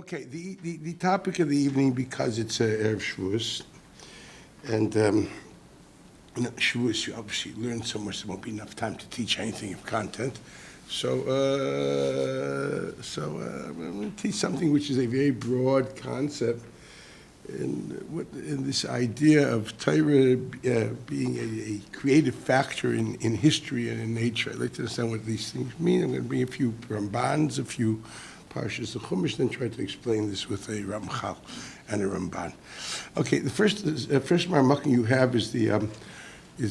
Okay, the topic of the evening, because it's Erev Shavuos, and Shavuos, you obviously learn so much, there won't be enough time to teach anything of content. So I'm going to teach something which is a very broad concept in this idea of Torah being a creative factor in history and in nature. I'd like to understand what these things mean. I'm going to bring a few Rambans, a few Parshas of Chumash, then try to explain this with a Ramchal and a Ramban. Okay, the first Marmakim you have is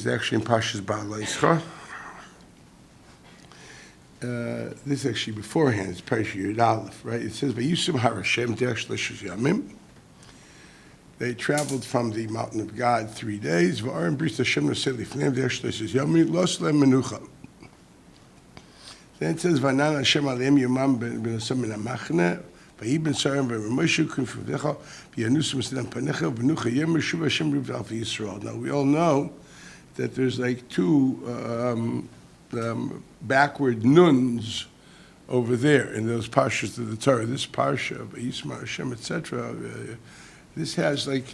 actually in Parshas Ba'alaischa. This is actually beforehand. It's Parshas Yud Aleph, right? It says, "Vayisum har Hashem derech shlosh yamim." They traveled from the mountain of God 3 days. V'aron bris Hashem nosei lifneim derech shlosh yamim los lehem menucha. Then it says, "Vanan Hashem aleim yomam b'nosam min hamachne, v'yi ben sarim v'ramoshu kun fuvdecha v'yanusum sedam panecha v'nucha yem reshuv Hashem rivdal v'Yisrael." Now we all know that there's like two backward nuns over there in those parshas of the Torah. This parsha of Yisma Hashem, etc. This has like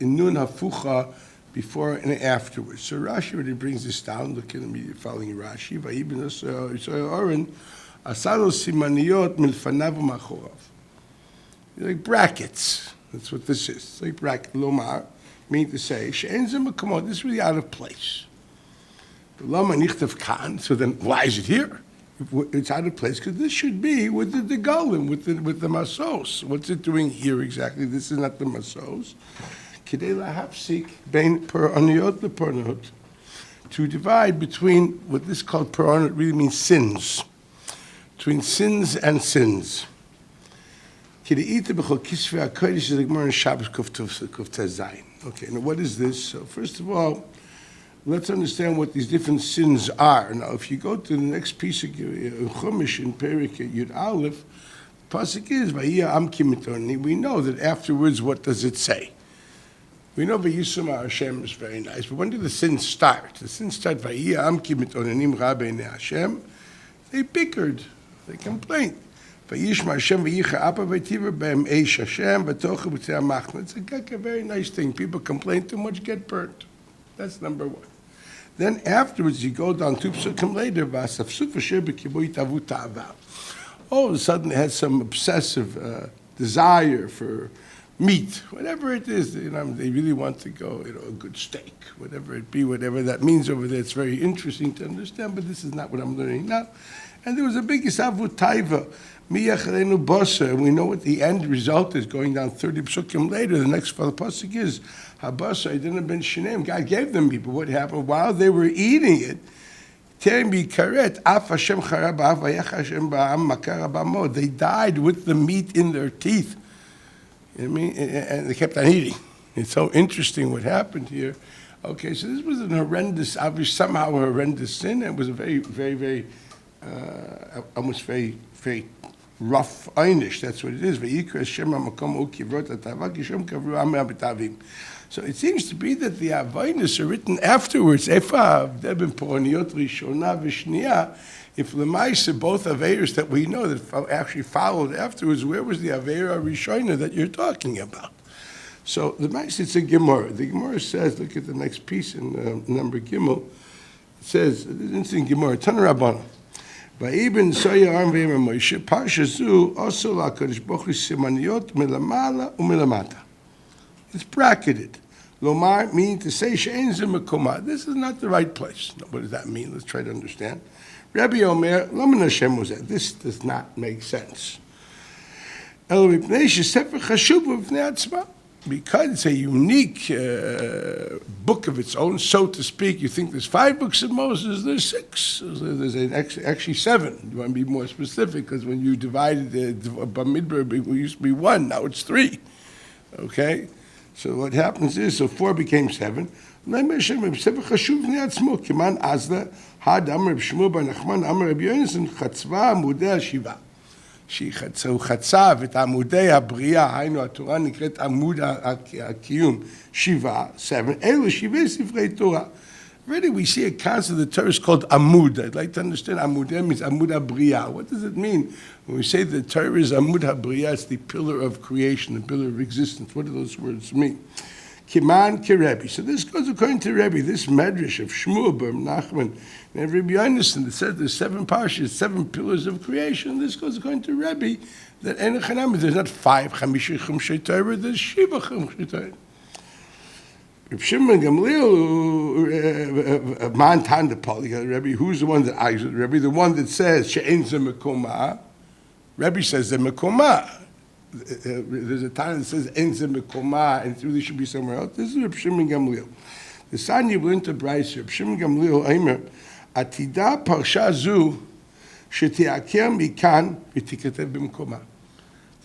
nun hafucha before and afterwards. So Rashi already brings this down. Look at immediately following Rashi. Vayibn Aaron asalo simaniyot milfanav u'machorav. Like brackets. That's what this is. It's like bracket lomar, meaning to say she'en zeh mekamot. This is really out of place. Lama nichtav kan. So then, why is it here? It's out of place because this should be with the golem, with the masos. What's it doing here exactly? This is not the masos. Kidei lahapsik bein peroniyot lepornot, to divide between what this called peronot really means sins, between sins and sins. Kidei ita b'chol kisvei hakodesh is the Gemara in Shabbos Kuf Zayin. Okay, now what is this? So first of all, let's understand what these different sins are. Now, if you go to the next piece of Chumash in Perik Yud Aleph, the pasuk is Vayia Am Kimitoni. We know that afterwards, what does it say? We know Vayisum Hashem is very nice, but when do the sins start? The sins start Vayia Am Kimitonim Rabbeinu Hashem. They bickered, they complained. Vayishma Hashem Vayicha Apa Vaytiva Be'em Eish Hashem V'tocha B'tzei HaMachna. It's a very nice thing. People complain too much, get burnt. That's number one. Then afterwards, you go down 2 psukim later, all of a sudden, they had some obsessive desire for meat, whatever it is. You know, they really want to go, a good steak, whatever it be, whatever that means over there. It's very interesting to understand, but this is not what I'm learning now. And there was a big isavut taiva, miyachalenu basa, and we know what the end result is. Going down 30 psukim later, the next pasuk is habasa. It didn't have been shinem. God gave them people. What happened while they were eating it? They died with the meat in their teeth. You know what I mean? And they kept on eating. It's so interesting what happened here. Okay, so this was an horrendous, obviously somehow a horrendous sin. It was a very, very, very almost very, very rough einish. That's what it is. So it seems to be that the avainos are written afterwards. If lemaisa, both aveiros that we know that actually followed afterwards, where was the aveira rishona that you're talking about? So the maisa, it's a Gemara. The Gemara says, look at the next piece in number Gimel. It says, it's in Gemara, Tan Rabbana. Va'ibn soya arm ve'em Moshe parsha zu also la'kadosh baruch hu simaniyot milamala u'milamata. It's bracketed. Lomar, meaning to say she'en zeh mekomah. This is not the right place. Now, what does that mean? Let's try to understand. Rabbi Omer, lo min Hashem was that. This does not make sense. Elo mipnei shesefer chashuv b'fnei atzma. Because it's a unique book of its own, so to speak. You think there's 5 books of Moses, there's 6. There's actually 7. You want to be more specific, because when you divided the Bamidbar, it used to be 1, now it's 3. Okay? So what happens is, so 4 became 7. שהוא חצב את עמודי הבריאה, היינו התורה נקראת עמוד הקיום, 7, אלו 7 ספרי תורה. Already we see a concept the Torah is called Amud. I'd like to understand Amud. That means Amud HaBriyah. What does it mean? When we say the Torah is Amud HaBriyah, it's the pillar of creation, the pillar of existence. What do those words mean? Kiman Kirebi. So this goes according to Rebbe, this medrash of Shmuel, Bar Nachman, and Rebbe Yonason that says there's 7 parshas, 7 pillars of creation. This goes according to Rebbe that there's not 5 Chamisha Chumshei Torah, there's Shiva Chumshei Torah. Reb Shimon Gamliel, Man Tanda Pali, Rebbe, who's the one that argues with Rebbe? The one that says She'en Ze Mekoma. Rebbe says Ze Mekoma. There's a time that says En Ze Mekoma, and it really should be somewhere else. This is Reb Shimon Gamliel. The son you learned to Bryce, Reb Shimon Gamliel, Aimer, Atida Parsha Zu, Shetiaker Mikan, V'tikatev B'Mekoma.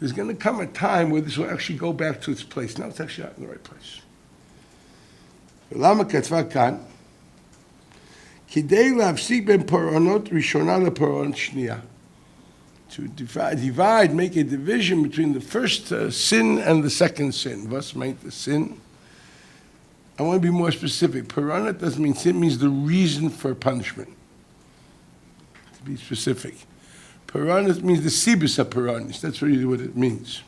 There's going to come a time where this will actually go back to its place. Now it's actually not in the right place. למה כתבה כאן? כדי להפסיק בין פורענות ראשונה לפורענות שנייה. To divide, make a division between the first sin and the second sin. Was meint the sin? I want to be more specific. Purana doesn't mean sin, it means the reason for punishment. To be specific. Purana means the sibus of Puranis. That's really what it means.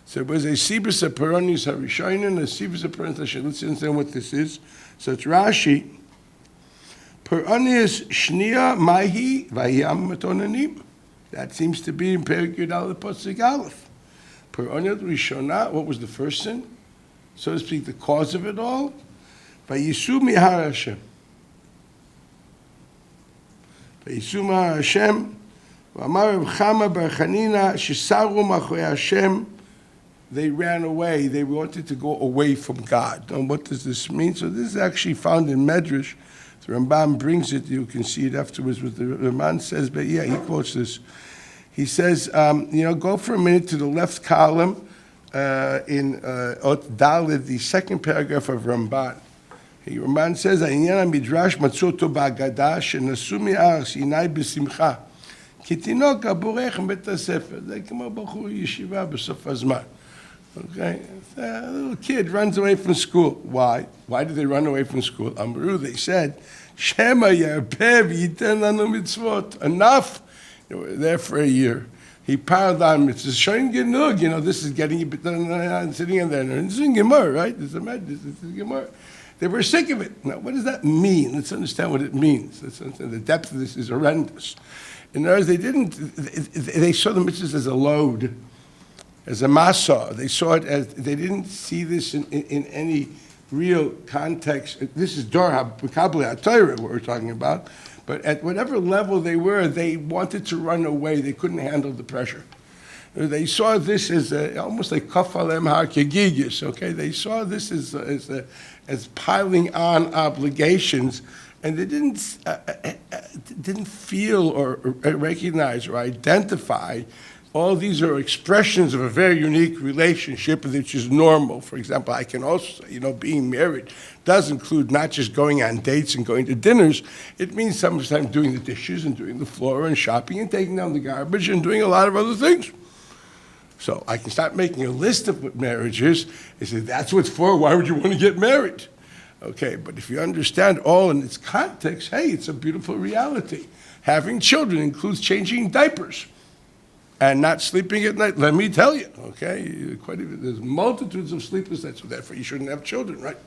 So it was a sibus of Puranis harishonin and a sibus of Puranis hashin. Let's understand what this is. So it's Rashi. Puranis shnia mahi vayam matonanim. That seems to be in Perek Yud Aleph Pasuk Aleph. Puranis rishona, what was the first sin? So to speak, the cause of it all. Vayisu mihar Hashem. Vayisu mihar Hashem. V'amar Reb Chama bar Chanina shesaru machorei Hashem. They ran away. They wanted to go away from God. And what does this mean? So this is actually found in Medrash. The Rambam brings it. You can see it afterwards. But the Rambam says, but yeah, he quotes this. He says, go for a minute to the left column in Ot Daled, the second paragraph of Ramban. Ramban says, "העניין המדרש מצאו אותו בהגדה שנסעו מהר סיני בשמחה. כתינוק הבורח מבית הספר." זה כמו בחור ישיבה בסוף הזמן. Okay, a little kid runs away from school. Why? Why did they run away from school? Amru, they said, Shema yarpeh v'yiten lanu mitzvot. Enough. They were there for a year. He piled on mitzvahs. Shoyin genug. This is getting a bit sitting in there. This is Gemara, right? This is Gemara. They were sick of it. Now, what does that mean? Let's understand what it means. Let's understand the depth of this is horrendous. In other words, they saw the mitzvahs as a load, as a masa. They saw it as, they didn't see this in any real context. This is Dor HaKabli HaTorah, what we're talking about. But at whatever level they were, they wanted to run away. They couldn't handle the pressure. They saw this as almost like kafalem hakegigis. Okay, they saw this as piling on obligations, and they didn't feel or recognize or identify. All these are expressions of a very unique relationship, which is normal. For example, I can also say, being married does include not just going on dates and going to dinners. It means sometimes doing the dishes and doing the floor and shopping and taking down the garbage and doing a lot of other things. So I can start making a list of what marriage is. I say, that's what it's for. Why would you want to get married? Okay, but if you understand all in its context, hey, it's a beautiful reality. Having children includes changing diapers and not sleeping at night. Let me tell you, okay? There's multitudes of sleepless nights, so therefore you shouldn't have children, right?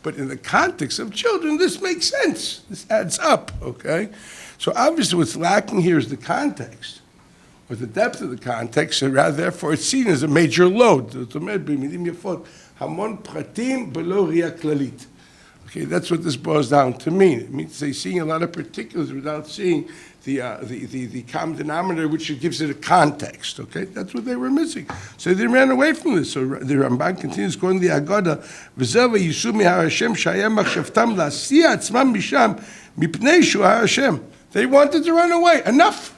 But in the context of children, this makes sense. This adds up, okay? So obviously what's lacking here is the context, or the depth of the context, and rather, therefore, it's seen as a major load. Okay, that's what this boils down to mean. It means they're seeing a lot of particulars without seeing the common denominator, which gives it a context. Okay, that's what they were missing. So they ran away from this. So the Ramban continues going to the Agoda. V'zeva yisu mihar Hashem shayem machshavtam la'asiya atzmam misham mipnei shu Hashem. They wanted to run away. Enough.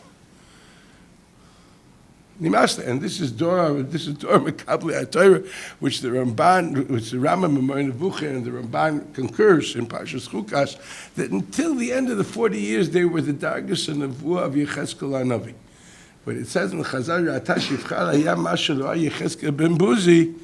And this is Dor Mekabli HaTorah, which the Rambam Memorei Nevuchah and the Ramban concurs in Parshas Chukas, that until the end of the 40 years they were the Dargas and Nevuah of Yechezkel HaNavi. But it says in Chazal, Yata Shivchal Hayam Masha Lo Yechezkel Ben Buzi,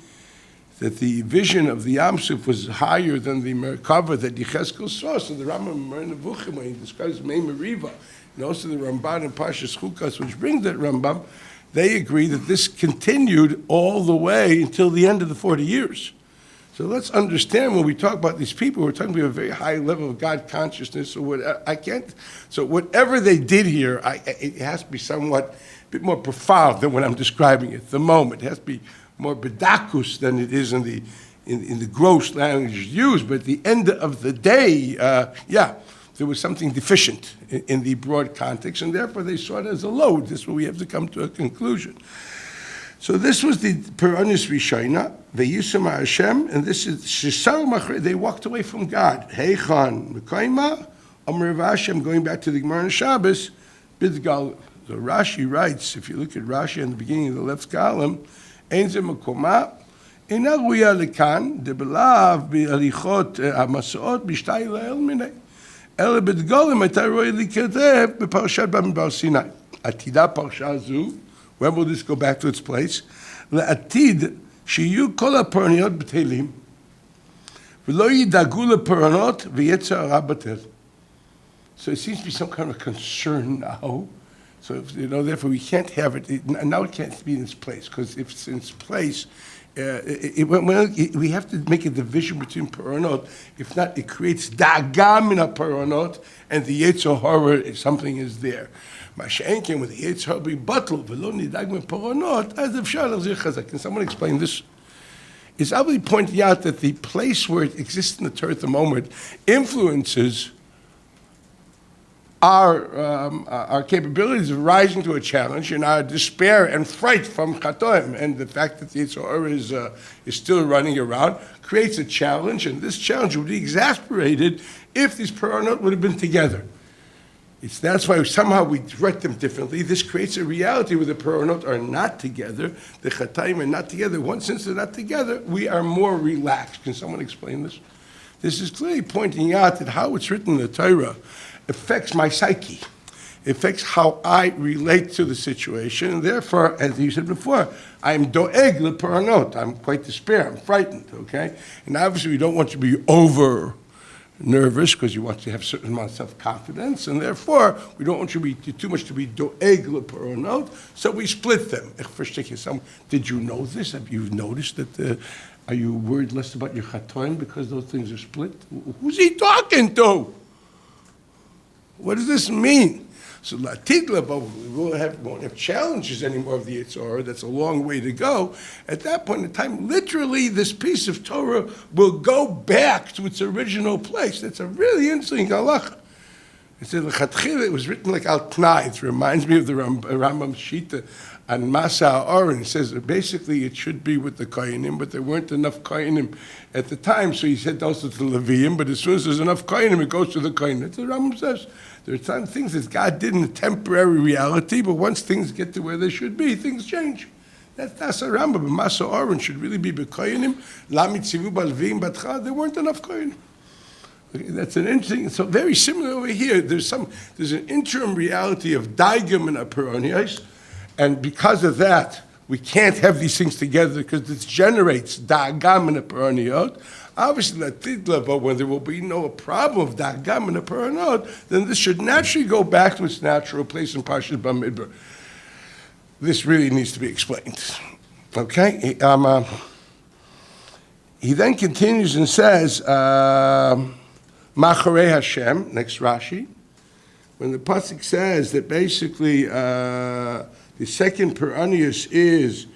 that the vision of the Yam Suf was higher than the Merkava that Yechezkel saw. So the Rambam in Nevuchim, when he describes Mei Meriva, and also the Ramban and Parshas Chukas, which brings that Rambam, they agree that this continued all the way until the end of the 40 years. So let's understand when we talk about these people, we're talking about a very high level of God consciousness. So whatever they did here, it has to be somewhat a bit more profound than when I'm describing it. The moment it has to be more bedakus than it is in the gross language used. But at the end of the day, there was something deficient in the broad context, and therefore they saw it as a load. This is where we have to come to a conclusion. So this was the Peranis Rishayna, Veyisum Hashem, and this is Shisar Machre. They walked away from God. Heichan Mekayma, Amar Hashem, going back to the Gemara on Shabbos, Bidgal. So Rashi writes, if you look at Rashi in the beginning of the left column, Ein ze Makoma, Eina Ruya Lekan, Debelav Bi'alichot HaMasot B'shtay La'el Minei. Ele Bidgalim Eta Roy Liketev B'Parashat Bamidbar Sinai. Atida Parsha Zu. When will this go back to its place? Le'atid shiyu kol ha'paraniot b'telim v'lo yidagu le'paranot v'yetzer hara batel. So it seems to be some kind of concern now. So therefore we can't have it. Now it can't be in its place, because if it's in its place, we have to make a division between paranot. If not, it creates da'agam in a paranot, and the yetzer hara, if something is there. Mashen came with the Yitzhak rebuttal, v'lo nidag me poronot, as if shal azir chazak. Can someone explain this? It's obviously pointing out that the place where it exists in the Torah at the moment influences our capabilities of rising to a challenge, and our despair and fright from chatoim, and the fact that the Yitzhak is still running around creates a challenge, and this challenge would be exasperated if these poronot would have been together. That's why somehow we direct them differently. This creates a reality where the Peronot are not together, the Chatayim are not together. Since they're not together, we are more relaxed. Can someone explain this? This is clearly pointing out that how it's written in the Torah affects my psyche. It affects how I relate to the situation, and therefore, as you said before, I'm doeg le Peronot. I'm quite despair. I'm frightened, okay? And obviously we don't want to be over nervous, because you want to have a certain amount of self-confidence, and therefore we don't want you to be too much to be doeg leparonot, so we split them. Did you know this? Have you noticed that? Are you worried less about your chatoin because those things are split? Who's he talking to? What does this mean? So we won't have challenges anymore of the Yitzhar. That's a long way to go. At that point in time, literally, this piece of Torah will go back to its original place. That's a really interesting halacha. It said, it was written like al tnai. It reminds me of the Rambam Shita on Masa Ha'aron. It says that basically it should be with the Kohanim, but there weren't enough Kohanim at the time, so he said also to the Leviim, but as soon as there's enough Kohanim, it goes to the Kohanim. That's what the Rambam says. There are some things that God did in a temporary reality, but once things get to where they should be, things change. That's a Rambam. But Masa Ha'aron should really be B'Kohanim. Lamit Tzivu B'Leviim Batcha. There weren't enough Kohanim. Okay, that's an interesting. So very similar over here. There's an interim reality of daigam and aperonios, and because of that, we can't have these things together because this generates da'agam and aperoniot. Obviously, when there will be no problem of da'agam and aperoniot, then this should naturally go back to its natural place in Parshas Bamidbar. This really needs to be explained. Okay, he then continues and says. Macharei Hashem, next Rashi, when the pasuk says that basically the second peranius is,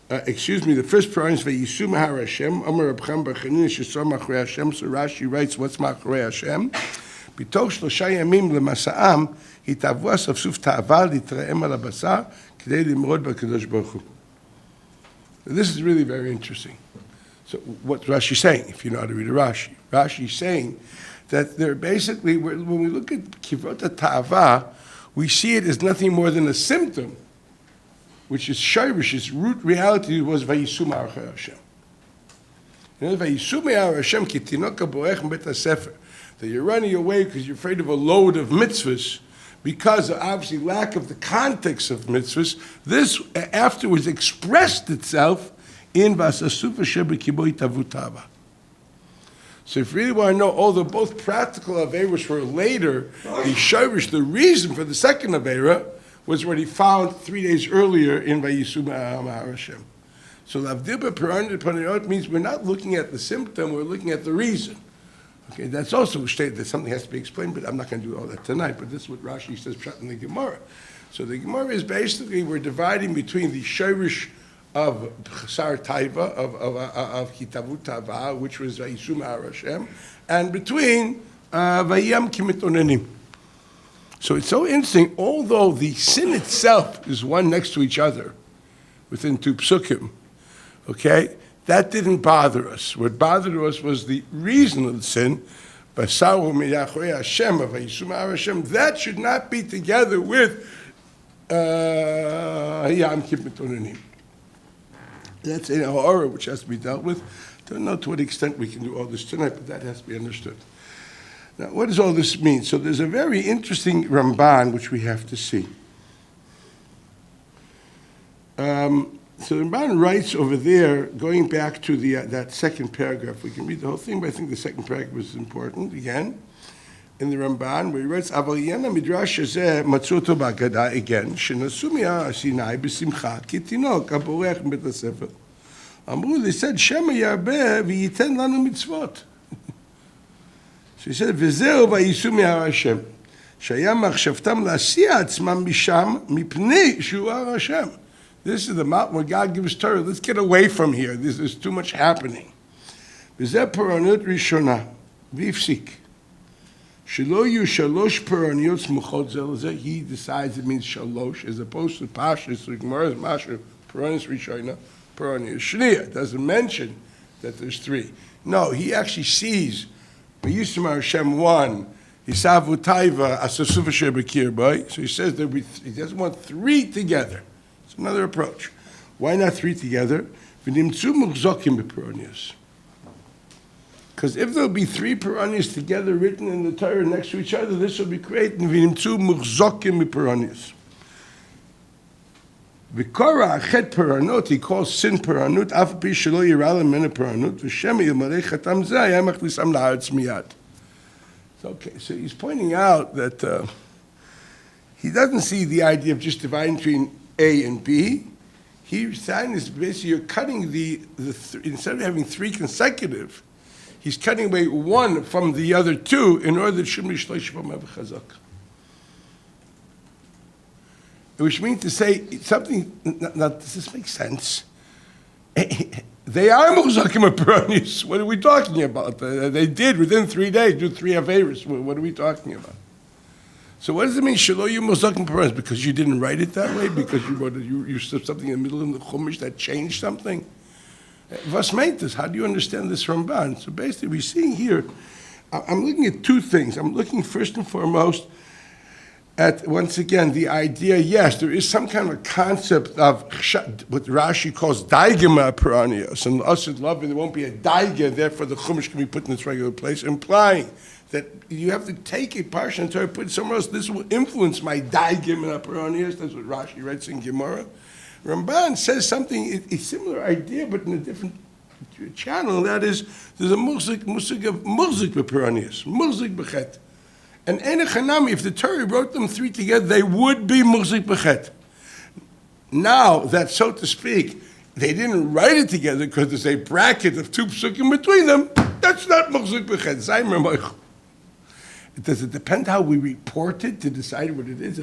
the first peranius Vayisum Har Hashem, Amar Rabcham Barchanin Shesor Macharei Hashem. So Rashi writes, what's Macharei Hashem? Bitoch Shlosha Yamim Lemasa'am Hitavua Safsuf Ta'aval Litraem Al Abasar K'dei Limrod B'Kadosh Baruch Hu. This is really very interesting. So what's Rashi saying? If you know how to read a Rashi, Rashi is saying that they're basically, when we look at kivrot ta'ava, we see it as nothing more than a symptom, which is shirish, its root reality was vayisum har Hashem. Vayisum har Hashem ki tinoka borech bet hasefer, that you're running away because you're afraid of a load of mitzvahs, because of obviously lack of the context of mitzvahs. This afterwards expressed itself in vasasufa shebekiboi tavutava. So if you really want to know, although both practical Averas were later, the Shorish, the reason for the second Avera, was already found 3 days earlier in Vayisum Hashem. So Lavdibba Peranit Panayot means we're not looking at the symptom, we're looking at the reason. Okay, that's also stated that something has to be explained, but I'm not going to do all that tonight, but this is what Rashi says in the Gemara. So the Gemara is basically, we're dividing between the Shorish of Chasar Taiva, of Kitavut Tava, which was Vayisum Hashem, and between Vayam Kimitonenim. So it's so interesting, although the sin itself is one next to each other, within 2 psukim, okay, that didn't bother us. What bothered us was the reason of the sin, Basaru Miyachoi Hashem, of Vayisum Hashem, that should not be together with Vayam Kimitonenim. That's in our aura, which has to be dealt with. Don't know to what extent we can do all this tonight, but that has to be understood. Now, what does all this mean? So there's a very interesting Ramban, which we have to see. So the Ramban writes over there, going back to the that second paragraph. We can read the whole thing, but I think the second paragraph is important, again. In the Ramban, where he writes, Avaliyana midrash hazeh matzuto b'agada, again, shenasu mi'ar Sinai b'simcha, kitinok aborech b'beit hasefer. Amru, they said, Shema yarbeh v'yiten lanu mitzvot. So he said, V'zeu v'yisu mi'ar Hashem, shaya machshavtam la'asiya atzmam misham mipnei shu ar Hashem. This is the mountain where God gives Torah. Let's get away from here. There's too much happening. V'zeh paranut rishona, v'ifsik. Shelo yu shalosh paraniyot smuchot zel zeh. He decides it means shalosh, as opposed to pashas, so Gemara's masher, paraniyos rishona, paraniyos shniya. It doesn't mention that there's 3. No, he actually sees V'yisum Hashem 1, Yisavu Taiva, Asasuva Shebekir Boy. So he says that he doesn't want 3 together. It's another approach. Why not 3 together? V'nimtzu muchzokim b'paranios. Because if there'll be 3 paranios together written in the Torah next to each other, this will be great. V'nimtzu muchzokim b'paranios. V'kora achet paranot, he calls sin paranut, af pi shelo yirala mena paranut, v'shem yilmarei chatam zeh, hayam achlisam la'aretz miyad. Okay, so he's pointing out that he doesn't see the idea of just dividing between A and B. He's saying is basically you're cutting instead of having 3 consecutive, he's cutting away 1 from the other 2 in order that shouldn't be shlosh from chazak. Which means to say something. Now, does this make sense? They are muzakim aparanis. What are we talking about? They did within 3 days do 3 averis. What are we talking about? So what does it mean? Shelo you muzakim aparanis? Because you didn't write it that way? Because you wrote you said something in the middle of the chumash that changed something? Was meint this? How do you understand this Ramban? So basically, we're seeing here. I'm looking at 2 things. I'm looking first and foremost at, once again, the idea, yes, there is some kind of a concept of what Rashi calls daigema paranios, and us in love, there won't be a daiga, therefore the chumash can be put in its regular place, implying that you have to take a parsha and try to put it somewhere else. This will influence my daigema paranios. That's what Rashi writes in Gemara. Ramban says something, a similar idea, but in a different channel, and that is, there's a musik paranios, musik bechet. And Enechanami, if the Torah wrote them 3 together, they would be Muzik Bechet. Now that, so to speak, they didn't write it together because there's a bracket of 2 psukim between them, that's not Muzik Bechet. Zaymer Moich. Does it depend how we report it to decide what it is?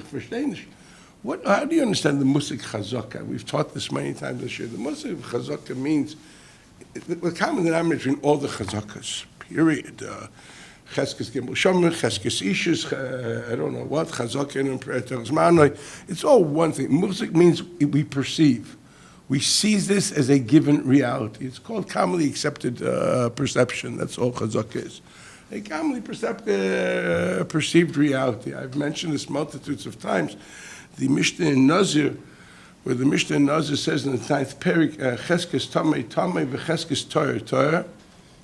How do you understand the Musik Chazaka? We've taught this many times this year. The Musik Chazaka means the common denominator between all the Chazakas, period. Cheskes Gimel Shomer, Cheskes Ishus, I don't know what, Chazakin and Preter Zmanoi. It's all one thing. Musik means we perceive. We see this as a given reality. It's called commonly accepted perception. That's all Chazak is. A commonly perceived reality. I've mentioned this multitudes of times. The Mishnah in Nazir, where the Mishnah in Nazir says in the 9th Perik, Cheskes Tamei Tamei v'Cheskes Torah Torah,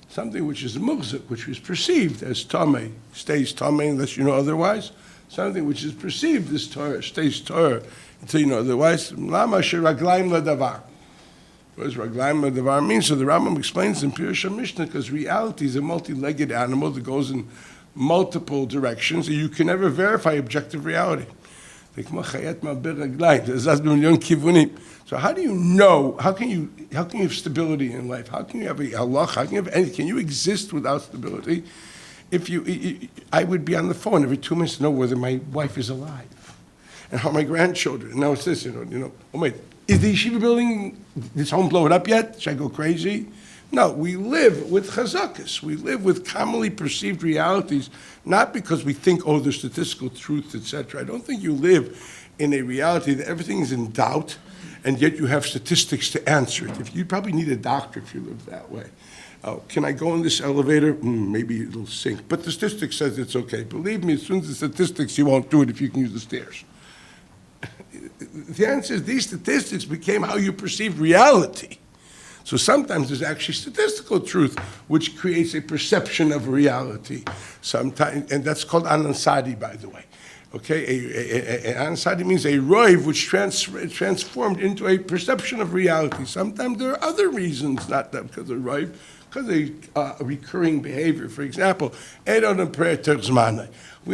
something which is muhzik, which is perceived as tamei, stays tamei unless you know otherwise. Something which is perceived as Torah, stays Torah until you know otherwise. Lama sheraglaim ladavar. What does Raglaim Davar mean? So the Rambam explains in Pirush Mishnah, because reality is a multi-legged animal that goes in multiple directions, and you can never verify objective reality. So how do you know? How can you have stability in life? How can you have a halach? How can you have anything? Can you exist without stability? I would be on the phone every 2 minutes to know whether my wife is alive and how my grandchildren. And now it's this, oh wait, is the yeshiva building, this home blowing up yet? Should I go crazy? No, we live with chazakas. We live with commonly perceived realities, not because we think, there's statistical truth, etc. I don't think you live in a reality that everything is in doubt, and yet you have statistics to answer it. You probably need a doctor if you live that way. Oh, can I go in this elevator? Maybe it'll sink. But the statistics says it's okay. Believe me, as soon as the statistics, you won't do it if you can use the stairs. The answer is these statistics became how you perceive reality. So sometimes there's actually statistical truth, which creates a perception of reality. Sometimes, and that's called anansadi, by the way. Okay, anansadi means a roiv which transformed into a perception of reality. Sometimes there are other reasons, not that because of roiv, because of recurring behavior. For example, we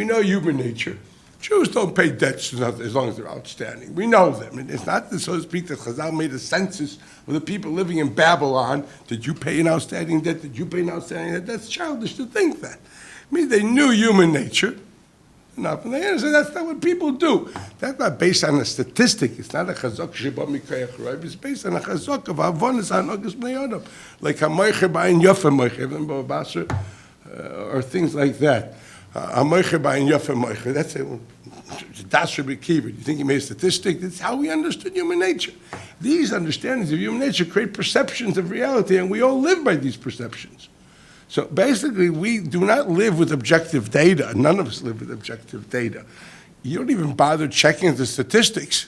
know human nature. Jews don't pay debts as long as they're outstanding. We know them. And it's not, so to speak, that Chazal made a census of the people living in Babylon. Did you pay an outstanding debt? Did you pay an outstanding debt? That's childish to think that. I mean, they knew human nature enough, and they understand that's not what people do. That's not based on a statistic. It's not a chazak sheba mikayach roiv. It's based on a chazak of avonis hanogas bnei adam, like a moicher ba'in yofa moicher, or things like that. A moicher ba'in yofa moicher. That's a dasher b'kiva. You think he made a statistic? That's how we understood human nature. These understandings of human nature create perceptions of reality, and we all live by these perceptions. So basically, we do not live with objective data. None of us live with objective data. You don't even bother checking the statistics.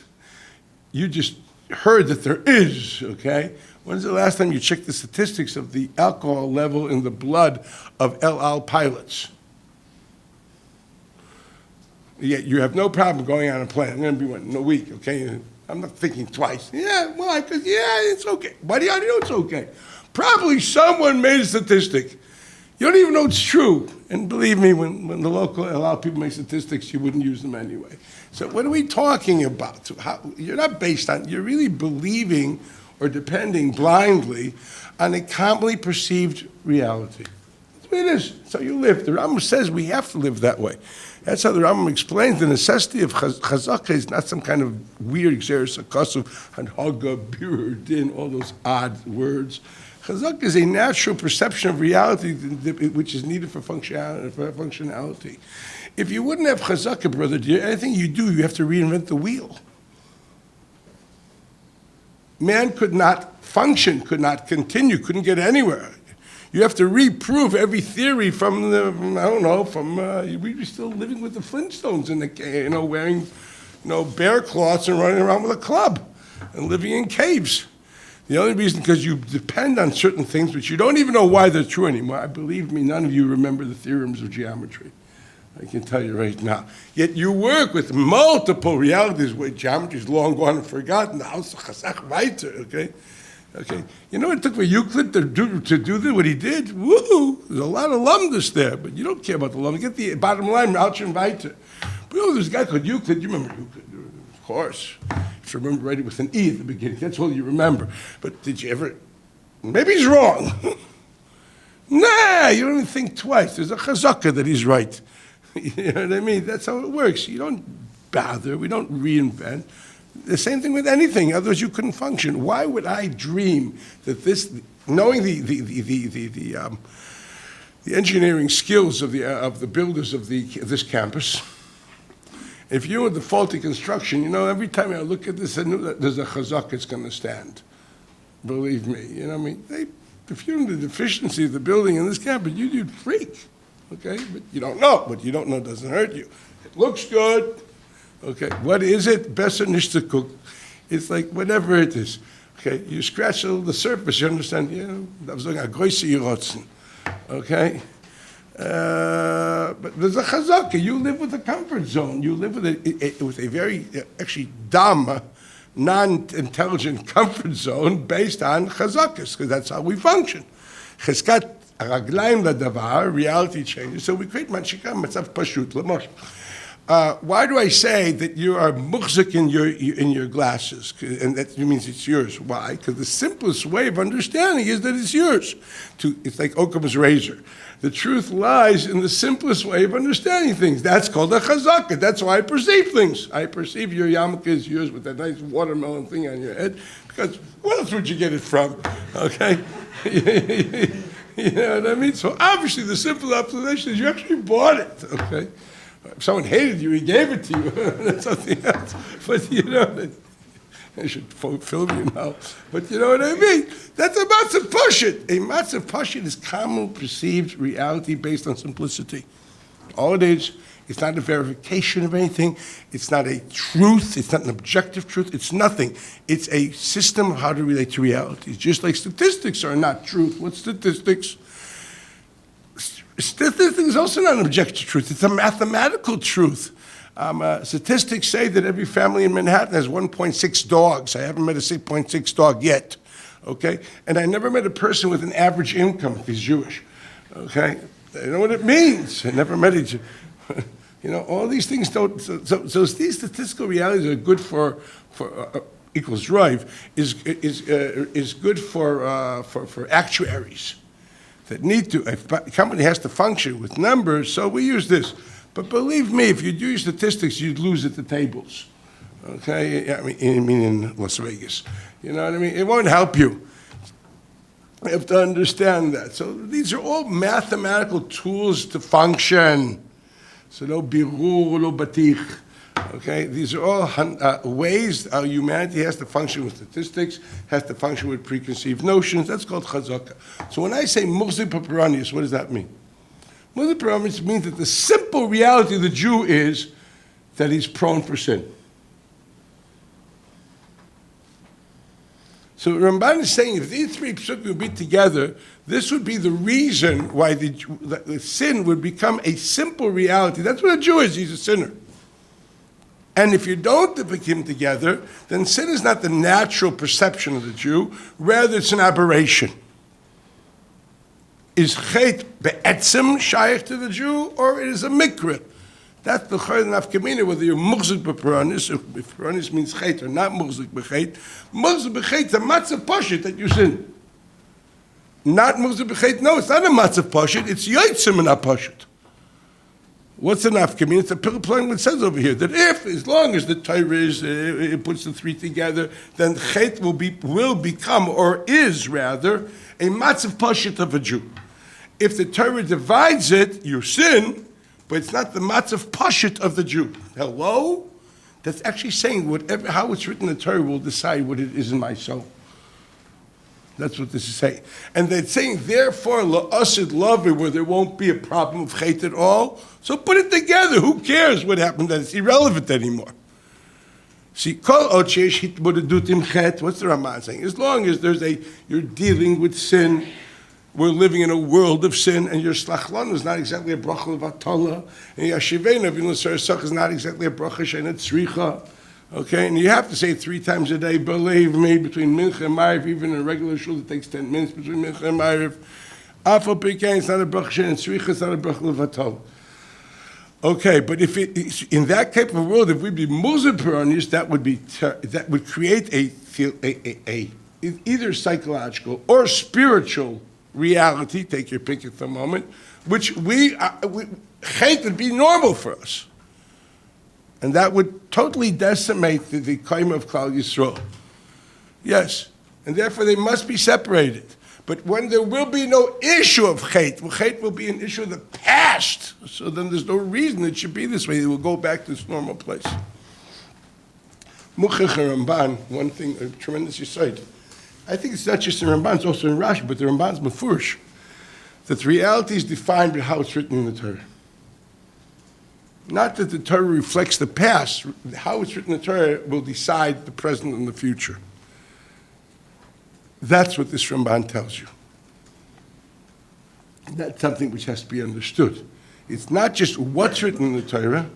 You just heard that there is, okay? When's the last time you checked the statistics of the alcohol level in the blood of El Al pilots? Yet you have no problem going on a plane. I'm going to be in a week, okay? I'm not thinking twice. Yeah, why? Because, it's okay. Why do you know it's okay? Probably someone made a statistic. You don't even know it's true. And believe me, when the local, a lot of people make statistics, you wouldn't use them anyway. So what are we talking about? You're not based on, you're really believing or depending blindly on a commonly perceived reality. That's what it is. So you live. The Rambam says we have to live that way. That's how the Rambam explains the necessity of chazaka is not some kind of weird xeris akasuf, hanhaga, birur, din, all those odd words. Chazak is a natural perception of reality which is needed for functionality. If you wouldn't have chazaka, brother, anything you do, you have to reinvent the wheel. Man could not function, could not continue, couldn't get anywhere. You have to reprove every theory from we were still living with the Flintstones in the, wearing, bear cloths and running around with a club and living in caves. The only reason, because you depend on certain things which you don't even know why they're true anymore. Believe me, none of you remember the theorems of geometry. I can tell you right now. Yet you work with multiple realities where geometry is long gone and forgotten. The house of Chasach weiter, okay? Okay. You know what it took for Euclid to do what he did? Woohoo! There's a lot of lumdus there, but you don't care about the lumdus. Get the bottom line, Rauch and weiter. But there's a guy called Euclid. You remember Euclid? Of course. You remember writing with an E at the beginning. That's all you remember. But did you ever? Maybe he's wrong. Nah, you don't even think twice. There's a chazaka that he's right. You know what I mean? That's how it works. You don't bother. We don't reinvent. The same thing with anything. Otherwise, you couldn't function. Why would I dream that this, knowing the engineering skills of the builders of this campus? If you're with the faulty construction, every time I look at this, I know that there's a chazak that's going to stand. Believe me. If you're in the deficiency of the building in this campus, you'd freak. Okay? But you don't know. What you don't know doesn't hurt you. It looks good. Okay? What is it? Besser nicht zu cook. It's like whatever it is. Okay? You scratch a little the surface, you understand? That was like a große Rotzen. Okay? But there's a chazaka. You live with a comfort zone. You live with a very, actually, dhamma non-intelligent comfort zone based on chazakas, because that's how we function. Cheskat raglaim ladavar, reality changes, so we create matzav pashut l'mosh. Why do I say that you are muchzik in your glasses? And that means it's yours. Why? Because the simplest way of understanding is that it's yours. It's like Occam's razor. The truth lies in the simplest way of understanding things. That's called a chazaka. That's why I perceive things. I perceive your yarmulke is yours with that nice watermelon thing on your head. Because where else would you get it from? Okay? You know what I mean? So obviously the simple explanation is you actually bought it. Okay? If someone hated you, he gave it to you. That's something else. But you know, I should film you now. But you know what I mean? That's a matzav pashut. A matzav pashut is common perceived reality based on simplicity. All it is, it's not a verification of anything. It's not a truth. It's not an objective truth. It's nothing. It's a system of how to relate to reality. Just like statistics are not truth. What's statistics? Statistics is also not an objective truth. It's a mathematical truth. Statistics say that every family in Manhattan has 1.6 dogs. I haven't met a 6.6 dog yet, okay? And I never met a person with an average income if he's Jewish, okay? I know what it means. I never met each. You know, all these things don't. So these statistical realities are good for equals drive is good for actuaries that need to. If a company has to function with numbers, so we use this. But believe me, if you do your statistics, you'd lose at the tables. Okay? I mean in Las Vegas. You know what I mean? It won't help you. You have to understand that. So these are all mathematical tools to function. So no birur, no batich. Okay? These are all ways how humanity has to function with statistics, has to function with preconceived notions. That's called chazaka. So when I say muhzik paparanius, what does that mean? Muhzik paparanius means that the simple reality of the Jew is that he's prone for sin. So Ramban is saying if these three psukim would be together, this would be the reason why the sin would become a simple reality. That's what a Jew is. He's a sinner. And if you don't depict him together, then sin is not the natural perception of the Jew. Rather, it's an aberration. Is chet be'etzem shaykh to the Jew, or it is a mikra? That's the chayr nafkamina, whether you're muhzik b'paranis, if paranis means chet or not muhzik b'chet. Muhzik b'chet is a matzav pashut that you sin. Not muhzik b'chet, no, it's not a matzav pashut, it's yotzim and a pashut. What's the nafkamina? It's a pillar that says over here that if, as long as the Torah is, it puts the three together, then chet will become, or is rather, a matzav pashut of a Jew. If the Torah divides it, you sin, but it's not the matzav pashut of the Jew. Hello? That's actually saying whatever, how it's written in the Torah will decide what it is in my soul. That's what this is saying. And they're saying, therefore, la'asid love where there won't be a problem of chet at all. So put it together. Who cares what happened? That it's irrelevant anymore. See, kol ochesh hitbodedutim chet. What's the Ramban saying? As long as you're dealing with sin, we're living in a world of sin, and your slachlanu is not exactly a bracha levatala, and your shivena v'nusar is not exactly a bracha she'ena tzricha. Okay, and you have to say it 3 times a day. Believe me, between mincha and ma'ariv, even in a regular shul, it takes 10 minutes between mincha and ma'ariv. Afal pikein, it's not a bracha she'ena tzricha, it's not a bracha levatala. Okay, but if in that type of world, if we'd be muhzik b'paranis, that would create a either psychological or spiritual reality, take your pick at the moment, which we hate would be normal for us. And that would totally decimate the kaima of Klal Yisrael. Yes, and therefore they must be separated. But when there will be no issue of chet will be an issue of the past, so then there's no reason it should be this way. It will go back to its normal place. Muchach Ramban, one thing, a tremendous insight. I think it's not just in Ramban, it's also in Rashi, but the Ramban's mafurish, that the reality is defined by how it's written in the Torah. Not that the Torah reflects the past. How it's written in the Torah will decide the present and the future. That's what this Ramban tells you. That's something which has to be understood. It's not just what's written in the Torah,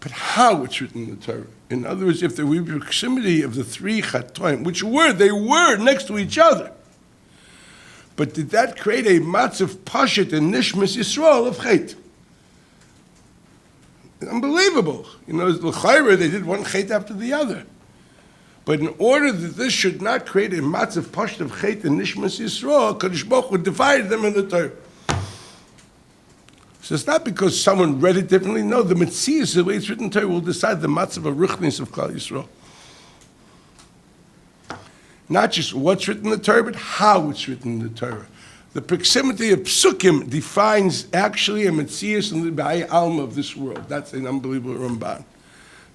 but how it's written in the Torah. In other words, if there were proximity of the three chatoim, they were next to each other. But did that create a matzav pashit and nishmas Yisrael of chet? Unbelievable. L'chayra, they did one chet after the other. But in order that this should not create a matzav pashit of chet and nishmas Yisrael, Kadosh Baruch Hu divided them in the Torah. So it's not because someone read it differently. No, the Metzias, the way it's written in Torah, will decide the matzav of ruchnis of Klal Yisrael. Not just what's written in the Torah, but how it's written in the Torah. The proximity of psukim defines actually a Metzias and the Almah of this world. That's an unbelievable Ramban.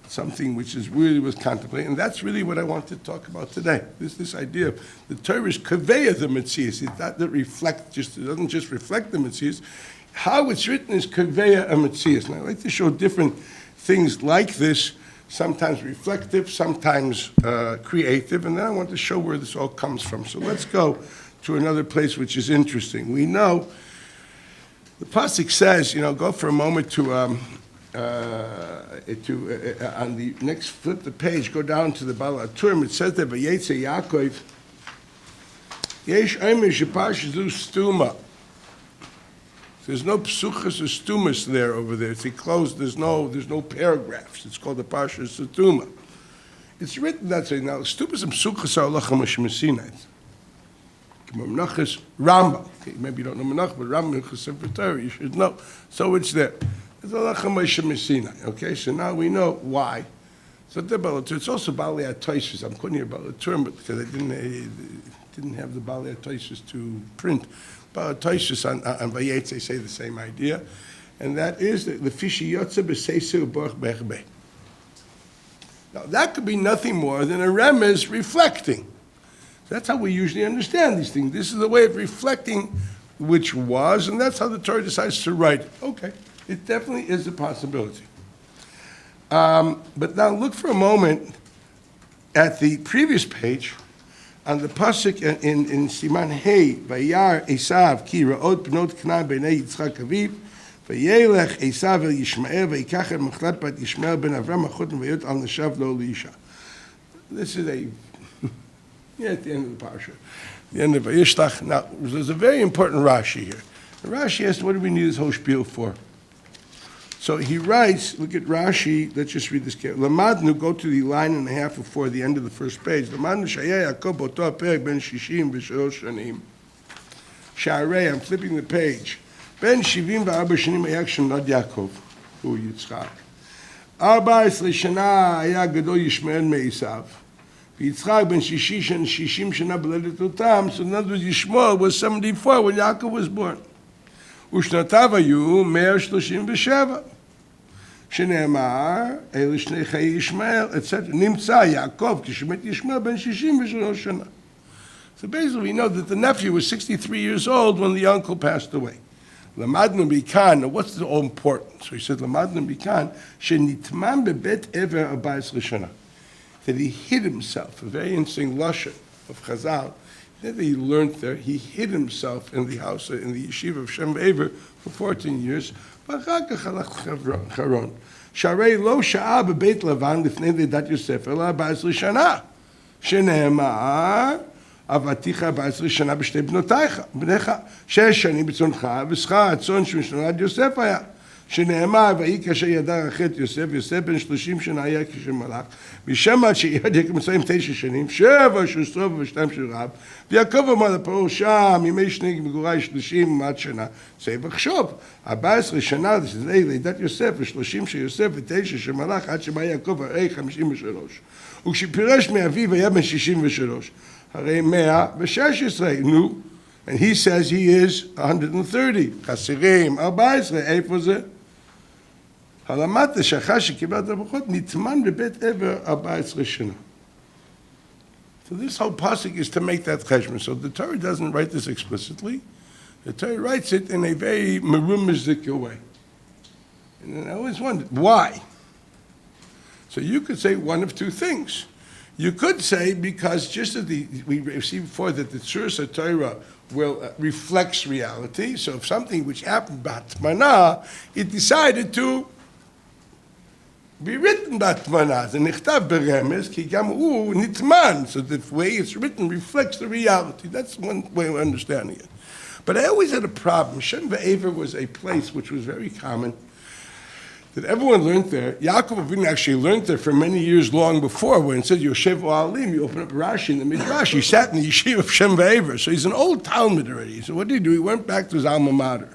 Something which is really was contemplated. And that's really what I want to talk about today. This idea of the Torah is kaveya the Metzias. It's not that it doesn't just reflect the Metzias. How it's written is kaveya a Metzias. And I like to show different things like this, sometimes reflective, sometimes creative, and then I want to show where this all comes from. So let's go to another place which is interesting. We know, the pasuk says, go for a moment to on the next, flip the page, go down to the Baal HaTurim. It says that Vayetze Yaakov, Yesh Omer Shepash Zu Stuma. There's no psuchas or stumas there over there. It's closed. There's no paragraphs. It's called the Parsha Stuma. It's written that way. Now, stumas and psuchas are halacha mashmesinait. Menachos Rambam. Okay, maybe you don't know Menach, but Rambam in Sefer Torah, you should know. So it's there. It's halacha mashmesinait. Okay, so now we know why. So it's also Balei HaTosfos. I'm quoting here Balei HaTurim, but because I didn't have the Balei HaTosfos to print. Tosfos on Vayetze say the same idea, and that is the fishi yotze b'seiser u'borach bechbe. Now that could be nothing more than a remez reflecting. That's how we usually understand these things. This is the way of reflecting which was, and that's how the Torah decides to write it. Okay, it definitely is a possibility. But now look for a moment at the previous page. On the pasuk in Siman Hey, Vayar Esav ki ra'ot bnot Knan b'nei Yitzchak Aviv, Vayelech Esav el Yishmael vayikach el machlat bat Yishmael ben Avram achot vayot al neshav lo liisha. This is at the end of the parsha, the end of Vayishlach. Now, there's a very important Rashi here. The Rashi asks, what do we need this whole spiel for? So he writes, look at Rashi, let's just read this carefully. Lamadnu, go to the line and a half before the end of the first page. Lamadnu shaya Yaakov boto ha'perek ben 63 shanim. Sha'arei, I'm flipping the page. Ben 74 shanim היה כשנולד יעקב, הוא יצחק. 14 שנה היה גדול ישמעאל מעשיו. ויצחק בן 60 שנה בלדת אותם, so in other words, Yishmael was 74 when Yaakov was born. ושנותיו היו 137. שנאמר, אלה שני חיי ישמעאל, etc. נמצא יעקב כשמת ישמעאל בן 63 שנה. So basically we know that the nephew was 63 years old when the uncle passed away. למדנו מכאן, now what's all important? So he said, למדנו מכאן, שנטמן בבית עבר 14 שנה. That he hid himself, a very interesting lashon of Chazal, that he learned there, he hid himself in the house, in the yeshiva of Shem Ever for 14 years. ואחר כך הלך חרון. שהרי לא שעה בבית לבן לפני לידת יוסף, אלא 14 שנה. שנאמר, עבדתיך 14 שנה בשתי בניך, 6 שנים בצונך, ושכר הצאן שנולד יוסף היה. שנאמר, ויהי כאשר ידע רחל את יוסף, יוסף בן 30 שנה היה כשמלך, ושמע שירד יעקב 29 שנים, 7 של שרוף ו2 של רב, ויעקב אמר לפרעה שם, ימי שני מגורי 30 עד שנה. צריך לחשוב, 14 שנה זה לידת יוסף, ו30 של יוסף ו9 של מלך, עד שבא יעקב הרי 53. וכשפירש מאביו היה בן 63, הרי 116, נו, and he says he is 130. חסרים 14, איפה זה? הלמדת שאחר שקיבל את הברכות, נטמן בבית עבר 14 שנה. So this whole pasuk is to make that cheshbon. So the Torah doesn't write this explicitly. The Torah writes it in a very merumazik way. And I always wondered, why? So you could say one of two things. You could say because just as we received before that the Tzuras HaTorah reflects reality, so if something which happened Batmana, it decided to be written בהטמנה, זה נכתב ברמז, כי גם הוא נטמן, so the way it's written reflects the reality. That's one way of understanding it. But I always had a problem. Shem ve'ever was a place which was very common, that everyone learned there. Yaakov Avinu actually learned there for many years long before, when it said Yoshev Oalim, you open up Rashi in the Midrash, he sat in the yeshiva of Shem ve'ever. So he's an old Talmud already. So what did he do? He went back to his alma mater.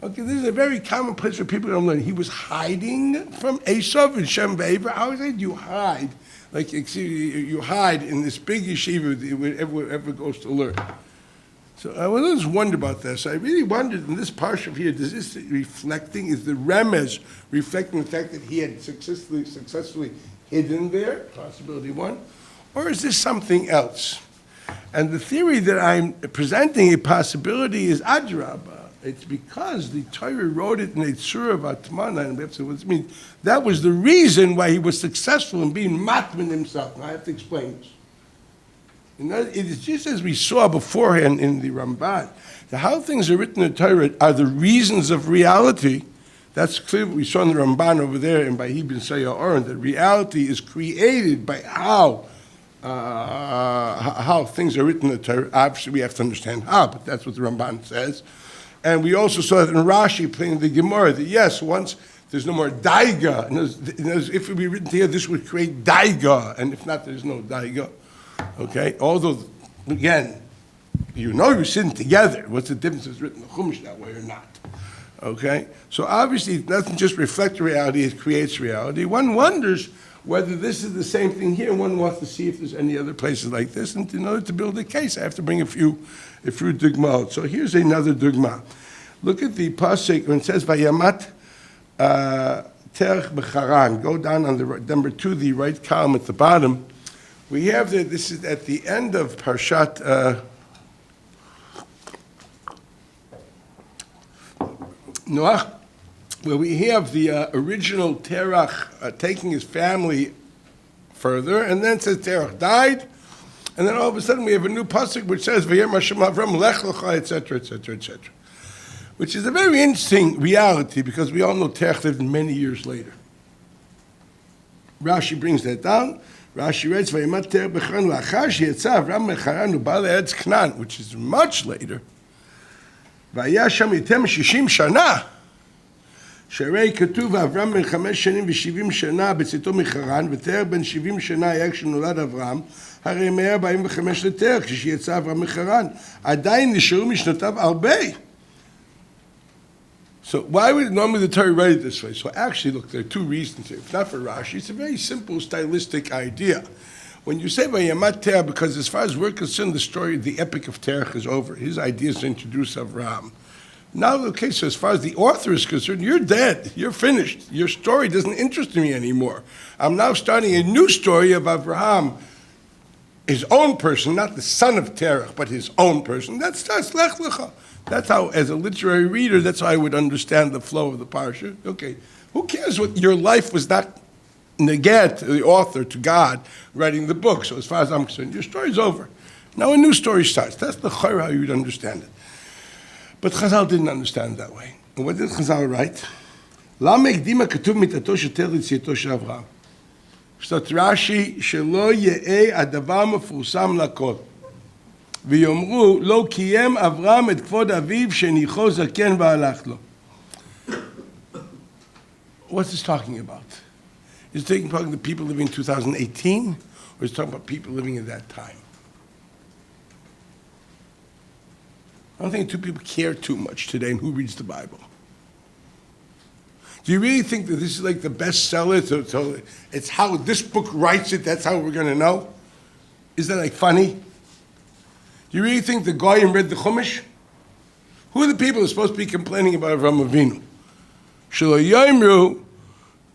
Okay, this is a very common place where people don't learn. He was hiding from Esav and Shem ve'ever. How is it you hide? Like you hide in this big yeshiva that ever goes to learn. So I always wondered about this. I really wondered in this parsha here, is the remez reflecting the fact that he had successfully hidden there, possibility one, or is this something else? And the theory that I'm presenting a possibility is adrabah. It's because the Torah wrote it in a tzura of atmana, and we have to say what it means. That was the reason why he was successful in being matman himself. Now I have to explain this. It is just as we saw beforehand in the Ramban, that how things are written in the Torah are the reasons of reality. That's clear what we saw in the Ramban over there and by Ibn Sayyah Oren, that reality is created by how things are written in the Torah. Obviously we have to understand how, but that's what the Ramban says. And we also saw that in Rashi playing the Gemara, that yes, once there's no more daiga, and if it would be written here, this would create daiga, and if not, there's no daiga. Okay, although, again, you're sitting together. What's the difference if it's written in the Chumash that way or not? Okay, so obviously it doesn't just reflect reality, it creates reality. One wonders whether this is the same thing here. One wants to see if there's any other places like this, and in order to build a case, I have to bring a few dugmaot. So here's another dugma. Look at the pasuk when it says Vayamat Terach B'Charan. Go down on the number 2, the right column at the bottom. We have this is at the end of Parshat Noach, where we have the original Terach taking his family further, and then it says Terach died, and then all of a sudden we have a new pasuk which says Vayem Hashem Avram Lech Lecha, etc., etc., etc., which is a very interesting reality because we all know Terach lived many years later. Rashi brings that down. Rashi writes, "Vayimat Terach b'Charan la'achar sheyatza Avram mecharan u'ba le'eretz Knan," which is much later. Vaya sham yitem 60 shana. שהרי כתוב אברהם בן 5 שנים ו70 שנה בצאתו מחרן, ותרח בן 70 שנה היה כשנולד אברהם, הרי 145 לתרח כשיצא אברהם מחרן. עדיין נשארו משנותיו הרבה. So why would normally the Torah write it this way? So actually, look, there are two reasons here. If not for Rashi, it's a very simple stylistic idea. When you say Vayamat Terach, because as far as we're concerned, the story, the epic of Terach is over. His idea is to introduce Avraham. Now, okay, so as far as the author is concerned, you're dead. You're finished. Your story doesn't interest me anymore. I'm now starting a new story of Avraham, his own person, not the son of Terach, but his own person. That's Lech Lecha. That's how, as a literary reader, that's how I would understand the flow of the parsha. Okay, who cares what your life was not negat the author to God writing the book. So as far as I'm concerned, your story's over. Now a new story starts. That's the chayr how you would understand it. But Chazal didn't understand it that way. And what did Chazal write? למה הקדימה כתוב מיתתו של תרח ליציאתו של אברהם? שתת רש"י, שלא יהא הדבר מפורסם לכל. ויאמרו, לא קיים אברהם את כבוד אביו שניחו זקן והלך לו. What's this talking about? Is it talking about the people living in 2018? Or is it talking about people living in that time? I don't think two people care too much today in who reads the Bible. Do you really think that this is like the bestseller? So it's how this book writes it, that's how we're going to know? Is that like funny? Do you really think the Goyim read the Chumash? Who are the people who are supposed to be complaining about Avraham Avinu? Shelo yomru,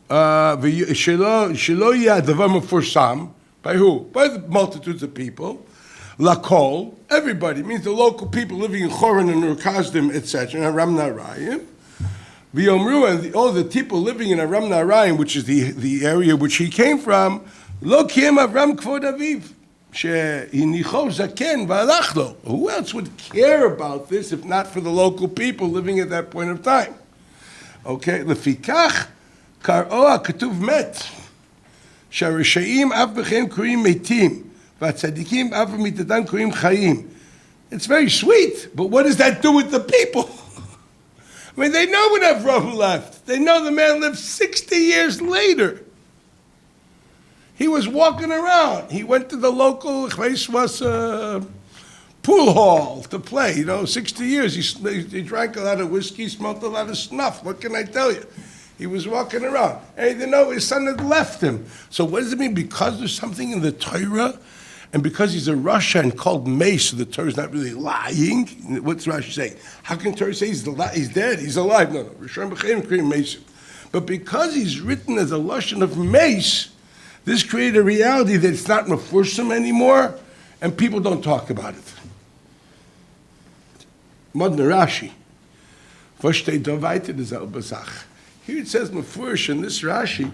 shelo yeh davar mefursam. By who? By the multitudes of people. Lakol, everybody, means the local people living in Choron and Urkazdim, etc., and Aram Naharaim. V'yomru, and all the people living in Aram Naharaim, which is the area which he came from, lo kiem Avram kvod aviv, she'inicho zaken v'alach lo. Who else would care about this if not for the local people living at that point of time? Okay, lefikach קראו הכתוב מת, שהרשעים אף בכם קוראים מתים, והצדיקים אף במיתתם קוראים חיים. It's very sweet, but what does that do with the people? I mean, they know when Avraham left. They know the man lived 60 years later. He was walking around. He went to the local pool hall to play. 60 years. He drank a lot of whiskey, smoked a lot of snuff. What can I tell you? He was walking around. And he didn't know his son had left him. So what does it mean? Because there's something in the Torah, and because he's a Rasha and called Mace, so the Torah is not really lying. What's Rashi saying? How can Torah say he's dead? He's alive. No. Rishon b'chein creating Mace. But because he's written as a lashon of Mace, this created a reality that it's not mefursim anymore, and people don't talk about it. Modern Rashi. V'shtei dovaita d'zel b'zach. Here it says mefurish in this Rashi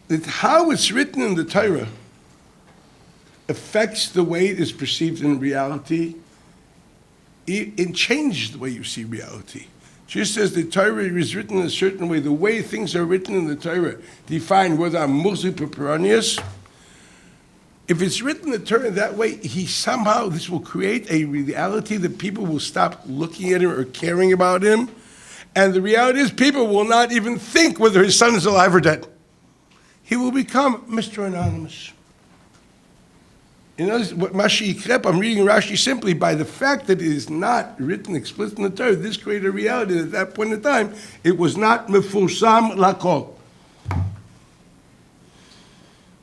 that how it's written in the Torah affects the way it is perceived in reality. It changes the way you see reality. Just as the Torah is written in a certain way, the way things are written in the Torah define whether I'm muzip or peronius. If it's written in the Torah that way, this will create a reality that people will stop looking at him or caring about him. And the reality is people will not even think whether his son is alive or dead. He will become Mr. Anonymous. What Mashi Yikrep, I'm reading Rashi simply by the fact that it is not written explicitly in the Torah. This created a reality that at that point in time, it was not mefursam lakol.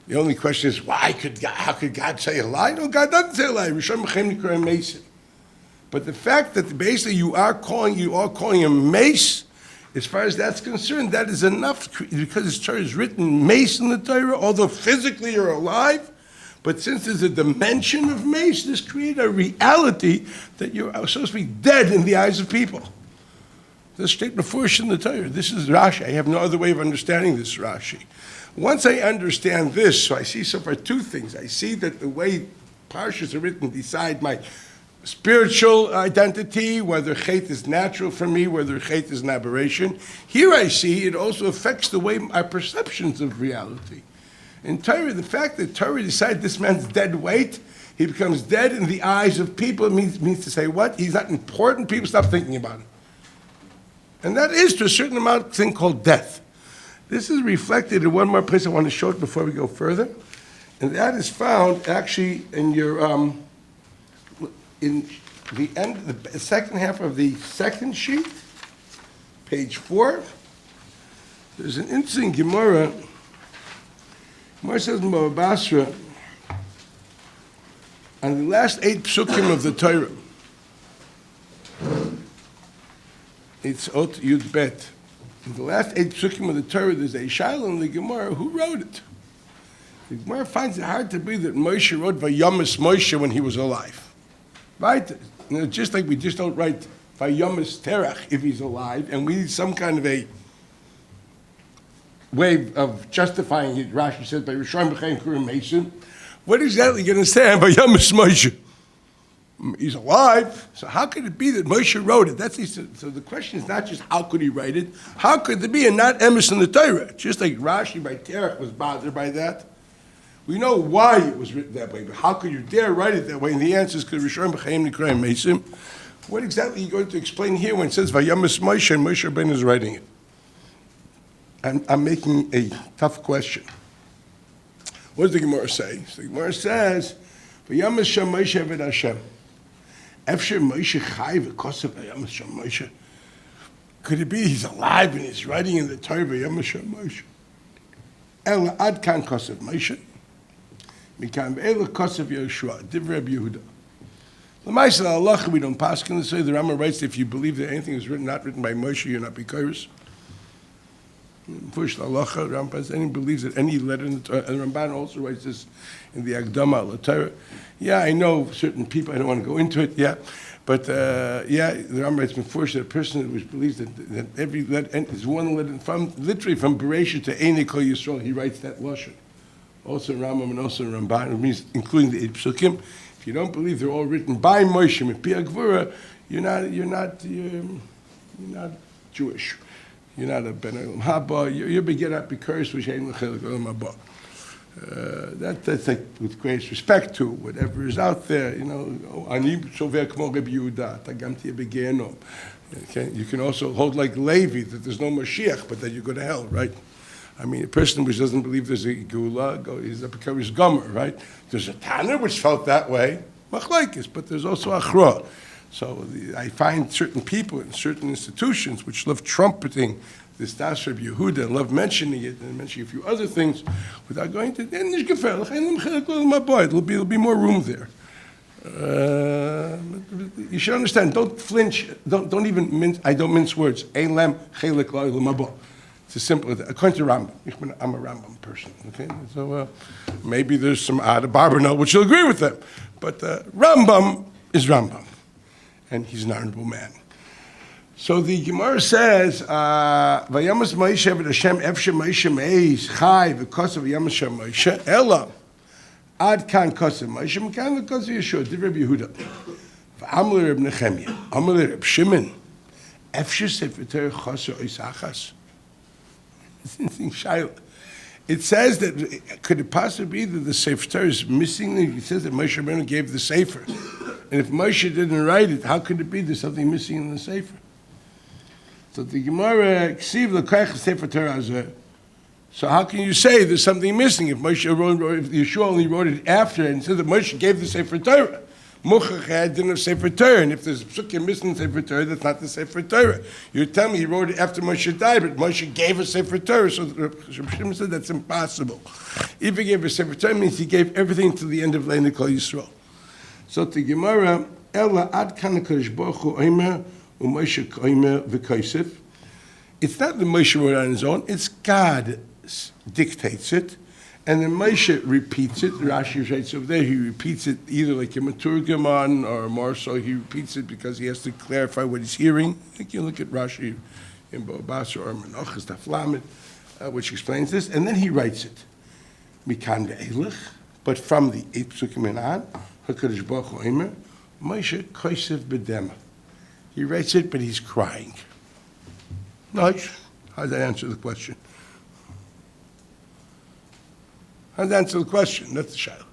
The only question is, how could God say a lie? No, God doesn't say a lie. Rishon b'chein nikrei mesim. But the fact that basically you are calling him Mace, as far as that's concerned, that is enough because his Torah is written Mace in the Torah, although physically you're alive. But since there's a dimension of Mace, this creates a reality that you're supposed to be dead in the eyes of people. This statement first in the Torah. This is Rashi. I have no other way of understanding this Rashi. Once I understand this, so I see so far two things. I see that the way parshas are written decide my spiritual identity, whether chait is natural for me, whether chait is an aberration. Here I see it also affects the way our perceptions of reality. In Torah, the fact that Torah decided this man's dead weight, he becomes dead in the eyes of people, means to say what? He's not important, people stop thinking about him. And that is to a certain amount a thing called death. This is reflected in one more place I want to show it before we go further. And that is found actually in your in the end, the second half of the second sheet, page 4. There's an interesting Gemara. Gemara says in Baba Basra, on the last 8 psukim of the Torah, it's Ot Yud Bet. In the last 8 psukim of the Torah, there's a Shaila in the Gemara who wrote it. The Gemara finds it hard to believe that Moshe wrote Vayomis Moshe when he was alive. Right? Just like we just don't write Vayomis Terach if he's alive, and we need some kind of a way of justifying it. Rashi says by Rishon b'chein kurim Mason. What exactly are you going to say about Vayomis Moshe? He's alive, so how could it be that Moshe wrote it? So the question is not just how could he write it, how could there be a not emes in the Torah? Just like Rashi by Terach was bothered by that. We know why it was written that way, but how could you dare write it that way? And the answer is because Rishon b'chein nikrei mesim. What exactly are you going to explain here when it says Vayomis Moshe and Moshe Rabbeinu is writing it? I'm making a tough question. What does the Gemara say? So the Gemara says, Vayomis Shem Moshe Eved Hashem. Efsher Moshe Chai v'kosav Vayomis Shem Moshe. Could it be he's alive and he's writing in the Torah Vayomis Shem Moshe? El Ad Kan Kosav Moshe. Mikan ve'ela kosav Yehoshua. Divrei Rabbi Yehuda. L'maisa halacha we don't pass. Can say the Rambam writes if you believe that anything is written not written by Moshe, you're not b'kairos. Push halacha. Rambam says anyone believes that any letter in the Torah. And Ramban also writes this in the Akdama al Torah. Yeah, I know certain people. I don't want to go into it. Yeah, but the Rambam writes before that a person who believes that every letter is one letter from literally from Bereshit to Einei Kol Yisrael. He writes that lashon. Also in Rambam and also in Ramban, it means including the 8 psukim. If you don't believe they're all written by Moshe and Pi Gvura, you're not Jewish. You're not a ben olam haba. You're beget because v'shein l'chelik olam haba. That's like with great respect to whatever is out there, Ani sover kmo Rabbi Yehuda, tagamti begenom. Okay, you can also hold like Levi that there's no Mashiach, but that you go to hell, right? I mean, a person which doesn't believe there's a Geula, he's a Pekaris Gomer, right? There's a Tanner which felt that way, Machlaikis, but there's also Achra. So I find certain people in certain institutions which love trumpeting this Das Rabbi Yehuda, love mentioning it and mentioning a few other things without going to, it'll be more room there. You should understand, don't flinch, don't even mince, I don't mince words. Eilem chelik la'olam haba. It's as simple as that. According to Rambam, I'm a Rambam person, okay? So maybe there's some Ada Barbanel which will agree with them. But Rambam is Rambam, and he's an honorable man. So the Gemara says, "Vayamas Moshe v'Hashem efshe Moshe meis chai v'kosav Vayamas Moshe ela ad kan kosav Moshe mekan v'kosav Yeshua divrei Yehuda v'amler Reb Nechemia amler Reb Shimon efshe sefer Torah chasar oisachas." It says that could it possibly be that the sefer Torah is missing? It says that Moshe Rabbeinu gave the sefer, and if Moshe didn't write it, how could it be there's something missing in the sefer? So the Gemara, Sefer Torah. So how can you say there's something missing if if Yeshua only wrote it after and said that Moshe gave the Sefer Torah? Muchach didn't have Sefer Torah, and if there's a psukim missing Sefer Torah, that's not the Sefer Torah. You're telling me he wrote it after Moshe died, but Moshe gave a Sefer Torah, so Shimon said that's impossible. If he gave a Sefer Torah, it means he gave everything to the end of Leina Kol Yisrael. So the Gemara, Ella ad kan HaKadosh Baruch Hu omer, Moshe Koimer v'Kaisef. It's not that Moshe wrote it on his own, it's God dictates it, and then Moshe repeats it. Rashi writes over there, he repeats it either like a Maturgaman or more so, he repeats it because he has to clarify what he's hearing. I think you look at Rashi in Bobas or Menachas Taflamet, which explains this, and then he writes it. Mikan ve'elech, but from the 8 psukim and on, HaKadosh Baruch Hu Omer, Moshe Koisef b'dema. He writes it, but he's crying. Nice. How does that answer the question? How does that answer the question? That's the shaila.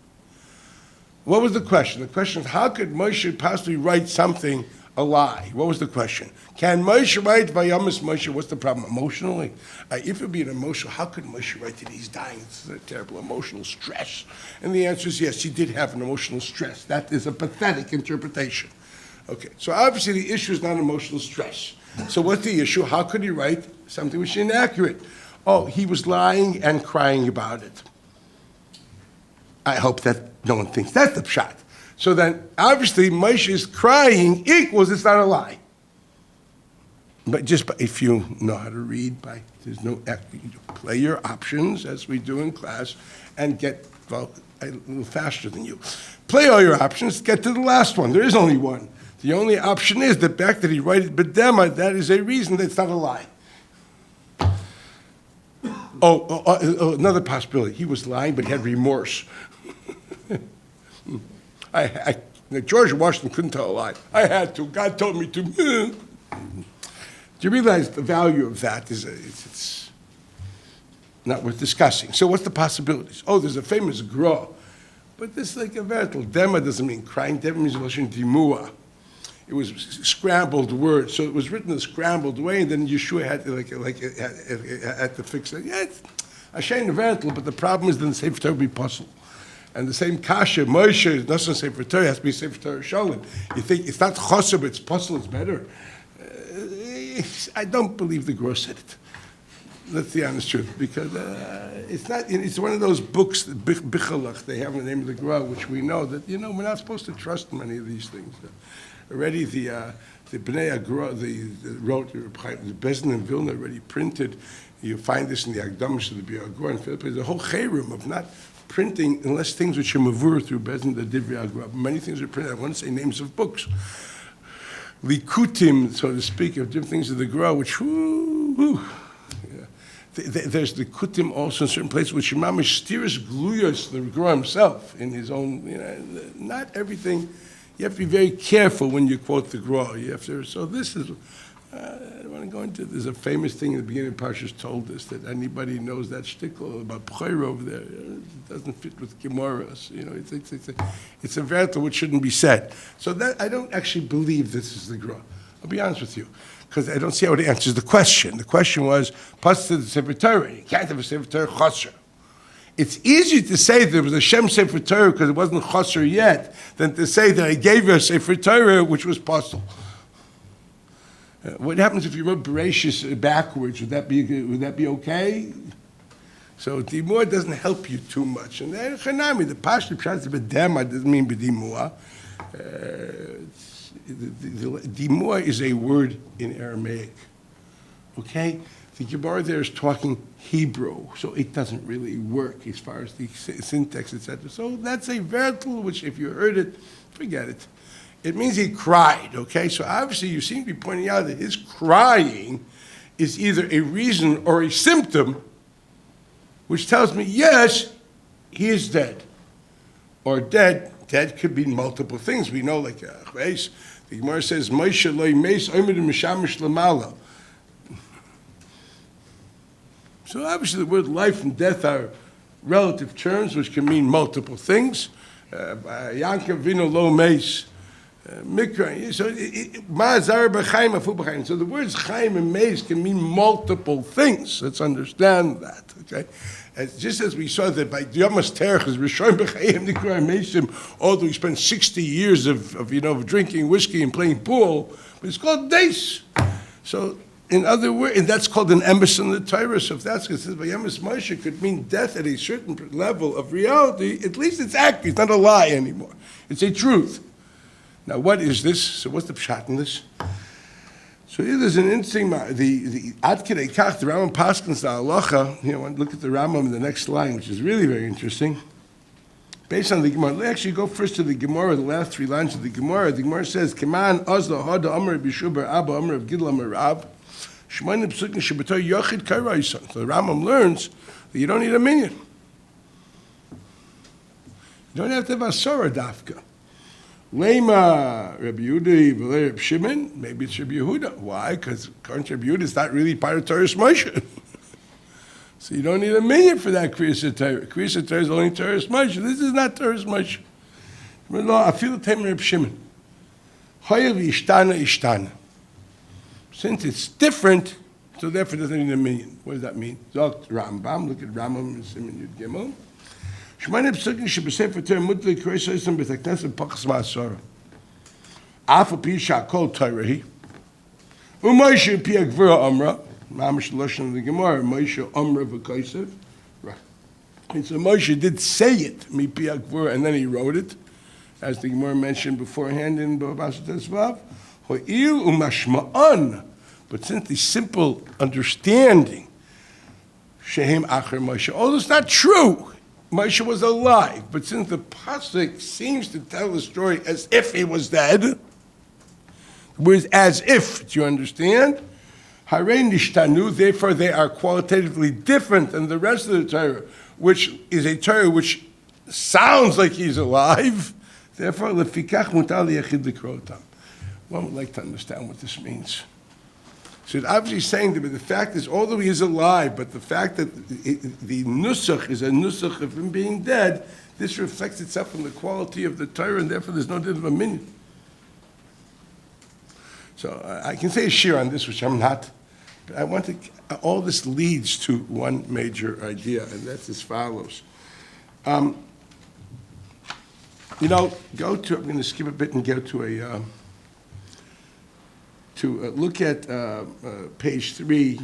What was the question? The question is, how could Moshe possibly write something a lie? What was the question? Can Moshe write Vayamas Moshe? What's the problem? Emotionally? If it would be an emotional, how could Moshe write that he's dying? It's a terrible emotional stress. And the answer is yes, he did have an emotional stress. That is a pathetic interpretation. Okay, so obviously the issue is not emotional stress. So what's the issue? How could he write something which is inaccurate? Oh, he was lying and crying about it. I hope that no one thinks that's the pshat. So then, obviously, Moshe's crying equals it's not a lie. But just if you know how to read, there's no play your options as we do in class and get a little faster than you. Play all your options, get to the last one. There is only one. The only option is the fact that he wrote it b'dema. That is a reason that's not a lie. Another possibility. He was lying, but he had remorse. George Washington couldn't tell a lie. I had to. God told me to. Do you realize the value of that is it's not worth discussing. So what's the possibilities? Oh, there's a famous gra, but this is like a veritable dema doesn't mean crying. Dema means lashon dimua. It was scrambled words, so it was written a scrambled way, and then Yeshua had to had to fix it. Yeah, it's a shame veritable, but the problem is then the Sefer Torah be puzzle. And the same kasha, Moshe is not Sefer Torah, it has to be Sefer Torah Shalom. You think it's not chosser, but it's puzzle, it's better. I don't believe the Gra said it. That's the honest truth, because it's not. It's one of those books, Bichalach, they have in the name of the Gra, which we know that we're not supposed to trust many of these things. Already the Bnei Agra, wrote the Bezdin and Vilna already printed. You find this in the Agdamish of the Biagra and Philippines. The whole chayrim of not printing unless things which are mavur through Bezdin the Divri Agra. Many things are printed. I want to say names of books. Likutim, so to speak, of different things of the Gra, which there's the kutim also in certain places which mamish steers gluyos the Gra himself in his own. Not everything. You have to be very careful when you quote the Gra. So this is I don't want to go into it. There's a famous thing in the beginning of Parshas told us that anybody knows that shtickle about B'chayr over there. It doesn't fit with Gemaras. It's a verta which shouldn't be said. So that I don't actually believe this is the Gra. I'll be honest with you, because I don't see how it answers the question. The question was, Pasuk the Sefer Torah. You can't have a Sefer Torah chosher. It's easier to say there was a Shem Sefer Torah because it wasn't chosher yet than to say that I gave you a Sefer Torah which was pasul. What happens if you wrote Bereshis backwards? Would that be okay? So Dimua doesn't help you too much. And then Chanami, the Pashto Pshat B'dema doesn't mean B'dimua. Dimua is a word in Aramaic. Okay? The Gemara there is talking Hebrew, so it doesn't really work as far as the syntax, etc. So that's a vertal, which if you heard it, forget it. It means he cried, okay? So obviously you seem to be pointing out that his crying is either a reason or a symptom, which tells me, yes, he is dead. Or dead could be multiple things. We know, like, the Gemara says, Moshe loy meis omer mishamish lamala. So obviously the word life and death are relative terms, which can mean multiple things. Yankov vino lo meis. Mikra. So the words chaim and meis can mean multiple things. Let's understand that. Okay, just as we saw that by Yamas Terech is Rishon b'chaim nikra meisim, although we spent 60 years of drinking whiskey and playing pool, but it's called days. So in other words, and that's called an emes in the Torah. So if that's what it says by Yemes Moshe could mean death at a certain level of reality, at least it's accurate. It's not a lie anymore. It's a truth. Now, what is this? So what's the pshat in this? So here there's an interesting, the Ad Kidei Kach, the Rambam Paskins, the Halacha, look at the Rambam in the next line, which is really very interesting. Based on the Gemara, let's actually go first to the Gemara, the last 3 lines of the Gemara. The Gemara says, Keman Ozla Hada Amr B'Shubar Abba Amr of Gidla Merav, Shemanim Psukin Shabbatai Yochid Kairaisan. So the Rambam learns that you don't need a minyan. You don't have to have a Sorah Dafka. Lema Rabbi Yehuda v'lei Rabbi Shimon, maybe it's Rabbi Yehuda. Why? Because according to Rabbi Yehuda, it's not really part of Torah's Moshe. So you don't need a minyan for that Kriyas Torah. Kriyas Torah is only Torah's Moshe. This is not Torah's Moshe. I feel the time of Rabbi Shimon. Hoyev ishtana. Since it's different, so therefore it doesn't need a minyan. What does that mean? Zogt Rambam. Look at Rambam and Siman Yud Gimel. Shmane psukim shebesefer Torah mutli kreisosam b'tekneset pachas ma'asora. Af al pi shakol Torah hi. U'Moshe pi agvura amra. Mamish lashon of the Gemara. Moshe amra v'kaisev. Right. And so Moshe did say it, mi pi agvura, and then he wrote it, as the Gemara mentioned beforehand in Bava Basra. Ho'il u'mashma'an. But since the simple understanding, shehem acher Moshe, although it's not true, Moshe was alive, but since the pasuk seems to tell the story as if he was dead, the word as if, do you understand? Harei nishtanu, therefore they are qualitatively different than the rest of the Torah, which is a Torah which sounds like he's alive. Therefore, lefikach mutar liyachid likro otam. One would like to understand what this means. So it's obviously saying that the fact is, although he is alive, but the fact that the nusach is a nusach of him being dead, this reflects itself in the quality of the Torah, and therefore there's no din of a minyan. So I can say a shir on this, which I'm not, but I want to, all this leads to one major idea, and that's as follows. Go to, I'm going to skip a bit and go to a, look at page 3,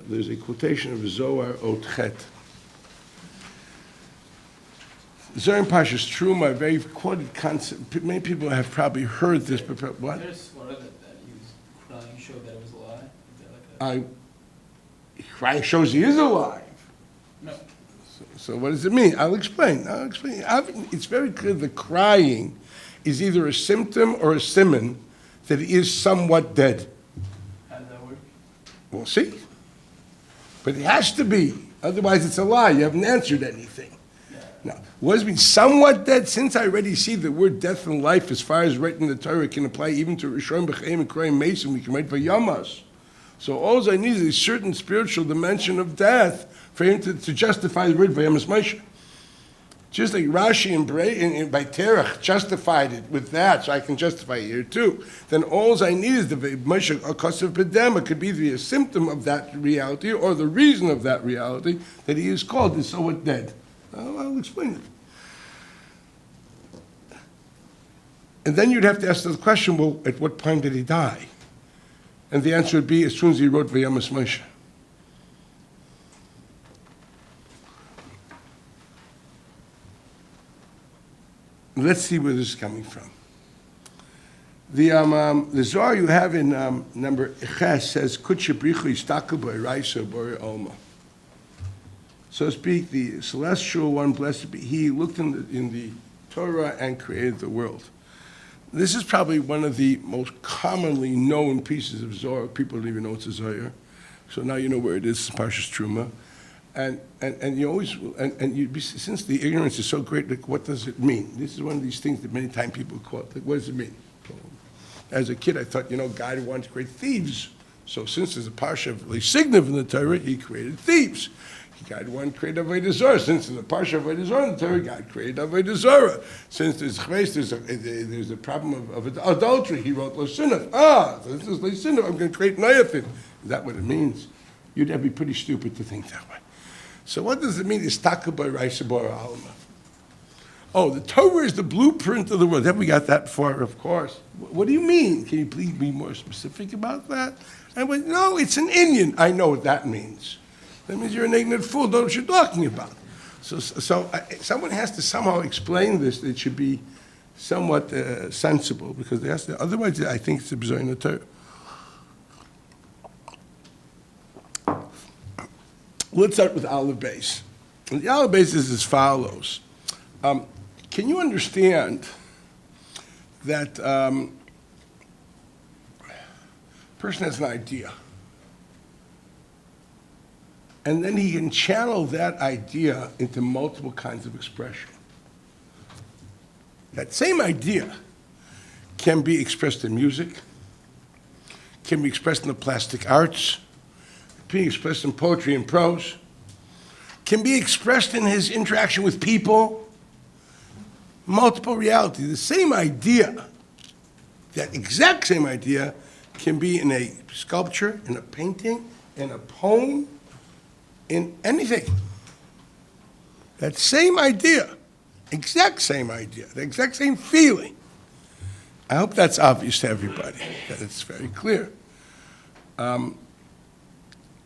there's a quotation of Zohar Otchet. Zohar and Pasha's true, my very quoted concept. Many people have probably heard this, but what? There's one of it that he was crying, showed that it was a lie. Is that like Crying shows he is alive. No. So what does it mean? I'll explain. It's very clear the crying is either a symptom or a siman that he is somewhat dead. How does that work? We'll see. But it has to be. Otherwise, it's a lie. You haven't answered anything. Yeah. Now, What does it mean? Somewhat dead? Since I already see the word death and life as far as written in the Torah can apply even to Rishon B'Chaim and Kroim Mason, we can write Vayamas. So all I need is a certain spiritual dimension of death for him to justify the word Vayamas Moshe. Just like Rashi and by Terach justified it with that, so I can justify it here too. Then all I need is the Moshe Kosev Pedem. It could be a symptom of that reality or the reason of that reality that he is called is somewhat dead. I'll explain it. And then you'd have to ask the question, well, at what point did he die? And the answer would be as soon as he wrote Vayamas Moshe. Let's see where this is coming from. The Zohar you have in number Ches says, Kutche Brichu Istakel B'Oraisa B'Orei Alma. So to speak, the celestial one, blessed be he, looked in the Torah and created the world. This is probably one of the most commonly known pieces of Zohar. People don't even know it's a Zohar. So now you know where it is, Parshas Truma. And you always, since the ignorance is so great, like, what does it mean? This is one of these things that many times people quote. Like, what does it mean? As a kid, I thought, God wanted to create thieves. So since there's a parsha of Signiv in the Torah, he created thieves. God wanted to create Avodah Zarah. Since there's a parsha of Avodah Zarah in the Torah, God created Avodah Zarah. Since there's chves, there's a problem of adultery, he wrote Lo Sinaf. This is Lo Sinaf, I'm going to create Nayafim. Is that what it means? You'd have to be pretty stupid to think that way. So what does it mean? Istakel B'Oraisa B'Orei Alma. Oh, the Torah is the blueprint of the world. Have we got that far? Of course. What do you mean? Can you please be more specific about that? I went, no, it's an Indian. I know what that means. That means you're an ignorant fool. Don't know what you're talking about. So someone has to somehow explain this. It should be somewhat sensible because they have to, otherwise I think it's a bizarre in the Torah. Let's start with Aleph Beis. The Aleph Beis is as follows. Can you understand that a person has an idea, and then he can channel that idea into multiple kinds of expression? That same idea can be expressed in music, can be expressed in the plastic arts, can be expressed in poetry and prose, can be expressed in his interaction with people. Multiple reality. The same idea, that exact same idea, can be in a sculpture, in a painting, in a poem, in anything. That same idea, the exact same feeling. I hope that's obvious to everybody, that it's very clear.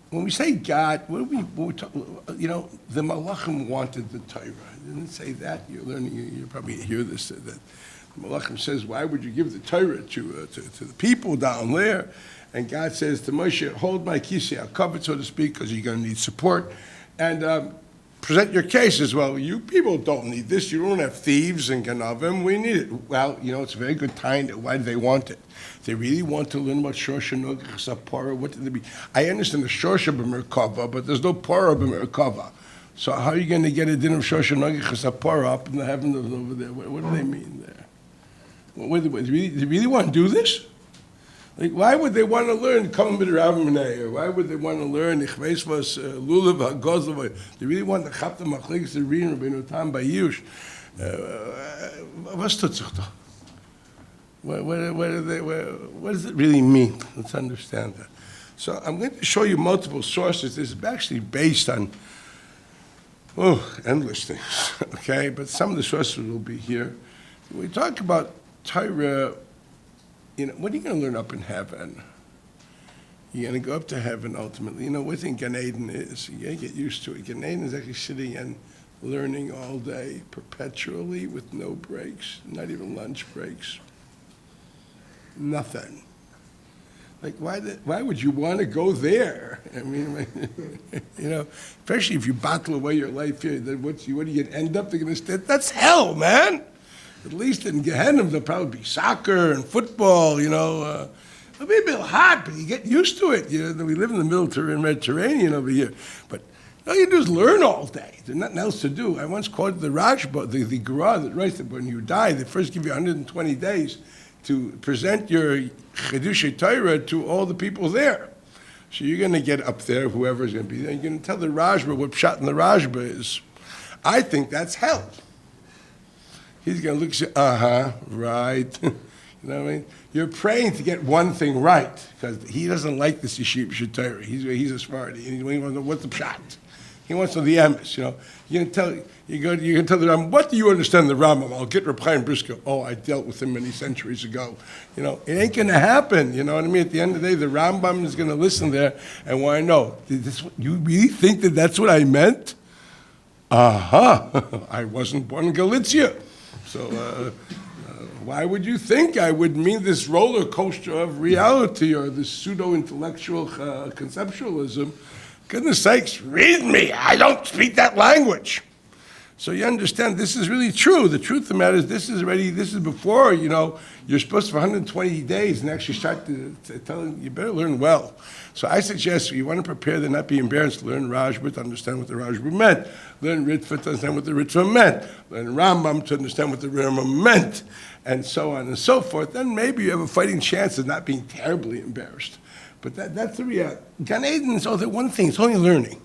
When we say God, what do we talk, the Malachim wanted the Torah. It didn't say that. You're learning, you probably hear this, that the Malachim says, why would you give the Torah to the people down there? And God says to Moshe, hold my kisei, I'll cover it, so to speak, because you're going to need support. And present your case as well. You people don't need this. You don't have thieves and ganavim. We need it. Well, it's a very good time. Why do they want it? They really want to learn about Shorsha Nogach Sapora. What did they be? I understand the Shorsha b'Merkava, but there's no Pora b'Merkava. So how are you going to get a din of Shorsha Nogach Sapora up in the heavens over there? What do they mean there? Do they really want to do this? Like, why would they want to learn Kol Midrav Minei? Or why would they want to learn Ichveisvas Lulav HaGozlav? They really want to Chapta Machlik Zerin Rabbeinu Tam Bayush. Was tut sich doch? What does it really mean? Let's understand that. So I'm going to show you multiple sources. This is actually based on endless things, okay? But some of the sources will be here. We talk about Torah. What are you going to learn up in heaven? You're going to go up to heaven ultimately. What do you think Gan Eden is? You got to get used to it. Gan Eden is actually sitting and learning all day, perpetually, with no breaks, not even lunch breaks. Nothing. Like, why would you want to go there? I mean, especially if you bottle away your life here, then what are you going to end up? They're going to stay. That's hell, man. At least in Gehenna, there'll probably be soccer and football, It'll be a bit hot, but you get used to it. We live in the Mediterranean over here. But, All you do is learn all day. There's nothing else to do. I once quoted the Rashba, the Gra that writes that when you die, they first give you 120 days to present your Chiddushei Torah to all the people there. So you're going to get up there, whoever's going to be there, you're going to tell the Rashba what pshat in the Rashba is. I think that's hell. He's going to look and say, right. You know what I mean? You're praying to get one thing right, because he doesn't like this Yeshiva Torah. He's a Sephardi. He wants to know what's the pshat. He wants to know the emes, you know. You're going to tell the Rambam, what do you understand the Rambam? I'll get Reb Chaim Briscoe. Oh, I dealt with him many centuries ago. You know, it ain't going to happen. You know what I mean? At the end of the day, the Rambam is going to listen there and want to know, you really think that that's what I meant? I wasn't born in Galicia. So why would you think I would mean this roller coaster of reality or this pseudo-intellectual conceptualism? Goodness sakes, read me. I don't speak that language. So you understand, this is really true. The truth of the matter is this is before, you know, you're supposed to for 120 days and actually start to tell them, you better learn well. So I suggest you want to prepare to not be embarrassed, learn Rashba to understand what the Rashba meant, learn Ritva to understand what the Ritva meant, learn Rambam to understand what the Rambam meant, and so on and so forth. Then maybe you have a fighting chance of not being terribly embarrassed. But that's the reality. Gan Eden is only one thing, it's only learning.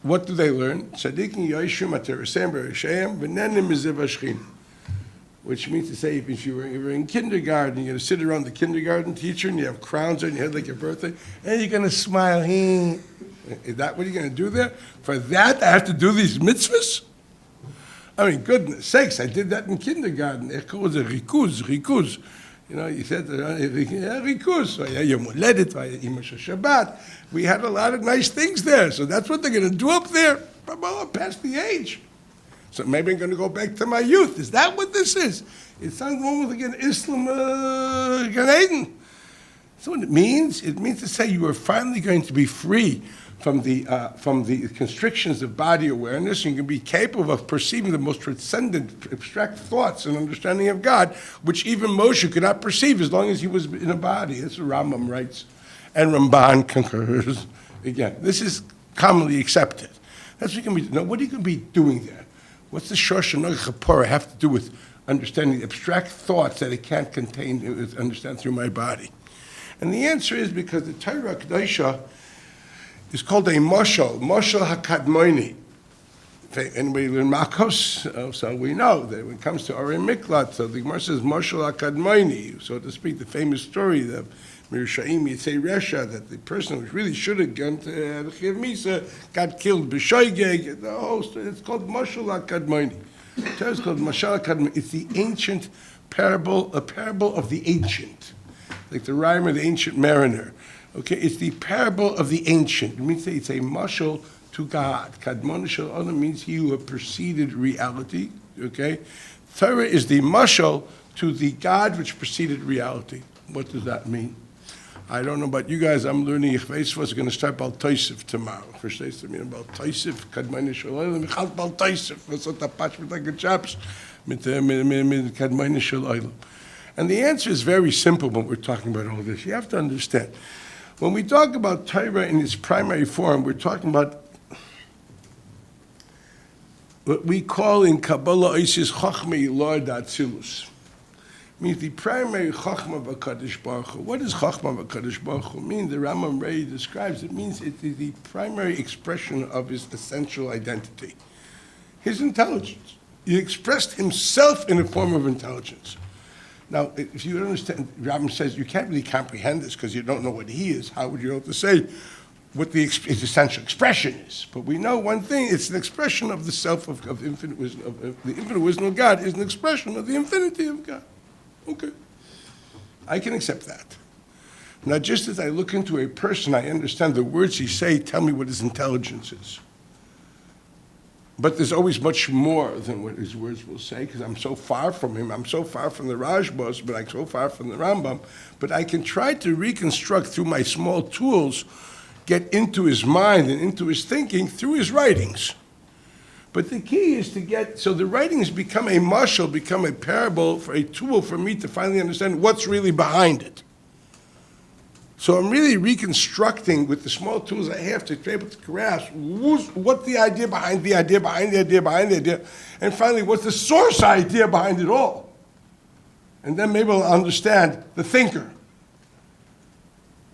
What do they learn? Tzadikim yoishum aterasem b'rishayim v'nenim mizev hashchin. Which means to say, if you were in kindergarten, you're going to sit around the kindergarten teacher and you have crowns on your head like your birthday, and you're going to smile. Is that what you're going to do there? For that, I have to do these mitzvahs? I mean, goodness sakes, I did that in kindergarten. It was a rikuz. You know, you said, Rikus, Yom Holedet, Shabbat. We had a lot of nice things there. So that's what they're going to do up there. I'm past the age. So maybe I'm going to go back to my youth. Is that what this is? It sounds more like an Islam Gan Eden. So what it means to say you are finally going to be free from the constrictions of body awareness, and you can be capable of perceiving the most transcendent, abstract thoughts and understanding of God, which even Moshe could not perceive as long as he was in a body. That's what Rambam writes, and Ramban concurs. Again, this is commonly accepted. That's what you can be. Now, what are you going to be doing there? What's the Shosh and Chapora have to do with understanding the abstract thoughts that it can't contain, understand through my body? And the answer is because the Torah Kedosha is called a Moshel HaKadmoni. Anybody learn Makos? So we know that when it comes to Orei Miklat, so the Gemara says Moshel HaKadmoni, so to speak, the famous story of Mirshaim Yitzei Resha, that the person who really should have gone to the Chiv Misa got killed b'shoigeg. The whole story, it's called Moshel HaKadmoni. It's called Moshel HaKadmoni. It's the ancient parable, a parable of the ancient, like the rhyme of the ancient mariner. Okay, it's the parable of the ancient. It means it's a mashal to God. Kadmon shel Adam means he who have preceded reality. Okay, Torah is the mashal to the God which preceded reality. What does that mean? I don't know about you guys. I'm learning. Ich was going to start Bal Toisif tomorrow. Verstehst du? I mean, Bal Toisif, Kadmon shel Adam, Michal Bal Toisif. Was hat der Patsch mit der Gechaps mit Kadmon shel Adam? And the answer is very simple when we're talking about all this. You have to understand. When we talk about Torah in its primary form, we're talking about what we call in Kabbalah Isis Chochmei Lord Atzilus. Means the primary Chochmah of HaKadosh Baruch Hu. What does Chochmah of HaKadosh Baruch Hu mean? The Rambam Rei describes it. Means it is the primary expression of his essential identity, his intelligence. He expressed himself in a form of intelligence. Now, if you understand, Rambam says you can't really comprehend this because you don't know what he is. How would you know to say what his essential expression is? But we know one thing: it's an expression of the self of infinite wisdom. Of the infinite wisdom of God is an expression of the infinity of God. Okay, I can accept that. Now, just as I look into a person, I understand the words he say tell me what his intelligence is. But there's always much more than what his words will say, because I'm so far from him. I'm so far from the Rashbas, but I'm so far from the Rambam. But I can try to reconstruct through my small tools, get into his mind and into his thinking through his writings. But the key is to get, so the writings become a mashal, become a parable, for a tool for me to finally understand what's really behind it. So I'm really reconstructing with the small tools I have to be able to grasp what's the idea behind the idea, behind the idea, behind the idea, and finally, what's the source idea behind it all? And then maybe I'll understand the thinker.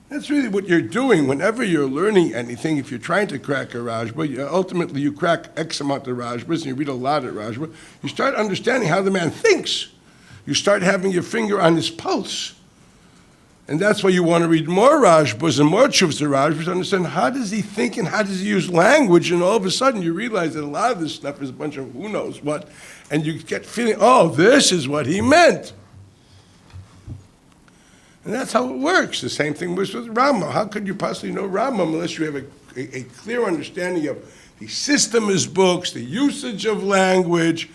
That's really what you're doing whenever you're learning anything. If you're trying to crack a Rajba, ultimately you crack X amount of Rajbas, and you read a lot of Rajba, you start understanding how the man thinks. You start having your finger on his pulse. And that's why you want to read more Rajbas and more Chuvs to Rajbas to understand how does he think and how does he use language, and all of a sudden you realize that a lot of this stuff is a bunch of who knows what, and you get feeling, oh, this is what he meant. And that's how it works. The same thing was with Rama. How could you possibly know Rama unless you have a clear understanding of the system of his books, the usage of language,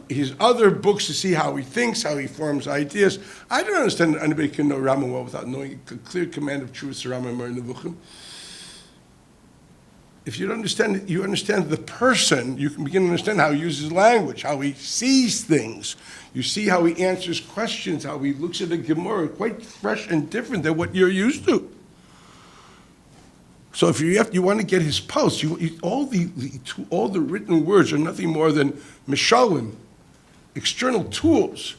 his other books to see how he thinks, how he forms ideas. I don't understand that anybody can know Rama well without knowing a clear command of truth, Rama and Nevuchim. If you don't understand it, you understand the person, you can begin to understand how he uses language, how he sees things. You see how he answers questions, how he looks at a Gemara, quite fresh and different than what you're used to. So if you want to get his pulse, all the written words are nothing more than mishalim, external tools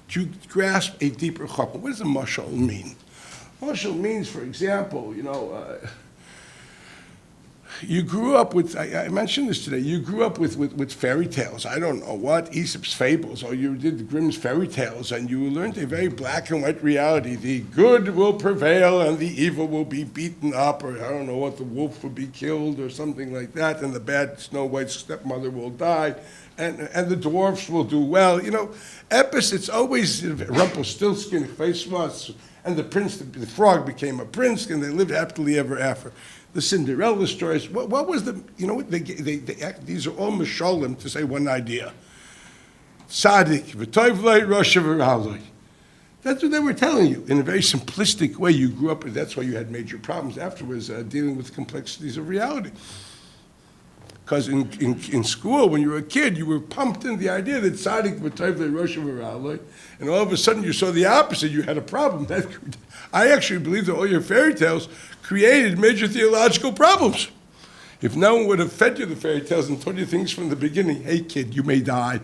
to grasp a deeper chapah. What does a mashal mean? Mashal means, for example, you grew up with, I mentioned this today, you grew up with fairy tales. I don't know what, Aesop's fables, or you did the Grimm's fairy tales, and you learned a very black and white reality. The good will prevail and the evil will be beaten up, or I don't know what, the wolf will be killed or something like that, and the bad Snow White's stepmother will die, and the dwarfs will do well. Epis, it's always Rumpelstiltskin, and the prince, the frog became a prince, and they lived happily ever after. The Cinderella stories. What was the? These are all mishalim to say one idea. Tzaddik, v'toivlei, Rosh v'raloi. That's what they were telling you in a very simplistic way. You grew up, and that's why you had major problems afterwards dealing with the complexities of reality. Because in school, when you were a kid, you were pumped in the idea that tzaddik, v'toivlei, Rosh v'raloi, and all of a sudden you saw the opposite. You had a problem. I actually believe that all your fairy tales created major theological problems. If no one would have fed you the fairy tales and told you things from the beginning, hey kid, you may die,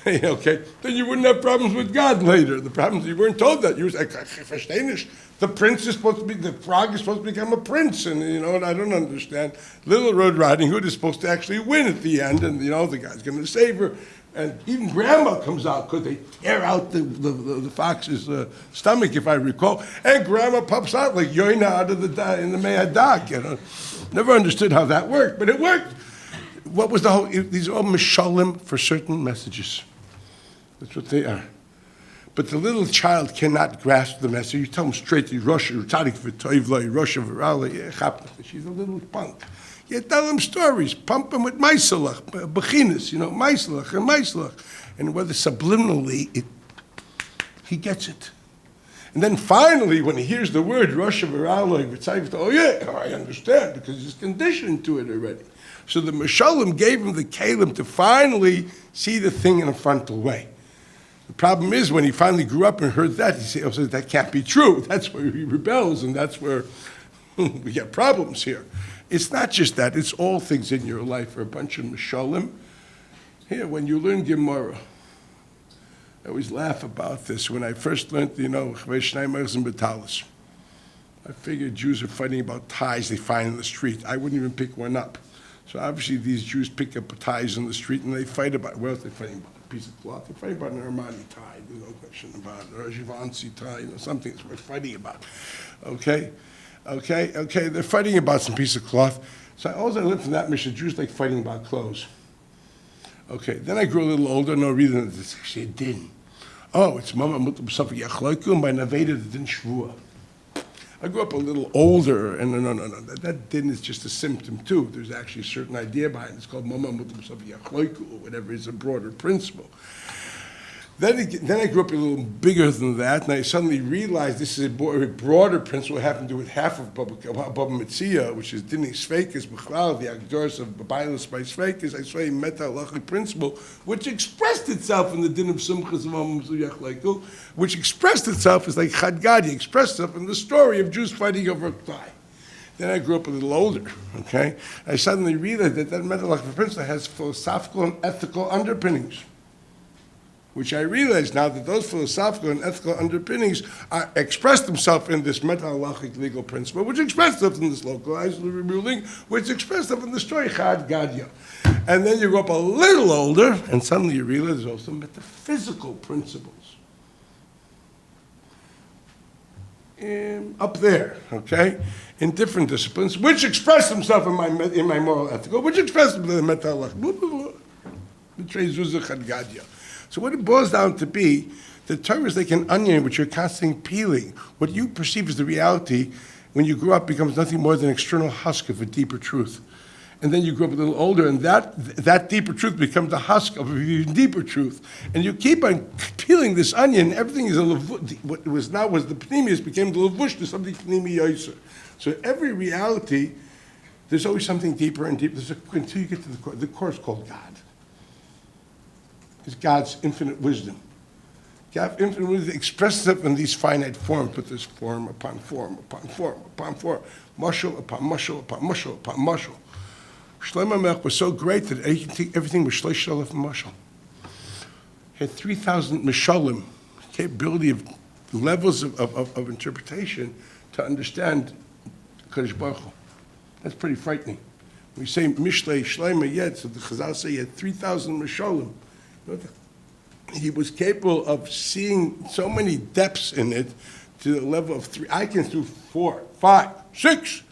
okay, then you wouldn't have problems with God later. The problems you weren't told that. You were like, the prince is supposed to be, the frog is supposed to become a prince, and and I don't understand. Little Red Riding Hood is supposed to actually win at the end, and the guy's going to save her. And even grandma comes out because they tear out the fox's stomach, if I recall. And grandma pops out like Yoina out of in the Me'adak. Never understood how that worked, but it worked. What was the whole? These are all mishalim for certain messages. That's what they are. But the little child cannot grasp the message. You tell him straight, Rosh Tzadik v'toivlei, Rosh v'ralei. She's a little punk. You tell him stories, pump him with maisalach, bechinas, maisalach and maisalach. And whether subliminally, he gets it. And then finally, when he hears the word, Rosh v'raloi, oh yeah, I understand, because he's conditioned to it already. So the Mishalim gave him the kalim to finally see the thing in a frontal way. The problem is, when he finally grew up and heard that, he said, that can't be true. That's where he rebels, and that's where we get problems here. It's not just that, it's all things in your life are a bunch of mishalim. Here, when you learn Gemara, I always laugh about this. When I first learned, Chvei and Betalis, I figured Jews are fighting about ties they find in the street. I wouldn't even pick one up. So obviously these Jews pick up ties in the street and they fight about, what else are they fighting about? A piece of cloth. They're fighting about an Armani tie, there's no question about it, or a Givenchy tie, something that's worth fighting about. Okay, they're fighting about some piece of cloth. So all I learned from that mission, Jews like fighting about clothes. Okay, then I grew a little older, no reason that it's actually a din. Oh, it's Mama Mutam Safik Yachloikum by Naveda the Din Shvua. I grew up a little older, and no, that din is just a symptom too. There's actually a certain idea behind it. It's called Mama Mutam Safik Yachloikum, or whatever is a broader principle. Then I grew up a little bigger than that, and I suddenly realized this is a broader principle. It happened to do with half of Baba Metzia, which is Dini Sveikis, B'chlal, the Agdors of Babilus by Sveikis. I saw a meta-halachic principle, which expressed itself in the Din of Simchas V'Amam, which expressed itself as like Chad Gadi, expressed itself in the story of Jews fighting over Klai. Then I grew up a little older, okay? I suddenly realized that meta-halachic principle has philosophical and ethical underpinnings, which I realize now that those philosophical and ethical underpinnings express themselves in this meta-halachic legal principle, which express themselves in this localized ruling, which express themselves in the story Chad Gadya. And then you go up a little older, and suddenly you realize there's also metaphysical principles up there, okay, in different disciplines, which express themselves in my moral ethical, which express themselves in the meta-halachic. Chad Gadya. So what it boils down to be, the Torah is like an onion which you're constantly peeling. What you perceive as the reality, when you grow up, becomes nothing more than an external husk of a deeper truth. And then you grow up a little older, and that deeper truth becomes the husk of an even deeper truth. And you keep on peeling this onion, everything is what was the pneumius became the levush to something pneumi yoser. So every reality, there's always something deeper and deeper. Until you get to the core is called God. Is God's infinite wisdom. God's infinite wisdom expresses itself in these finite forms, but there's form upon form upon form upon form, mushal upon mushal upon mushal upon mushal. Shlomo Melech was so great that everything was shleish shalaf mushal. He had 3,000 mishalim, capability of levels of interpretation to understand Kadosh Baruch Hu. That's pretty frightening. We say mishlei shleima yet, so the Chazal say he had 3,000 mishalim. He was capable of seeing so many depths in it to the level of 3. I can do 4, 5, 6.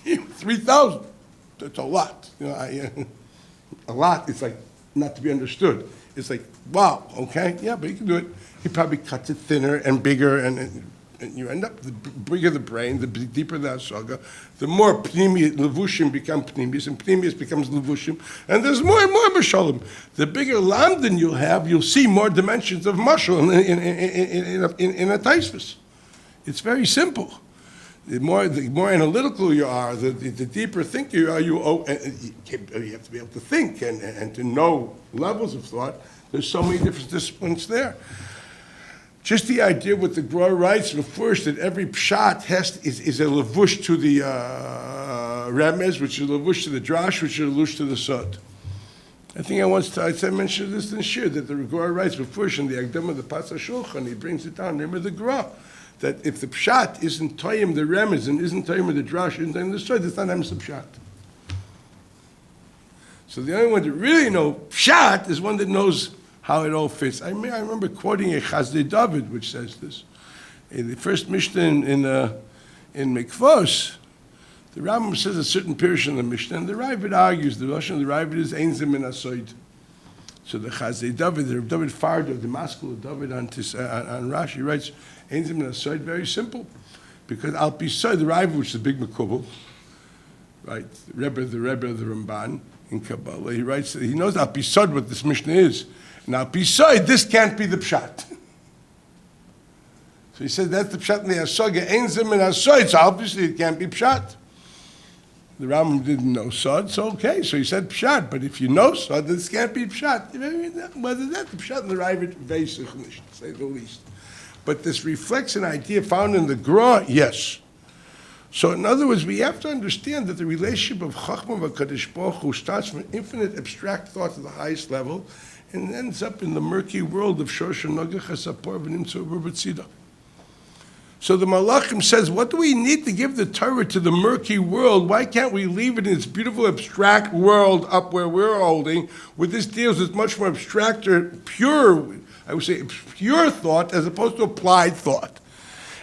3,000. That's a lot. A lot. It's like not to be understood. It's like, wow, okay, yeah, but he can do it. He probably cuts it thinner and bigger, and you end up, the bigger the brain, the deeper the asaga, the more levushim become pneumius, and pneumius becomes levushim, and there's more and more mashalim. The bigger lamdan you'll have, you'll see more dimensions of mashal in a taisvus. It's very simple. The more analytical you are, the deeper thinker you are, you have to be able to think and to know levels of thought. There's so many different disciplines there. Just the idea what the Gra writes first, that every pshat is a levush to the remez, which is a levush to the drash, which is a levush to the sod. I think I mentioned this in Shir, that the Gra writes first in the Akdama, the Pasach Shulchan, he brings it down, remember the Gra, that if the pshat isn't toyim the remez and isn't toyim the drash, isn't toyim the sod, it's not emes pshat. So the only one that really knows pshat is one that knows how it all fits. I remember quoting a Chazdei David, which says this. In the first Mishnah in Mikvos, the Rambam says a certain pirush in the Mishnah, and the Ravid argues, the Lashon of the Ravid is Ein Zim Min Asoid. So the Chazdei David, the David Fardo, the Maskul of David on Rashi, writes, Ein Zim Min Asoid, very simple. Because Al Pisoid, the Ravid, which is a big Mekubal, right, the Rebbe of the Ramban in Kabbalah, he writes, he knows Al Pisoid what this Mishnah is. Now, beside this can't be the pshat. So he said that's the pshat in the Asaga, Ein Zim and Asoid, so obviously it can't be pshat. The Rambam didn't know sod, so okay, so he said pshat, but if you know sod, this can't be pshat. Whether that's the pshat in the Ravid, Veisich, to say the least. But this reflects an idea found in the Gra, yes. So in other words, we have to understand that the relationship of Chachma and Kadosh Baruch Hu starts from infinite abstract thought to the highest level, and ends up in the murky world of Shosh and Nogach HaSapor v'Nimtzu B'Tzida. So the Malachim says, what do we need to give the Torah to the murky world? Why can't we leave it in its beautiful abstract world up where we're holding, where this deals with much more abstract or pure, I would say pure thought as opposed to applied thought.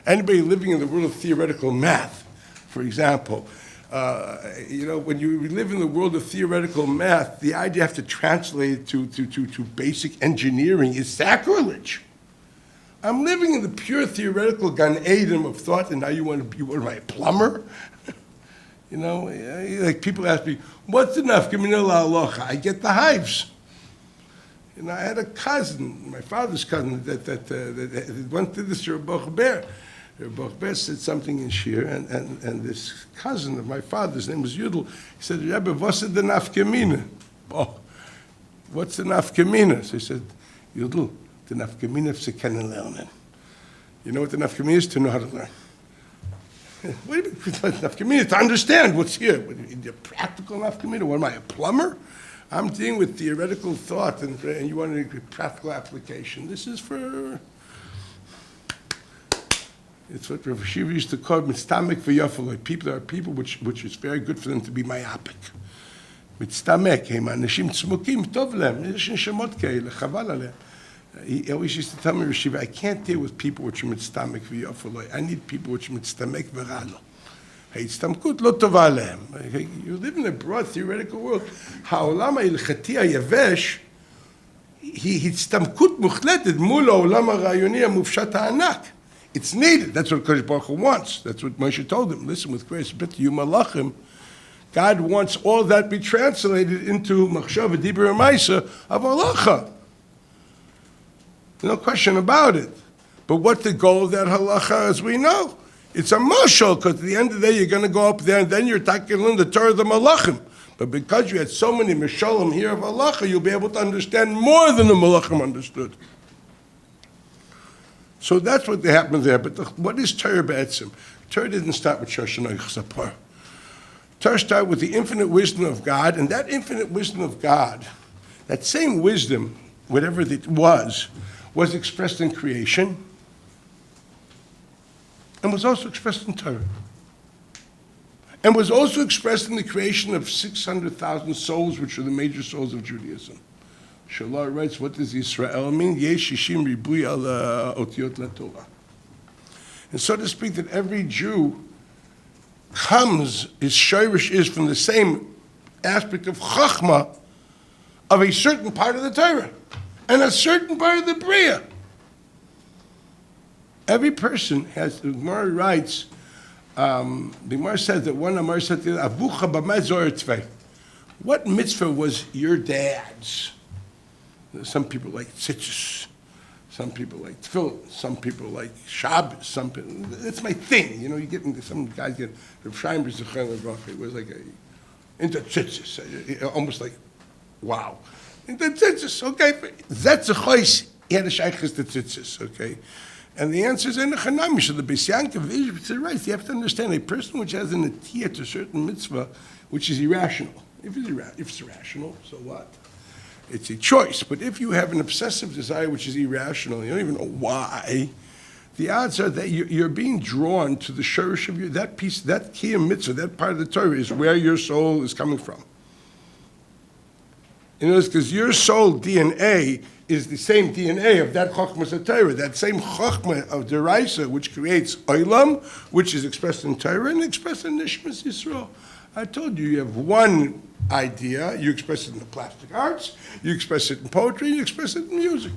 Anybody living in the world of theoretical math, for example, when you live in the world of theoretical math, the idea you have to translate it to basic engineering is sacrilege. I'm living in the pure theoretical Gan Eden of thought, and now you want to be a plumber? Like people ask me, what's enough? Give me no halacha. I get the hives. You know, I had a cousin, my father's cousin, that once did this to Rebbe Ber. Rebbe Ber said something in Shir, and this cousin of my father's name was Yudel. He said, Rebbe, what's the nafkamina? Oh, what's the nafkamina? So he said, Yudel, the nafkamina is to learn. You know what the nafkamina is? To know how to learn. What do you mean? Nafkamina, to understand what's here. The practical nafkamina, what am I, a plumber? I'm dealing with theoretical thought, and you want a practical application. This is for... It's what Rav Shiva used to call mitstamek v'yafaloi. People are people which is very good for them to be myopic. Mitstamek, הם אנשים צמוקים, טוב להם, יש נשמות כאלה, חבל עליהם. He always used to tell me, Rav Shiva, I can't deal with people which are mitstamek v'yafaloi. I need people which are mitstamek v'ralo. ההצטמקות לא טובה עליהם. You live in a broad theoretical world. העולם ההלכתי היבש היא הצטמקות מוחלטת מול העולם הרעיוני המופשט הענק. It's needed. That's what Kodesh Baruch Hu wants. That's what Moshe told him. Listen, with grace, bet you malachim. God wants all that be translated into machshava, dibur, and ma'isa of halacha. No question about it. But what's the goal of that halacha, as we know? It's a mashal, because at the end of the day, you're going to go up there, and then you're tackling the Torah of the malachim. But because you had so many mashalim here of halacha, you'll be able to understand more than the malachim understood. So that's what happened there. But what is Torah B'etzim? Torah didn't start with Shoshanah Chesapar. Torah started with the infinite wisdom of God, and that infinite wisdom of God, that same wisdom, whatever it was expressed in creation, and was also expressed in Torah. And was also expressed in the creation of 600,000 souls, which are the major souls of Judaism. Shalar writes, what does Yisrael mean? Yesh shishim ribui al otiyot laTorah. And so to speak, that every Jew comes, his shirish is from the same aspect of chachma, of a certain part of the Torah, and a certain part of the Bria. Every person has, the Gemara writes, the Gemara says that one Amar said to Avucha b'may zor tzvei. What mitzvah was your dad's? Some people like tzitzis, some people like tefillin, some people like Shabbos, some people, that's my thing, you know, you get into, some guys get, Rav Shaimer Zechel it was like into tzitzis, almost like, wow. Into tzitzis, okay, that's a choice, he had a shaykhis to tzitzis, okay. And the answer is in the Chanami, so the Beis Yankov said, right, you have to understand, a person which has an atiyah to a certain mitzvah, which is irrational. If it's irrational, so what? It's a choice. But if you have an obsessive desire which is irrational, you don't even know why, the odds are that you're being drawn to the shurish of that piece, that kiyum mitzvah, that part of the Torah is where your soul is coming from. In other words, because your soul DNA is the same DNA of that Chochmah Torah, that same Chochmah of Deraisa, which creates Olam, which is expressed in Torah and expressed in Nishmas Yisrael. I told you have one idea, you express it in the plastic arts, you express it in poetry, you express it in music.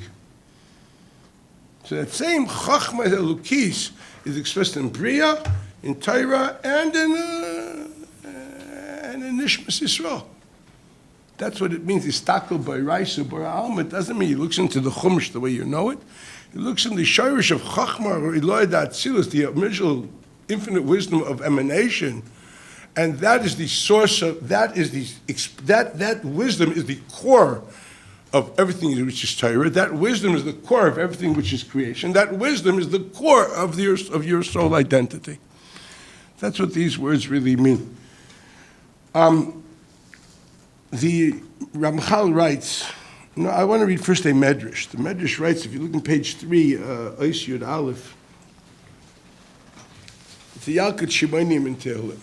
So that same Chochmah Elukis is expressed in Bria, in Torah, and in Nishmas Yisrael. That's what it means. Astakel B'Raisa B'Alma. It doesn't mean he looks into the Chumash the way you know it. He looks in the shirish of Chachma or Eloi Datzilus, the original infinite wisdom of emanation, and that is the source of that wisdom is the core of everything which is Torah. That wisdom is the core of everything which is creation. That wisdom is the core of your soul identity. That's what these words really mean. The Ramchal writes, no, I want to read first a Medrash. The Medrash writes, if you look on page 3, Ois Yud Aleph, it's the Yalkut Shimonim in Tehillim.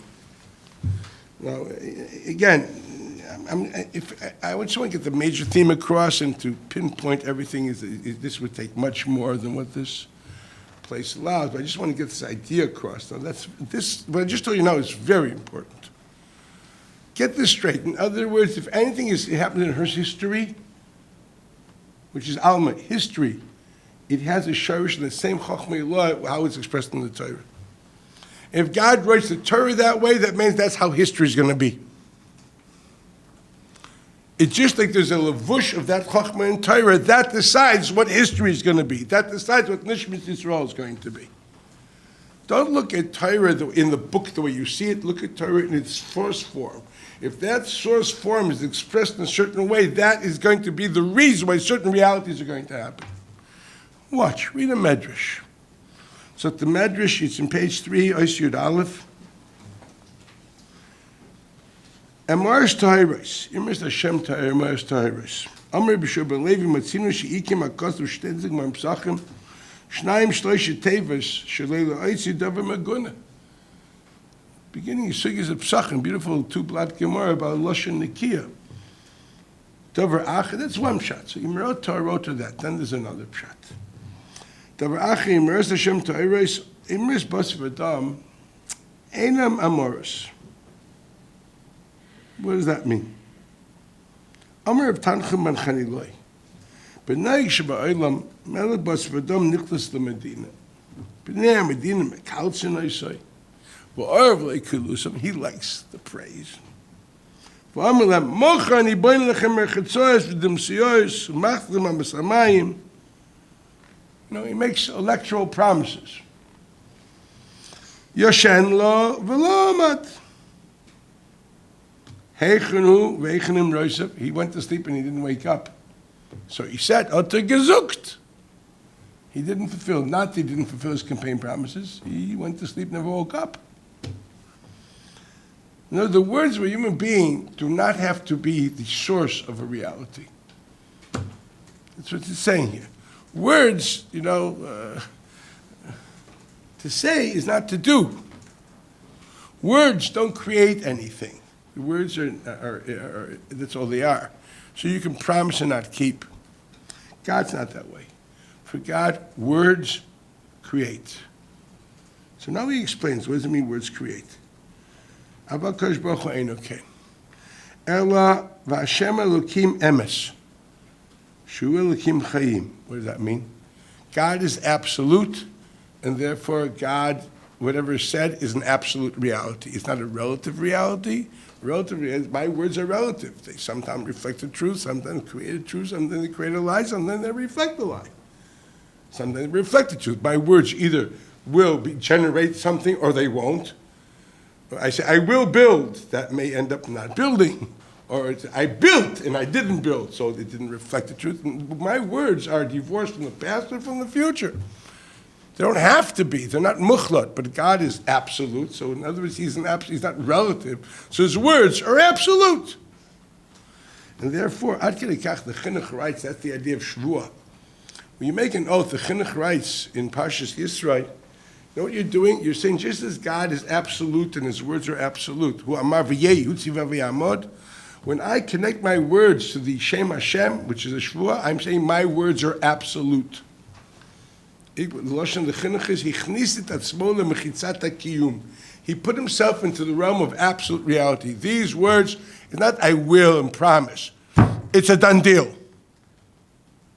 Now, again, I just want to get the major theme across, and to pinpoint everything, this would take much more than what this place allows, but I just want to get this idea across. Now, what I just told you now is very important. Get this straight. In other words, if anything happened in her history, which is Alma, history, it has a shirish in the same Chochmah law, how it's expressed in the Torah. If God writes the Torah that way, that means that's how history is going to be. It's just like there's a levush of that Chochmah and Torah that decides what history is going to be. That decides what Nishmas Yisrael is going to be. Don't look at Torah in the book the way you see it. Look at Torah in its source form. If that source form is expressed in a certain way, that is going to be the reason why certain realities are going to happen. Watch, read a Medrash. So the Medrash, it's in page 3, Ois Yud Aleph. Amaris Tahiris, Imis Hashem Tahir, Amaris Tahiris. Amr B'Shur Ben Levi, Matzinu She'ikim HaKos V'Shtedzig Ma'amsachim, Shnayim Shloisha Tevis, Shalei La'aitzi Davar Maguna. Beginning of Sugis of Psachim, beautiful two-blot Gemara about Lashon Nikiya. Davar Acha, that's one pshat. So Yimrot Torah wrote to that. Then there's another pshat. Davar Acha, Yimrot Hashem Tahiris, Imris Bas V'Adam, Einam Amoris. What does that mean? Amr of Tanchum and Chaniloi. B'nai Sheba'olam, Melech Bas V'Adam Nichlas L'Medina. B'nai Medina Mekaltzin Oisai. V'Arav Le'Kilusam, he likes the praise. V'Amr Lam, Mocha Ani Boin Lechem Merchetzoyas V'Dim Siyoyas, V'Machlim HaMesamayim. He makes electoral promises. Yoshen Lo V'Lo Amad. He went to sleep and he didn't wake up. So he said, Otter gezukt. He didn't fulfill, not he didn't fulfill his campaign promises. He went to sleep, never woke up. The words of a human being do not have to be the source of a reality. That's what it's saying here. Words, to say is not to do. Words don't create anything. The words are that's all they are. So you can promise and not keep. God's not that way. For God, words create. So now he explains, what does it mean words create? Abakash Baruch Hu Eino Ken. Ela v'Hashem Elokim Emes. Shu Elokim Chayim. What does that mean? God is absolute, and therefore God, whatever is said, is an absolute reality. It's not a relative reality. Relative, my words are relative. They sometimes reflect the truth, sometimes create a truth, sometimes they create a lie, sometimes they reflect the lie. Sometimes they reflect the truth. My words either will generate something or they won't. I say, I will build. That may end up not building. Or I built and I didn't build, so it didn't reflect the truth. My words are divorced from the past and from the future. They don't have to be. They're not mukhlat, but God is absolute. So in other words, he's not relative. So his words are absolute. And therefore, Ad Kei Kach, the Chinuch writes, that's the idea of Shvuah. When you make an oath, the Chinuch writes in Parshas Yisrael, you know what you're doing? You're saying just as God is absolute and his words are absolute. Hu amar v'yehi, hu tziva v'yamod. When I connect my words to the Shem Hashem, which is a Shvuah, I'm saying my words are absolute. He put himself into the realm of absolute reality. These words, it's not I will and promise. It's a done deal.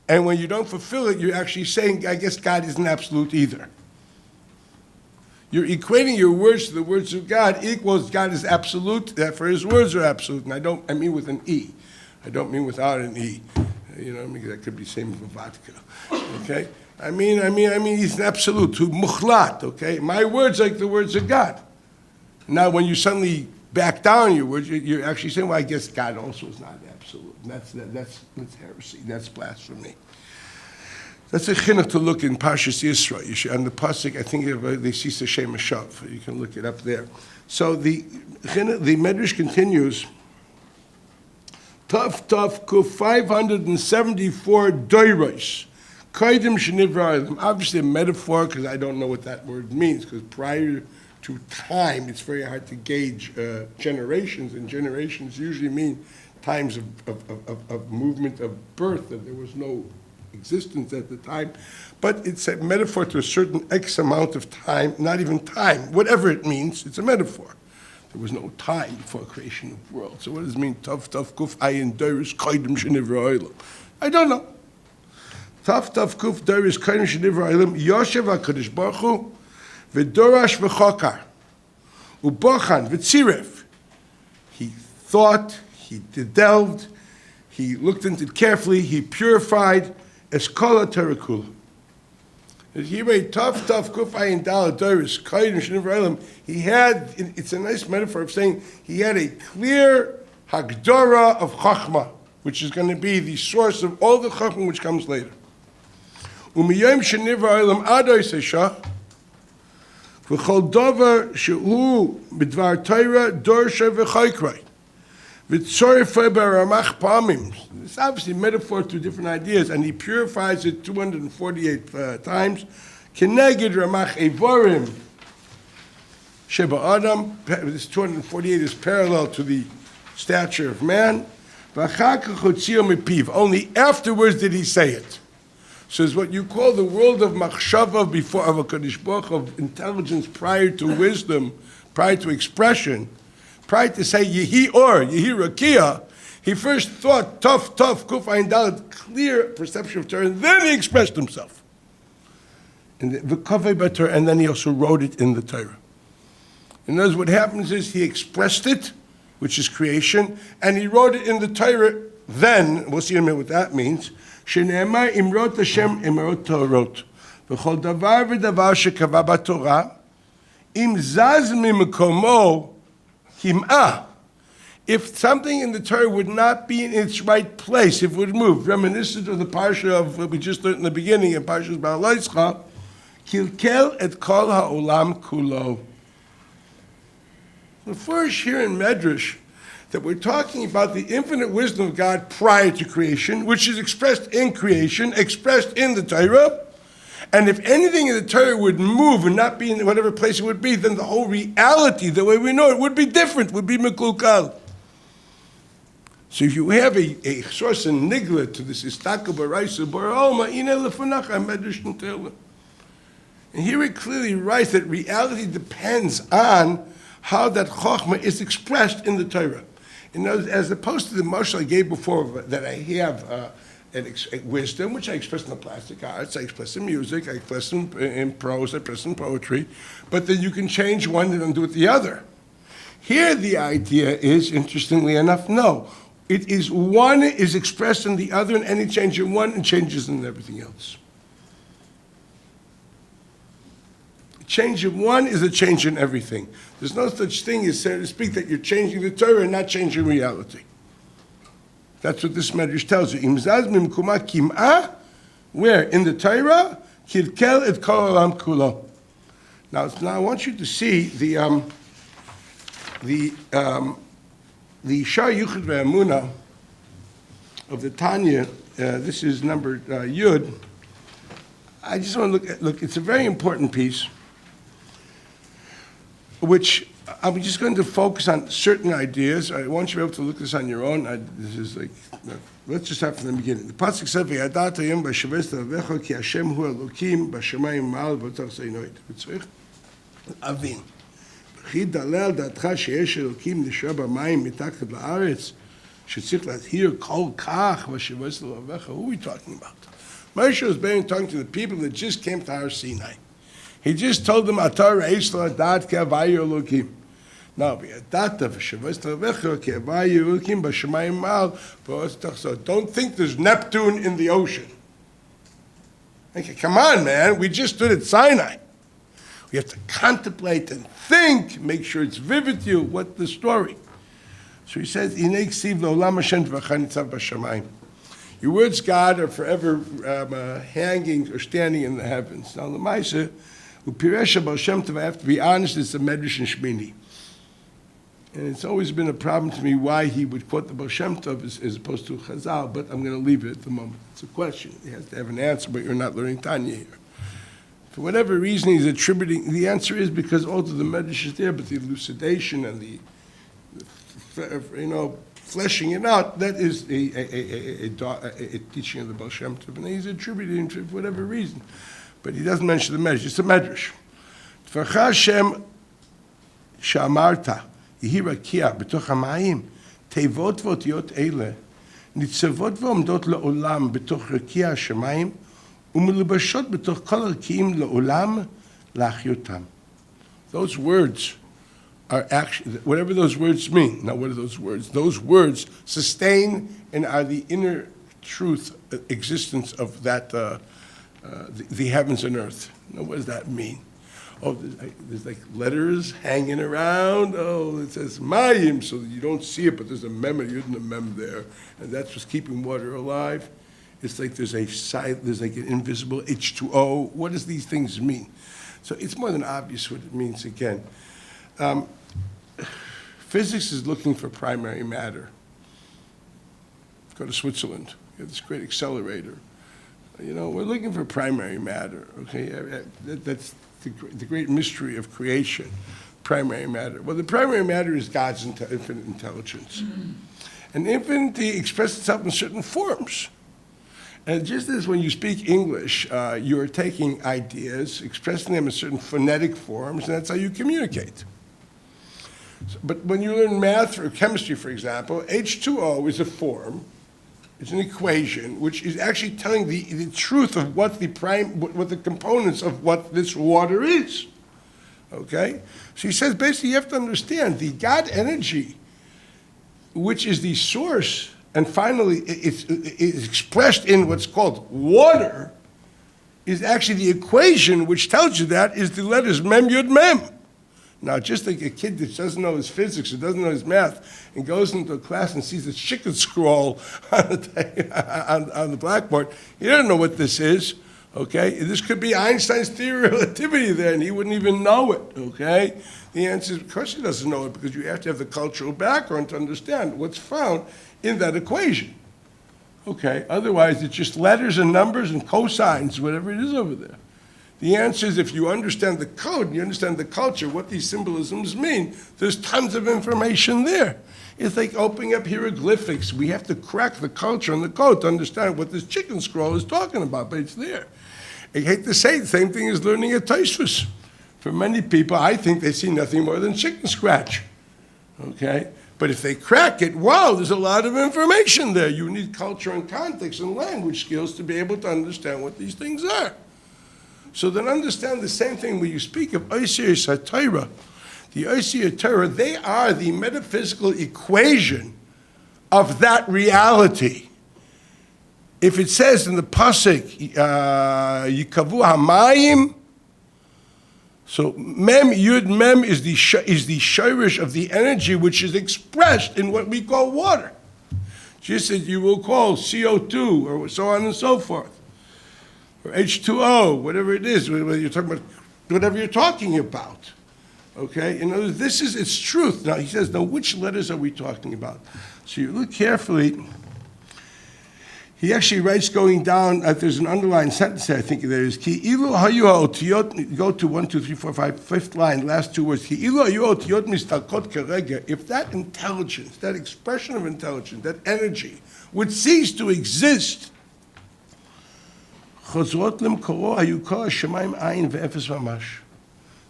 And when you don't fulfill it, you're actually saying, I guess God isn't absolute either. You're equating your words to the words of God equals God is absolute, therefore his words are absolute. And I mean with an E. I don't mean without an E. That could be same for vodka. Okay? I mean, he's an absolute, who mukhlat, okay? My words like the words of God. Now, when you suddenly back down your words, you're actually saying, well, I guess God also is not absolute. And that's heresy. That's blasphemy. That's a chinuch to look in Parshas Yisrael. You should, on the pasuk, I think they see Shem Hashav. You can look it up there. So the Medrash continues. Tuf Kuf 574 doiros. Kaidim shenivra. Obviously a metaphor because I don't know what that word means. Because prior to time, it's very hard to gauge generations, and generations usually mean times of movement of birth. That there was no existence at the time, but it's a metaphor to a certain X amount of time, not even time, whatever it means, it's a metaphor. There was no time before creation of the world. So what does it mean? Tuf kuf ayin doris kaidim shenivra olam. I don't know. Tuf kuf doris kaidim shenivra olam yoshev HaKadosh Baruch Hu v'dorash v'chokar u'bochan v'tziref. He thought, he delved, He looked into it carefully. He purified Eskola Terakula. He made tough Kufay Dal Doris Kaidin Shnivralim. He had, it's a nice metaphor of saying he had a clear Hagdara of Chachma, which is going to be the source of all the Chachma which comes later. Umiyom Shnivralim Adoy Seshah. V'chol Dover Shehu B'dvar Torah Dorsha V'chaykrei. V'tzorifei B'ramach Pamim. It's obviously a metaphor to different ideas, and he purifies it 248 times. Keneged Ramach Evorim Sheba Adam. This 248 is parallel to the stature of man. V'achar kach hotzio mipiv. Only afterwards did he say it. So it's what you call the world of machshava before of a Kadosh Baruch Hu, of intelligence prior to wisdom, prior to expression, prior to say yehi rakia. He first thought tough kuf ayin daled, clear perception of Torah, and then he expressed himself. And then he also wrote it in the Torah. In other words, what happens is he expressed it, which is creation, and he wrote it in the Torah. Then we'll see in a minute what that means. Shene'emar imrot Hashem imrot Torot, v'chol davar v'davar shekava b'Torah, im zaz mimkomo him'ah. If something in the Torah would not be in its right place, if it would move, reminiscent of the parsha of what we just learned in the beginning, in Parshas Ba'alaischa, kilkel et kol ha'olam kulo. The first here in Medrash, that we're talking about the infinite wisdom of God prior to creation, which is expressed in creation, expressed in the Torah. And if anything in the Torah would move and not be in whatever place it would be, then the whole reality, the way we know it, would be different, would be meklukal. So if you have a source in nigla to this Astakel b'Raisa b'Alma, ina lefunacha medrash n'teilah. And here it clearly writes that reality depends on how that chokhmah is expressed in the Torah. In other, as opposed to the mashal I gave before, that I have wisdom, which I express in the plastic arts, I express in music, I express in prose, I express in poetry, but then you can change one and undo it the other. Here the idea is, interestingly enough, no. It is one is expressed in the other, and any change in one and changes in everything else. Change of one is a change in everything. There's no such thing as, so to speak, that you're changing the Torah and not changing reality. That's what this Medrash tells you. Imzaz mimkuma kim'ah, where? In the Torah, kilkel et kol olam kulo. Now I want you to see the Shar Yuchid Ve'amuna of the Tanya. This is number Yud. I just want to look. It's a very important piece, which I'm just going to focus on certain ideas. I want you to be able to look this on your own. This is like, let's just start from the beginning. The pasuk says, "V'yadata yom b'shavesta avecha ki Hashem hu Elokim b'shamayim ma'al v'otach zeinoid." V'tzrich avin. V'chi dalel datcha sheyesh Elokim nishra b'mayim mitachad la'aretz shetzich lathir kol kach b'shavesta avecha. Who are we talking about? Moshe was talking to the people that just came to Har Sinai. He just told them, "Atar re'isla adat ke'avayu Elokim." Now, v'yadata v'shavesta avecha ke'avayu Elokim b'shamayim ma'al v'otach. So don't think there's Neptune in the ocean. Okay, come on, man. We just stood at Sinai. We have to contemplate and think, make sure it's vivid to you. What's the story? So he says, "Inei ksiv le'olam Hashem tv'acha nitzav b'shamayim." Your words, God, are forever hanging or standing in the heavens. Now, the Maisa, Upiresha Baal Shem Tov, I have to be honest, it's a Medrash and Shmini. And it's always been a problem to me why he would quote the Baal Shem Tov as opposed to Chazal, but I'm going to leave it at the moment. It's a question. He has to have an answer, but you're not learning Tanya here. For whatever reason he's attributing, the answer is because all of the Medrash is there, but the elucidation and the fleshing it out, that is a teaching of the Baal Shem Tov, and he's attributing to for whatever reason. But he doesn't mention the Medrash. It's a Medrash. Tfecha Hashem she'amarta yehi rakia b'toch hamayim teivot v'otiyot eile nitzavot v'omdot le'olam b'toch rakia hashamayim u'melubashot b'toch kol harkiim le'olam la'achyotam. Those words are actually, whatever those words mean. Now, what are those words? Those words sustain and are the inner truth, existence of that, the heavens and earth. Now, what does that mean? Oh, there's like letters hanging around. Oh, it says Mayim, so that you don't see it, but there's a mem, a yud and a mem there, and that's what's keeping water alive. It's like there's like an invisible H2O. What does these things mean? So it's more than obvious what it means again. Physics is looking for primary matter. Go to Switzerland. You have this great accelerator. You know, we're looking for primary matter, okay? That's the great mystery of creation, primary matter. Well, the primary matter is God's infinite intelligence. And infinity expresses itself in certain forms. And just as when you speak English, you're taking ideas, expressing them in certain phonetic forms, and that's how you communicate. But when you learn math or chemistry, for example, H2O is a form, it's an equation, which is actually telling the truth of what the components of what this water is. Okay? So he says basically you have to understand the God energy, which is the source, and finally it's expressed in what's called water, is actually the equation which tells you that is the letters mem, yud, mem. Now, just like a kid that doesn't know his physics or doesn't know his math and goes into a class and sees a chicken scrawl on the blackboard, he doesn't know what this is, okay? This could be Einstein's theory of relativity there, and he wouldn't even know it, okay? The answer is, of course he doesn't know it, because you have to have the cultural background to understand what's found in that equation, okay? Otherwise, it's just letters and numbers and cosines, whatever it is over there. The answer is if you understand the code and you understand the culture, what these symbolisms mean, there's tons of information there. It's like opening up hieroglyphics. We have to crack the culture and the code to understand what this chicken scroll is talking about, but it's there. I hate to say the same thing as learning a Tosfos. For many people, I think they see nothing more than chicken scratch, okay? But if they crack it, wow, there's a lot of information there. You need culture and context and language skills to be able to understand what these things are. So then understand the same thing when you speak of Osir Satira. The Osir Torah, they are the metaphysical equation of that reality. If it says in the Pasuk, Yikavu Hamayim, so Mem, Yud, Mem is the shirish of the energy which is expressed in what we call water. Just as you will call CO2 or so on and so forth. Or H2O, whatever it is, whether you're talking about whatever you're talking about. Okay? In other words, this is its truth. Now, he says, now, which letters are we talking about? So you look carefully. He actually writes going down, there's an underlined sentence there, I think there is. Ki ilu hayu ha'otiyot, go to 1, 2, 3, 4, 5, fifth line, last two words. Ki ilu hayu ha'otiyot mistalkot kerega. If that intelligence, that expression of intelligence, that energy, would cease to exist, חוזרות למקורו, היו כל השמיים עין ואפס ממש.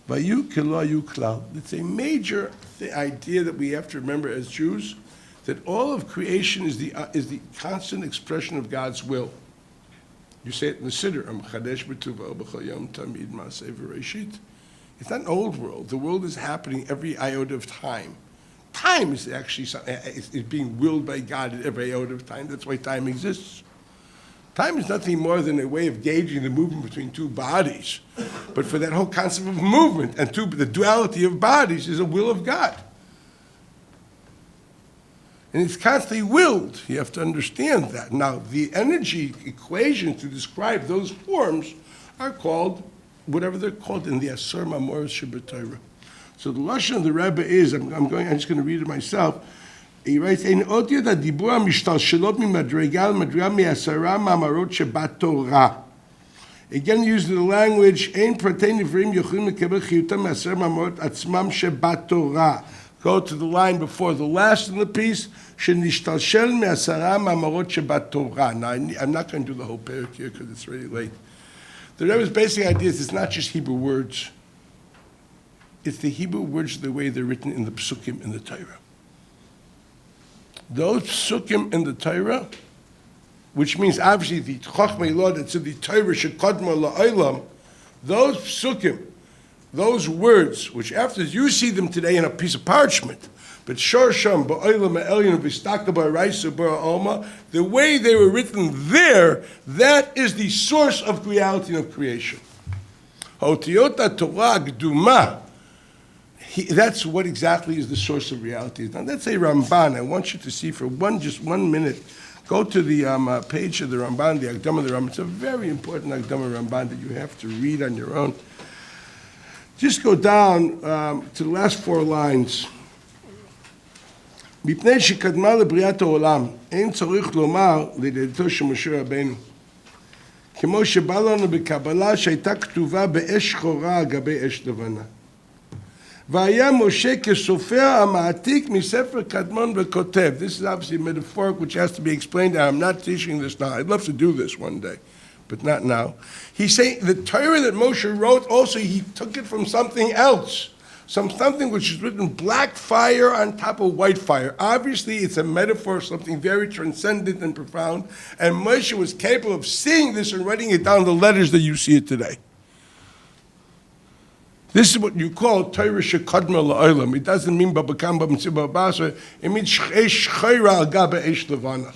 והיו כלא היו כלל. It's a major idea that we have to remember as Jews, that all of creation is the constant expression of God's will. You say it in the Siddur, Chadesh b'tuvo b'chol yom tamid ma'aseh v'reishit. It's not an old world. The world is happening every iota of time. Time is actually is being willed by God at every iota of time. That's why time exists. Time is nothing more than a way of gauging the movement between two bodies. But for that whole concept of movement and the duality of bodies is a will of God. And it's constantly willed. You have to understand that. Now, the energy equations to describe those forms are called, whatever they're called in the Asur Mamoros Shabbat. So the Lashon of the Rebbe is, I'm just going to read it myself. He writes, "Ein otiyot hadibur hamishtalshelot mimadrega madrega mi'asara ma'amarot shebat Torah." Again, using the language, "Ein pratei nivrim yochlim lekabel chiyutam mi'asara ma'amarot atzmam shebat Torah." Go to the line before the last in the piece, "Shenishtalshel mi'asara ma'amarot shebat Torah." Now, I'm not going to do the whole parak here because it's really late. The Rebbe's basic idea is it's not just Hebrew words. It's the Hebrew words the way they're written in the Psukim in the Torah. Those psukim in the Torah, which means obviously the Chochmei Law that's in the Torah Shekadma La'olam, those psukim those words, which after you see them today in a piece of parchment, but Shorsham, Ba'olam Elyon, V'Staka Ba'Raisa, Alma, the way they were written there, that is the source of reality and of creation. Ha'otiyot Torah Gduma, that's what exactly is the source of reality. Now that's a Ramban. I want you to see for just 1 minute. Go to the page of the Ramban, the Akdama of the Ramban. It's a very important Akdama Ramban that you have to read on your own. Just go down to the last 4 lines. מפני שקדמה לבריאת העולם, אין צריך לומר לידידתו של משה רבנו. כמו שבא לנו בקבלה שהייתה כתובה באש שחורה על גבי אש לבנה. והיה משה כסופר המעתיק מספר קדמון וכותב. This is obviously metaphoric which has to be explained. I'm not teaching this now. I'd love to do this one day, but not now. He's saying the Torah that Moshe wrote also, he took it from something else. Something which is written black fire on top of white fire. Obviously, it's a metaphor of something very transcendent and profound. And Moshe was capable of seeing this and writing it down in the letters that you see it today. This is what you call Torah shekadma la'olam. It doesn't mean babakam b'mitzvah b'basa. It means esh chayra al gaba esh levana.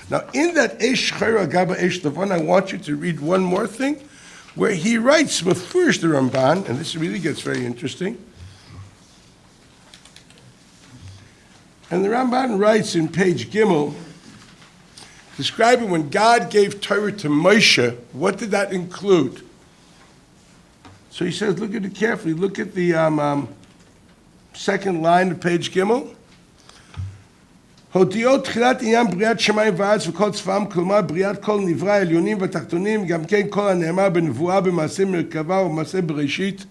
Now, in that esh chayra al gaba esh levana, I want you to read one more thing, where he writes first the Ramban, and this really gets very interesting. And the Ramban writes in page Gimel, describing when God gave Torah to Moshe, what did that include? So he says, look at it carefully. Look at the second line of page Gimel. הודיעות תחילת עניין בריאת שמיים וארץ וכל צבאם, כלומר בריאת כל נברא העליונים והתחתונים, גם כן כל הנאמר בנבואה, במעשה מרכבה ובמעשה בראשית.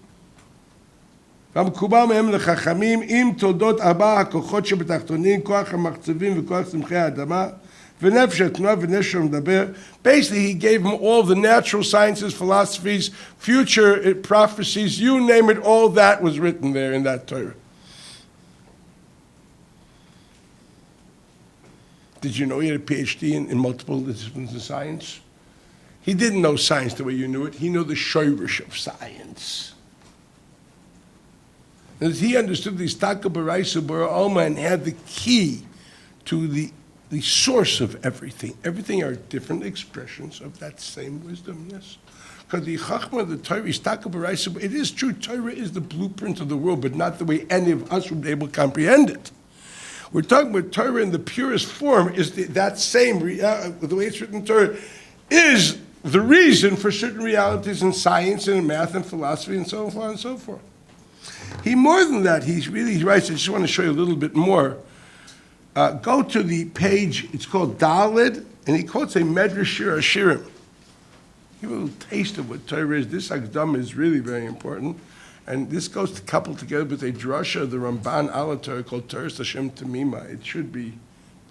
והמקובל מהם לחכמים עם תולדות 4 הכוחות שבתחתונים, כוח המחצבים וכוח צמחי האדמה, ונפש התנועה ונשר המדבר. Basically, he gave them all the natural sciences, philosophies, future prophecies, you name it, all that was written there in that Torah. Did you know he had a PhD in multiple disciplines of science? He didn't know science the way you knew it. He knew the shoyrish of science. And he understood the Staka B'Raisa B'Ra Alma and had the key to the source of everything. Everything are different expressions of that same wisdom, yes. Because the Chachma, the Torah, Staka B'Raisa, it is true, Torah is the blueprint of the world, but not the way any of us would be able to comprehend it. We're talking about Torah in the purest form, is that same, the way it's written in Torah, is the reason for certain realities in science and in math and philosophy and so on and so forth. He more than that, he writes, I just want to show you a little bit more. Go to the page, it's called Daled, and he quotes a Medrash Shir Hashirim. Give a little taste of what Torah is. This Akdama is really very important. And this goes to couple together with a drasha of the Ramban ala Torah called Torah Hashem Tamima. It should be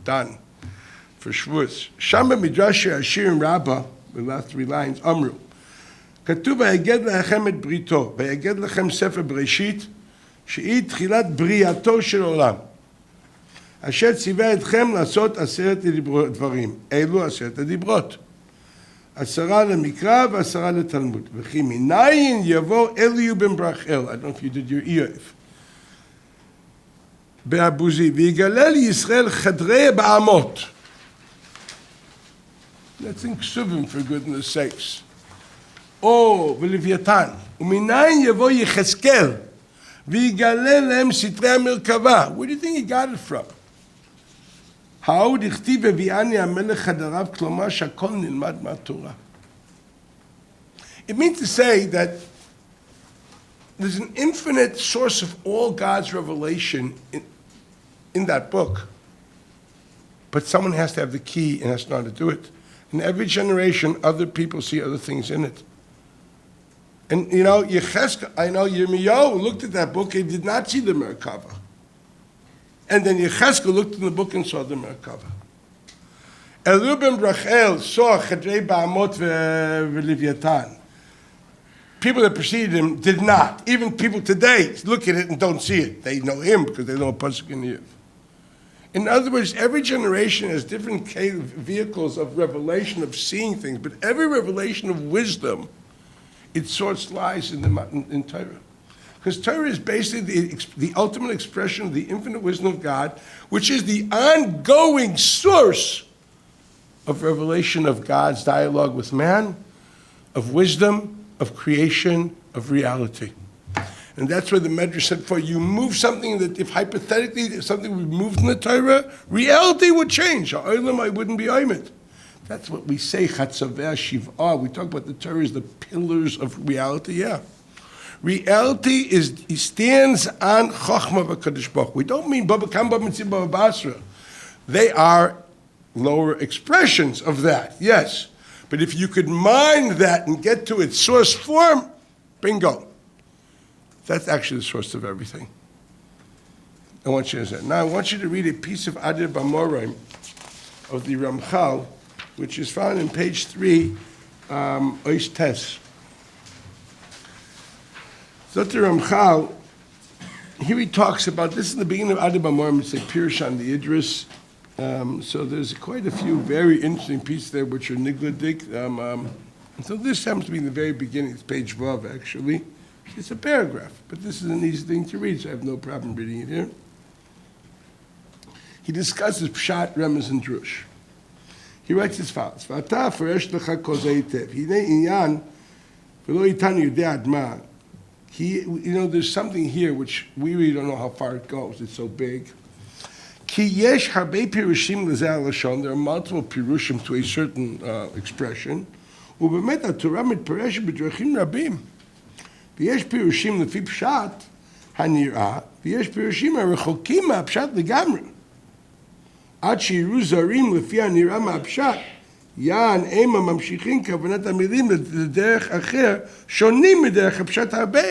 done for Shavuos. Shama Midrash Hashirim Rabbah, the last 3 lines, Amru. כתוב ויגד לכם את בריתו, ויגד לכם ספר בראשית, שהיא תחילת בריאתו של עולם. אשר ציווה אתכם לעשות 10 דברים. אלו 10 הדיברות. 10 למקרא ו10 לתלמוד. וכי מניין יבוא אליהו בן ברכאל, I don't know if you did your EOF, באבוזי, ויגלה לישראל חדרי בעמות. Let's think Suvim for goodness sakes. או ולוויתן, ומניין יבוא יחזקאל, ויגלה להם סתרי המרכבה. Where do you think he got it from? האו דכתיב הביאני המלך חדריו, כלומר שהכל נלמד מהתורה. It means to say that there's an infinite source of all God's revelation in that book, but someone has to have the key and has to know how to do it. In every generation, other people see other things in it. And you know, Yirmiyahu looked at that book, he did not see the Merkava. And then Yecheskel looked in the book and saw the Merkava. Elihu ben Brachel saw Chadrei Ba'amot v'Livyatan. People that preceded him did not. Even people today look at it and don't see it. They know him because they know a pasuk in Yiv. In other words, every generation has different vehicles of revelation, of seeing things, but every revelation of wisdom, its source lies in Torah. Because Torah is basically the ultimate expression of the infinite wisdom of God, which is the ongoing source of revelation of God's dialogue with man, of wisdom, of creation, of reality. And that's where the Medrash said, for you move something that if hypothetically something were moved in the Torah, reality would change. Ha'olam wouldn't be oimed. That's what we say, Chatzaveh Shiv'ah. We talk about the Torah as the pillars of reality, yeah. Reality stands on Chochmah v'Kadosh Baruch Hu. We don't mean Baba Kam Baba Mitzvah Baba Basra. They are lower expressions of that, yes. But if you could mine that and get to its source form, bingo. That's actually the source of everything. I want you to say. Now I want you to read a piece of Adir B'Moraim of the Ramchal, which is found in page 3, Ois Tes. So the Ramchal, here he talks about, this is the beginning of Adir B'Moraim, it's a Pirush on the Idris. So there's quite a few very interesting pieces there which are nigladik. So this happens to be in the very beginning, it's page Vav actually. It's a paragraph, but this is an easy thing to read, so I have no problem reading it here. He discusses Pshat, Remez, and Drush. He writes as follows: "V'ata feresh lecha kol zeh hitev. Hinei inyan v'lo itanu yudei adma." There's something here which we really don't know how far it goes. It's so big. Ki yesh harbe pirushim lezeh lashon. There are multiple pirushim to a certain expression. U'bemet haTorah mitpareshet b'drachim rabim. ויש פירושים לפי פשט הנראה, ויש פירושים הרחוקים מהפשט לגמרי. עד שיראו זרים לפי הנראה מהפשט, יען הם הממשיכים כוונת המילים לדרך אחר, שונים מדרך הפשט הרבה.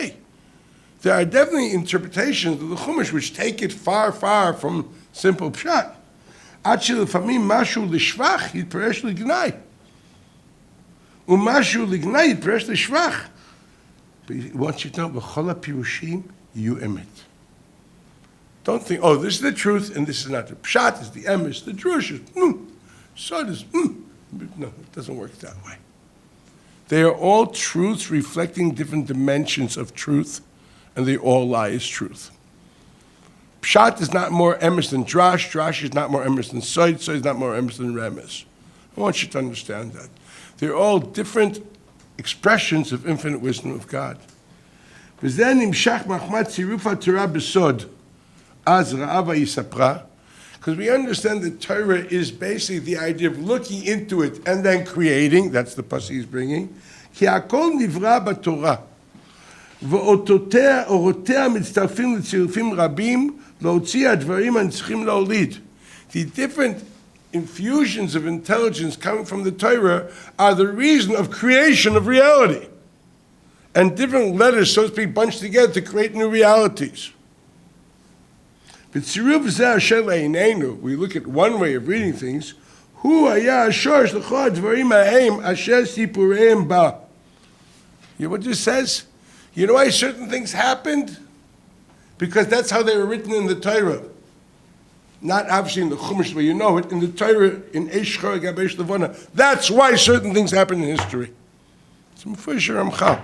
There are definitely interpretations of the Chumash which take it far, far from simple pshat. עד שלפעמים משהו לשבח יתפרש לגנאי. ומשהו לגנאי יתפרש לשבח. But once you know, b'chol pirushim you emet. Don't think, oh, this is the truth and this is not the pshat, is the emes, the drush is, so it is, No, it doesn't work that way. They are all truths reflecting different dimensions of truth, and they all lie as truth. Pshat is not more emes than drash, drash is not more emes than soid, soid is not more emes than remes. I want you to understand that. They're all different expressions of infinite wisdom of God. Because we understand that Torah is basically the idea of looking into it and then creating. That's the pasuk he's bringing. כי הכל נברא בתורה, ואותותיה, אורותיה מצטרפים לצירופים רבים, להוציא הדברים הנצרכים להוליד. The different infusions of intelligence coming from the Torah are the reason of creation of reality. And different letters, so to speak, bunched together to create new realities. We look at one way of reading things. You know what this says? You know why certain things happened? Because that's how they were written in the Torah. Not obviously in the Chumash, but you know it, in the Torah, in Eshchar Gabesh Levana. That's why certain things happen in history. It's Mefurish Ramchal.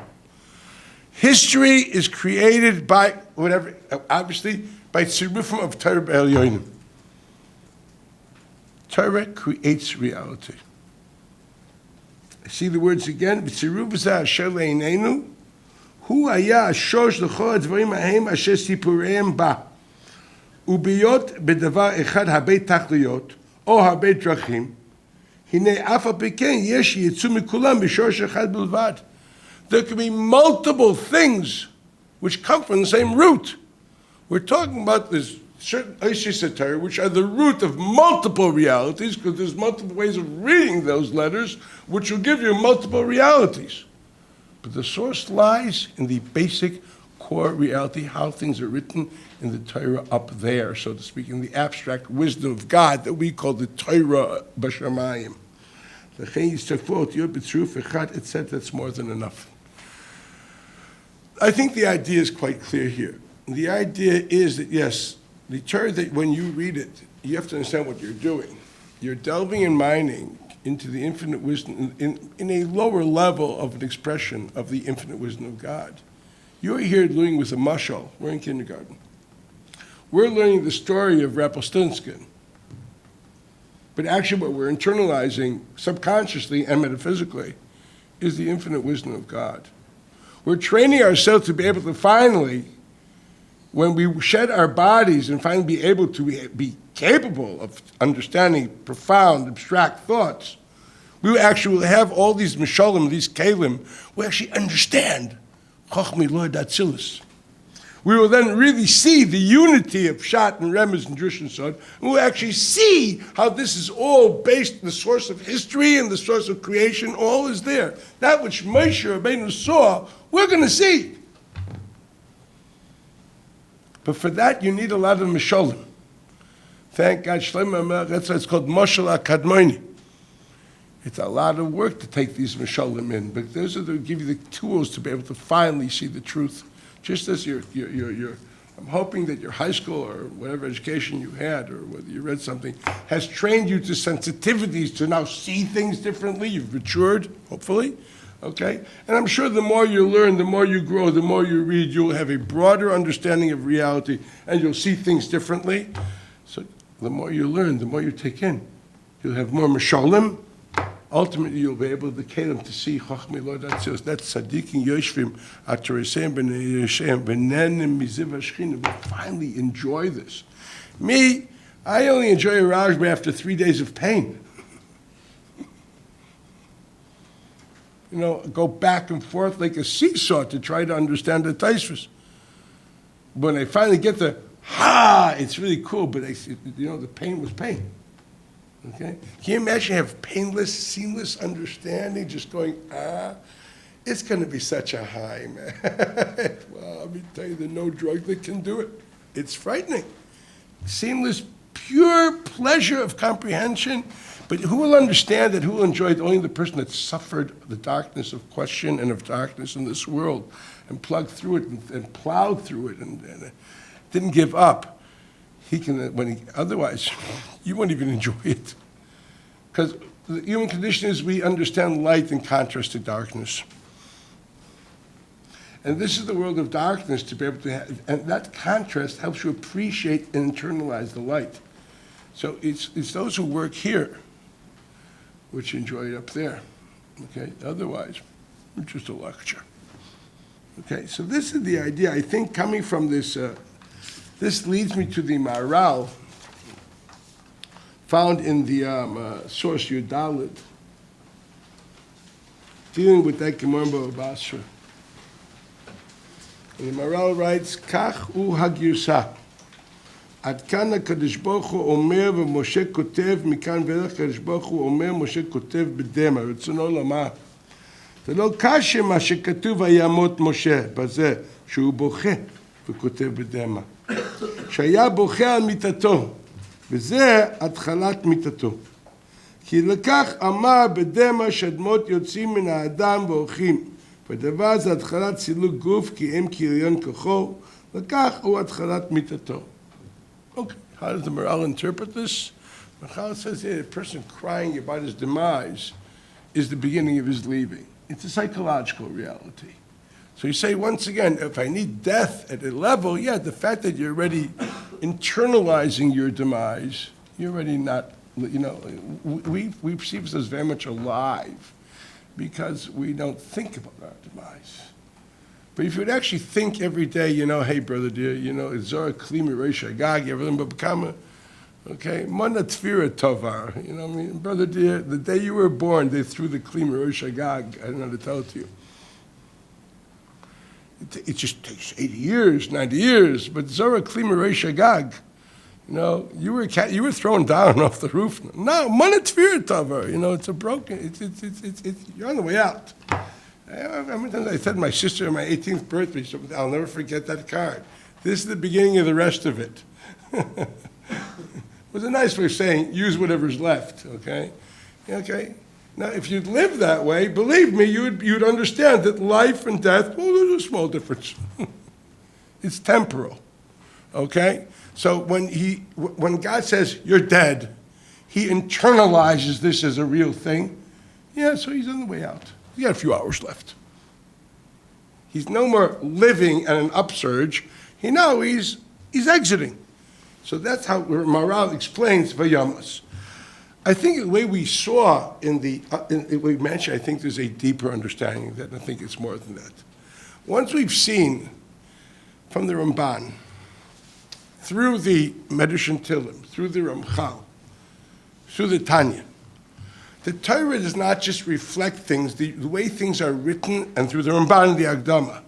History is created by, whatever, obviously, by tzirufim of Torah B'Elyonim. Torah creates reality. See the words again? B'tziruf zeh asher le'inenu, hu haya ashosh l'chol ha'dvarim ha'hem asher sipureihem ba. וביות בדבר אחד הרבה תכליות, או הרבה דרכים, הנה אף על פי כן יש יצוא מכולם בשורש אחד בלבד. There can be multiple things which come from the same root. We're talking about this certain Torah, which are the root of multiple realities, because there's multiple ways of reading those letters, which will give you multiple realities. But the source lies in the basic core reality, how things are written in the Torah up there, so to speak, in the abstract wisdom of God that we call the Torah B'Shamayim. Etc. That's more than enough. I think the idea is quite clear here. The idea is that, yes, the Torah, that when you read it, you have to understand what you're doing. You're delving and mining into the infinite wisdom, in a lower level of an expression of the infinite wisdom of God. You're here learning with a mashal. We're in kindergarten. We're learning the story of Rumpelstiltskin. But actually what we're internalizing subconsciously and metaphysically is the infinite wisdom of God. We're training ourselves to be able to finally, when we shed our bodies and finally be able to be capable of understanding profound, abstract thoughts, we actually will have all these mishalim, these kalim, we actually understand Chochmei Lo Datzilus. We will then really see the unity of Pshat and Remez and Drush and Sod, and we'll actually see how this is all based, the source of history and the source of creation, all is there. That which Moshe Rabbeinu saw, we're going to see. But for that, you need a lot of mishalim. Thank God, Shlomo, that's why it's called Moshel HaKadmoni. It's a lot of work to take these mishalim in, but those are the give you the tools to be able to finally see the truth. Just as I'm hoping that your high school or whatever education you had, or whether you read something, has trained you to sensitivities to now see things differently. You've matured, hopefully, okay? And I'm sure the more you learn, the more you grow, the more you read, you'll have a broader understanding of reality, and you'll see things differently. So the more you learn, the more you take in. You'll have more mashalim. Ultimately, you'll be able to to see Chochmei Lo Datzilus. That's tzaddikim yoshvim atareseim b'nei Yeshem b'nenim miziv hashchina. We'll finally enjoy this. Me, I only enjoy a Rajba after 3 days of pain. You know, go back and forth like a seesaw to try to understand the Taisvus. When I finally get the it's really cool, but the pain was pain. Okay? Can you imagine have painless, seamless understanding, just going, it's going to be such a high, man. Well, let me tell you, there's no drug that can do it. It's frightening. Seamless, pure pleasure of comprehension. But who will understand that? Who will enjoy it? Only the person that suffered the darkness of question and of darkness in this world and plugged through it and plowed through it and didn't give up. He can, otherwise, you won't even enjoy it. Because the human condition is we understand light in contrast to darkness. And this is the world of darkness to be able to have, and that contrast helps you appreciate and internalize the light. So it's those who work here which enjoy it up there. Okay, otherwise, it's just a lecture. Okay, so this is the idea, I think, coming from this. This leads me to the Maharal, found in the source Yudalid, dealing with that Gemara Bava Basra. And the Maharal writes, Kach u hagirsa. Ad kan HaKadosh Baruch Hu omer v'Moshe kotev, mikan ve'elach HaKadosh Baruch Hu omer, Moshe kotev b'dema, רצונו לומר. זה לא קשה מה שכתוב וימות משה, בזה שהוא בוכה וכותב בדמה. שהיה בוכה על מיתתו, וזה התחלת מיתתו. כי לכך אמר בדמה שהדמות יוצאים מן האדם והולכים, והדבר זה התחלת סילוק גוף כי הם כריון כוחו, לכך הוא התחלת מיתתו. Okay, how does the Maharal interpret this? Maharal says here, a person crying about his demise is the beginning of his leaving. It's a psychological reality. So you say, once again, if I need death at a level, yeah, the fact that you're already internalizing your demise, you're already not, we perceive ourselves as very much alive because we don't think about our demise. But if you would actually think every day, hey, brother dear, it's Zora Klimi Reish Agag, everything but Bakama, okay, Mana Tfira Tovar, brother dear, the day you were born, they threw the Klimi Reish Agag, I don't know how to tell it to you. It just takes 80 years, 90 years, but Zora Klima Reish Agag, you were thrown down off the roof. No, Mana Tfira Tovar, it's a broken, you're on the way out. I said my sister on my 18th birthday, I'll never forget that card. This is the beginning of the rest of it. It was a nice way of saying, use whatever's left, okay? Okay. Now, if you'd live that way, believe me, you'd understand that life and death, well, there's a small difference. It's temporal, okay? So when God says, you're dead, he internalizes this as a real thing. Yeah, so he's on the way out. He got a few hours left. He's no more living at an upsurge. He's exiting. So that's how Maral explains Vayamas. I think the way we saw in the we mentioned, I think there's a deeper understanding of that, and I think it's more than that. Once we've seen from the Ramban, through the Medrash and Tillim, through the Ramchal, through the Tanya, the Torah does not just reflect things, the way things are written, and through the Ramban and the Agdama.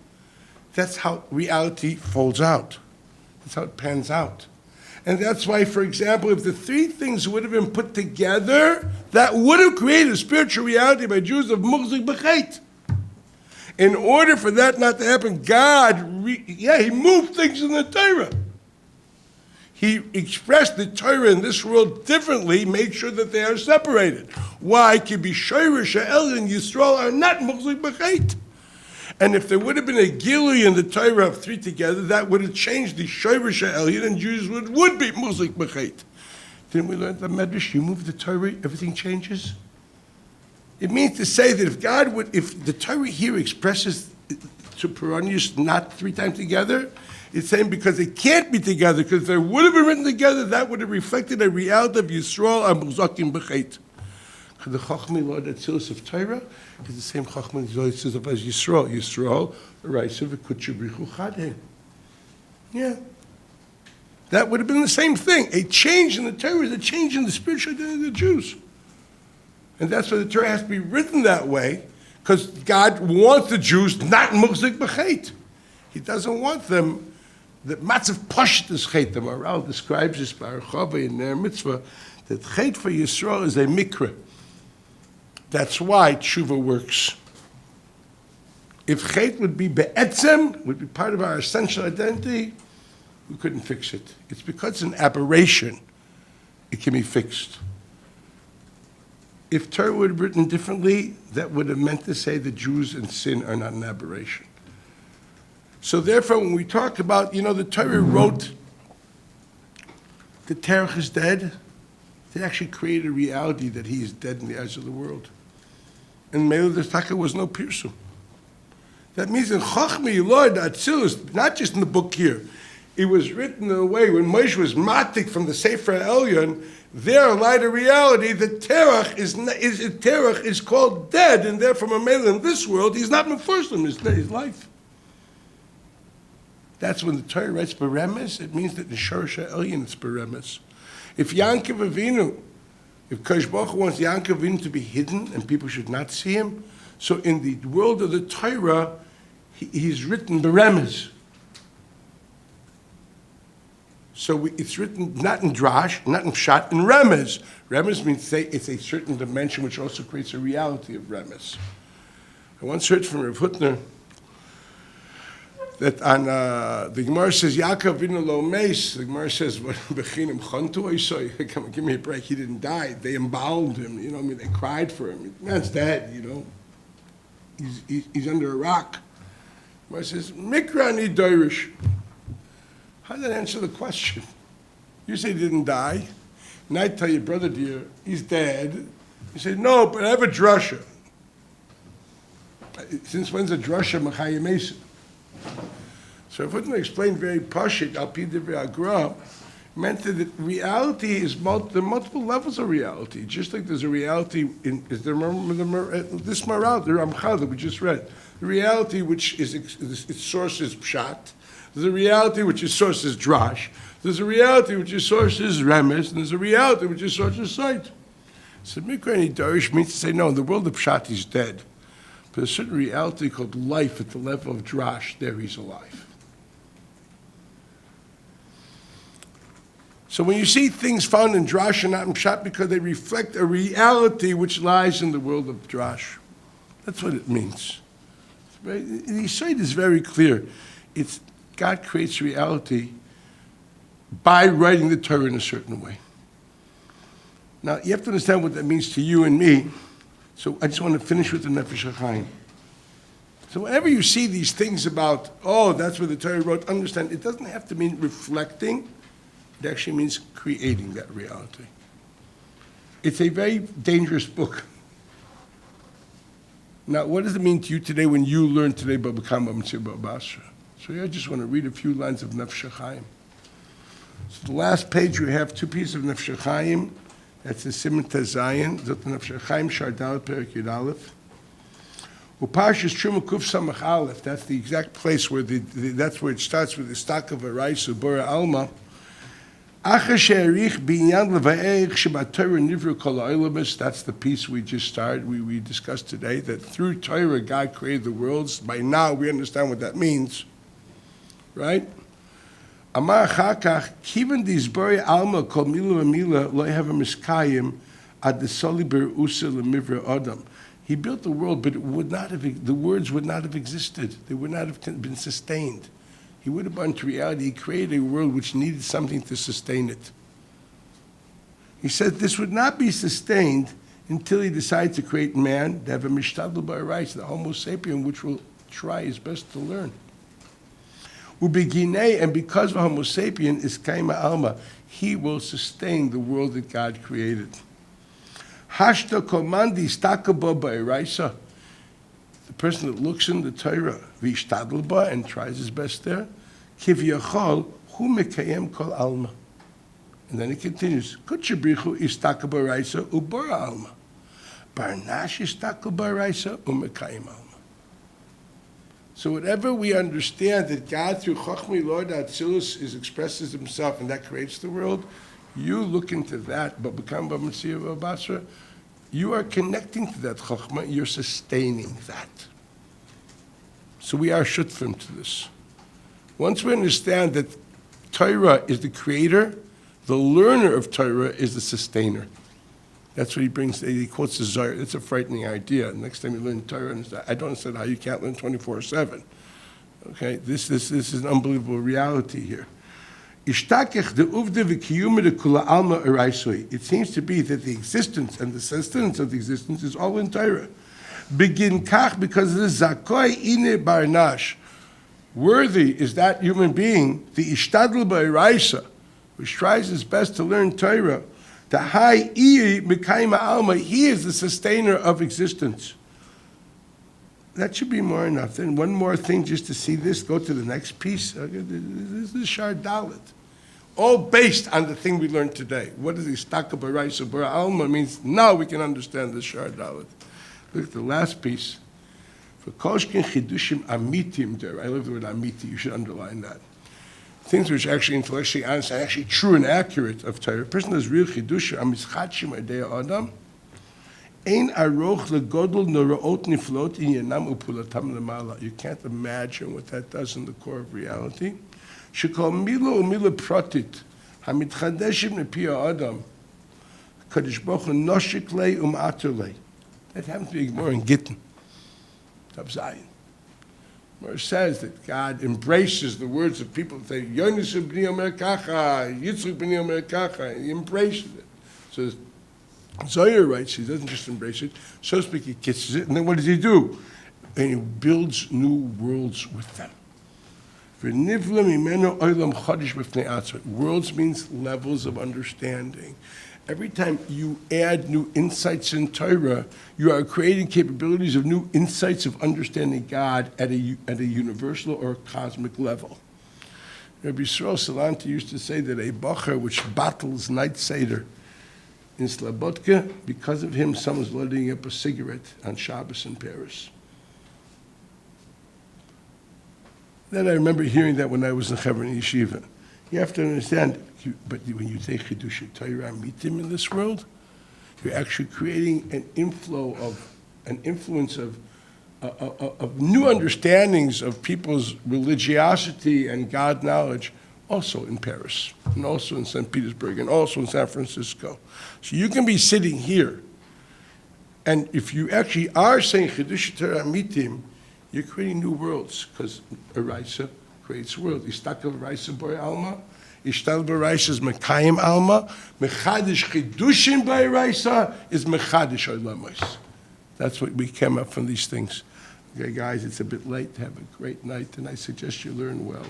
That's how reality folds out. That's how it pans out. And that's why, for example, if the three things would have been put together, that would have created a spiritual reality by Jews of Mughzik B'chait. In order for that not to happen, God, He moved things in the Torah. He expressed the Torah in this world differently, made sure that they are separated. Why? Kibi Shoyrish Ha'el and Yisrael are not Mughzik B'chait. And if there would have been a Gilui in the Torah of three together, that would have changed the Shoyrish Ha'el, and Jews would be Mughzik B'chait. Didn't we learn the Medrash? You move the Torah, everything changes? It means to say that if the Torah here expresses to Peronius not three times together, it's saying because they can't be together, because if they would have been written together, that would have reflected a reality of Yisrael and Mughzakim B'chait. Because the Chachmei Lord Atzilus of Torah is the same Chachmei Lord Atzilus of Yisrael. Yisrael, the rights of the Kutchabrichu Chadeh. Yeah. That would have been the same thing. A change in the Torah is a change in the spiritual identity of the Jews. And that's why the Torah has to be written that way, because God wants the Jews not Mughzik B'chait. He doesn't want them, the matzav pashtus chet. The Maral describes this by Archava in their mitzvah, that chet for Yisrael is a mikra. That's why tshuva works. If chet would be be'etzem, would be part of our essential identity, we couldn't fix it. It's because it's an aberration, it can be fixed. If Torah would have written differently, that would have meant to say that Jews and sin are not an aberration. So therefore, when we talk about, the Torah wrote that Terach is dead, they actually created a reality that he is dead in the eyes of the world. And Mele the Taka was no Pirsum. That means in Chachmei Lord Atzilus, not just in the book here, it was written in a way when Moshe was matik from the Sefer Elyon, there lied a reality that Terach is called dead, and therefore Mele in this world, he's not Meforshim, his life. That's when the Torah writes Beremes, it means that in Shorosh Elyon it's Beremes. If Yankov Avinu, if Kosh Baruch Hu wants Yankov Avinu to be hidden and people should not see him, so in the world of the Torah, he's written Beremes. So it's written not in Drash, not in Pshat, in Remez. Remez means it's a certain dimension which also creates a reality of Remez. I once heard from Rav Hutner that on the Gemara says Yaakov Avinu lo meis. The Gemara says Bechinim Chontu Oisoi. Come on, give me a break. He didn't die. They embalmed him. They cried for him. The man's dead. He's under a rock. The Gemara says Mikra ni Doirish. How did that answer the question? You say he didn't die, and I tell you, brother dear, he's dead. You say no, but I have a drasha. Since when's a drasha Machayim Mesa? So if I wouldn't explain very pashit, al pi divrei Agra, meant that reality is there are multiple levels of reality. Just like there's a reality this Maral, the Ramchal that we just read, the reality which its source is pshat. There's a reality which is source is drash. There's a reality which is source is remes, and there's a reality which is source is sight. So Mikrani Darish means to say, no, in the world of pshat he's dead. But there's a certain reality called life at the level of drash, there he's alive. So when you see things found in drash and not in pshat, because they reflect a reality which lies in the world of drash. That's what it means. Right? The sight is very clear. It's God creates reality by writing the Torah in a certain way. Now, you have to understand what that means to you and me. So I just want to finish with the Nefesh HaChaim. So whenever you see these things about, that's what the Torah wrote, understand, it doesn't have to mean reflecting. It actually means creating that reality. It's a very dangerous book. Now, what does it mean to you today when you learn today about B'kam B'mitzvah B'Basra? So here I just want to read a few lines of Nefesh HaChaim. So the last page we have two pieces of Nefesh HaChaim. That's the Siman Tazayin. Zot Nefesh HaChaim Shar Dalet Perek Yud Aleph. Uparshas Truma Kuf Samach Aleph. That's the exact place where that's where it starts with the stock of Araisa Bora Alma. That's the piece we just started, we discussed today, that through Torah God created the worlds. By now we understand what that means, right? Amar Chakach, Kivan Dizbori Alma Kol Mila Mila Lo Have a Miskayim Ad the Soliber Usa Lemivra Adam. He built the world, but the words would not have existed. They would not have been sustained. He would have brought into reality. He created a world which needed something to sustain it. He said this would not be sustained until he decided to create man, to have a mishtadlu ba'arais, the Homo sapien, which will try his best to learn. Ubeginei, and because of Homo sapien is kaima alma, he will sustain the world that God created. Hashta komandi stakabo ba'araisa. The person that looks in the Torah, v'ishtadl ba, and tries his best there, kivyachol hu mekayem kol alma. And then he continues, kutchabrichu istaka baraisa ubora alma. Barnash istaka baraisa umekayem alma. So whatever we understand that God through Chochmah Lord Atzilus expresses himself and that creates the world, you look into that, but become B'mitzvah B'Basra, you are connecting to that Chochmah, you're sustaining that. So we are shutfim to this. Once we understand that Torah is the creator, the learner of Torah is the sustainer. That's what he brings, he quotes the Zohar. It's a frightening idea. Next time you learn Torah, I don't understand how you can't learn 24/7. Okay, this is an unbelievable reality here. It seems to be that the existence and the sustenance of the existence is all in Torah. Begin kach because of the zakoi ine barnash. Worthy is that human being, the ishtadl ba'iraisa, which tries his best to learn Torah. The high ii mekayma alma, he is the sustainer of existence. That should be more enough. Then one more thing just to see this, go to the next piece. This is Shar Dalet. All based on the thing we learned today. What is Istaka Baraisa Bara Alma means? Now we can understand the Shar Dalet. Look at the last piece. For Koshkin Chidushim Amitim there. I love the word Amiti, you should underline that. Things which are actually intellectually honest, are actually true and accurate of Torah. A person has real Chidushim, Amischatshim Adea Adam. Ein Aroch Legodol Noraot Niflot in Yanam Upulatam Lemala. You can't imagine what that does in the core of reality. Shekol Milo Umila Protit, Hamitchadeshim Nepia Adam, Kadosh Baruch Hu Noshik Lei Atur Lei. That happens to be more in Gittin, Tav Zayin. Where it says that God embraces the words of people that say, Yonis B'ni Omer Kacha, Yitzchak B'ni Omer Kacha, he embraces it. So Zohar writes, he doesn't just embrace it, so to speak, he kisses it, and then what does he do? And he builds new worlds with them. Worlds means levels of understanding. Every time you add new insights in Torah, you are creating capabilities of new insights of understanding God at a universal or a cosmic level. Rabbi Yisrael Salanter used to say that a bacher which battles night seder in Slobodka, because of him, someone's lighting up a cigarette on Shabbos in Paris. Then I remember hearing that when I was in Hebron Yeshiva. You have to understand, but when you take Chidush Torah Mitim in this world, you're actually creating an influence of new understandings of people's religiosity and God knowledge, also in Paris, and also in St. Petersburg, and also in San Francisco. So you can be sitting here, and if you actually are saying Chidush Torah Mitim, you're creating new worlds, because Araisa creates world. Istaka Araisa B'Alma Alma, Ishtal B'Araisa is Mekayim Alma, Mechadish Chidushim B'Araisa is Mechadish Olamas. That's what we came up from these things. Okay, guys, it's a bit late. Have a great night, and I suggest you learn well.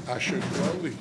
Asher Crowley.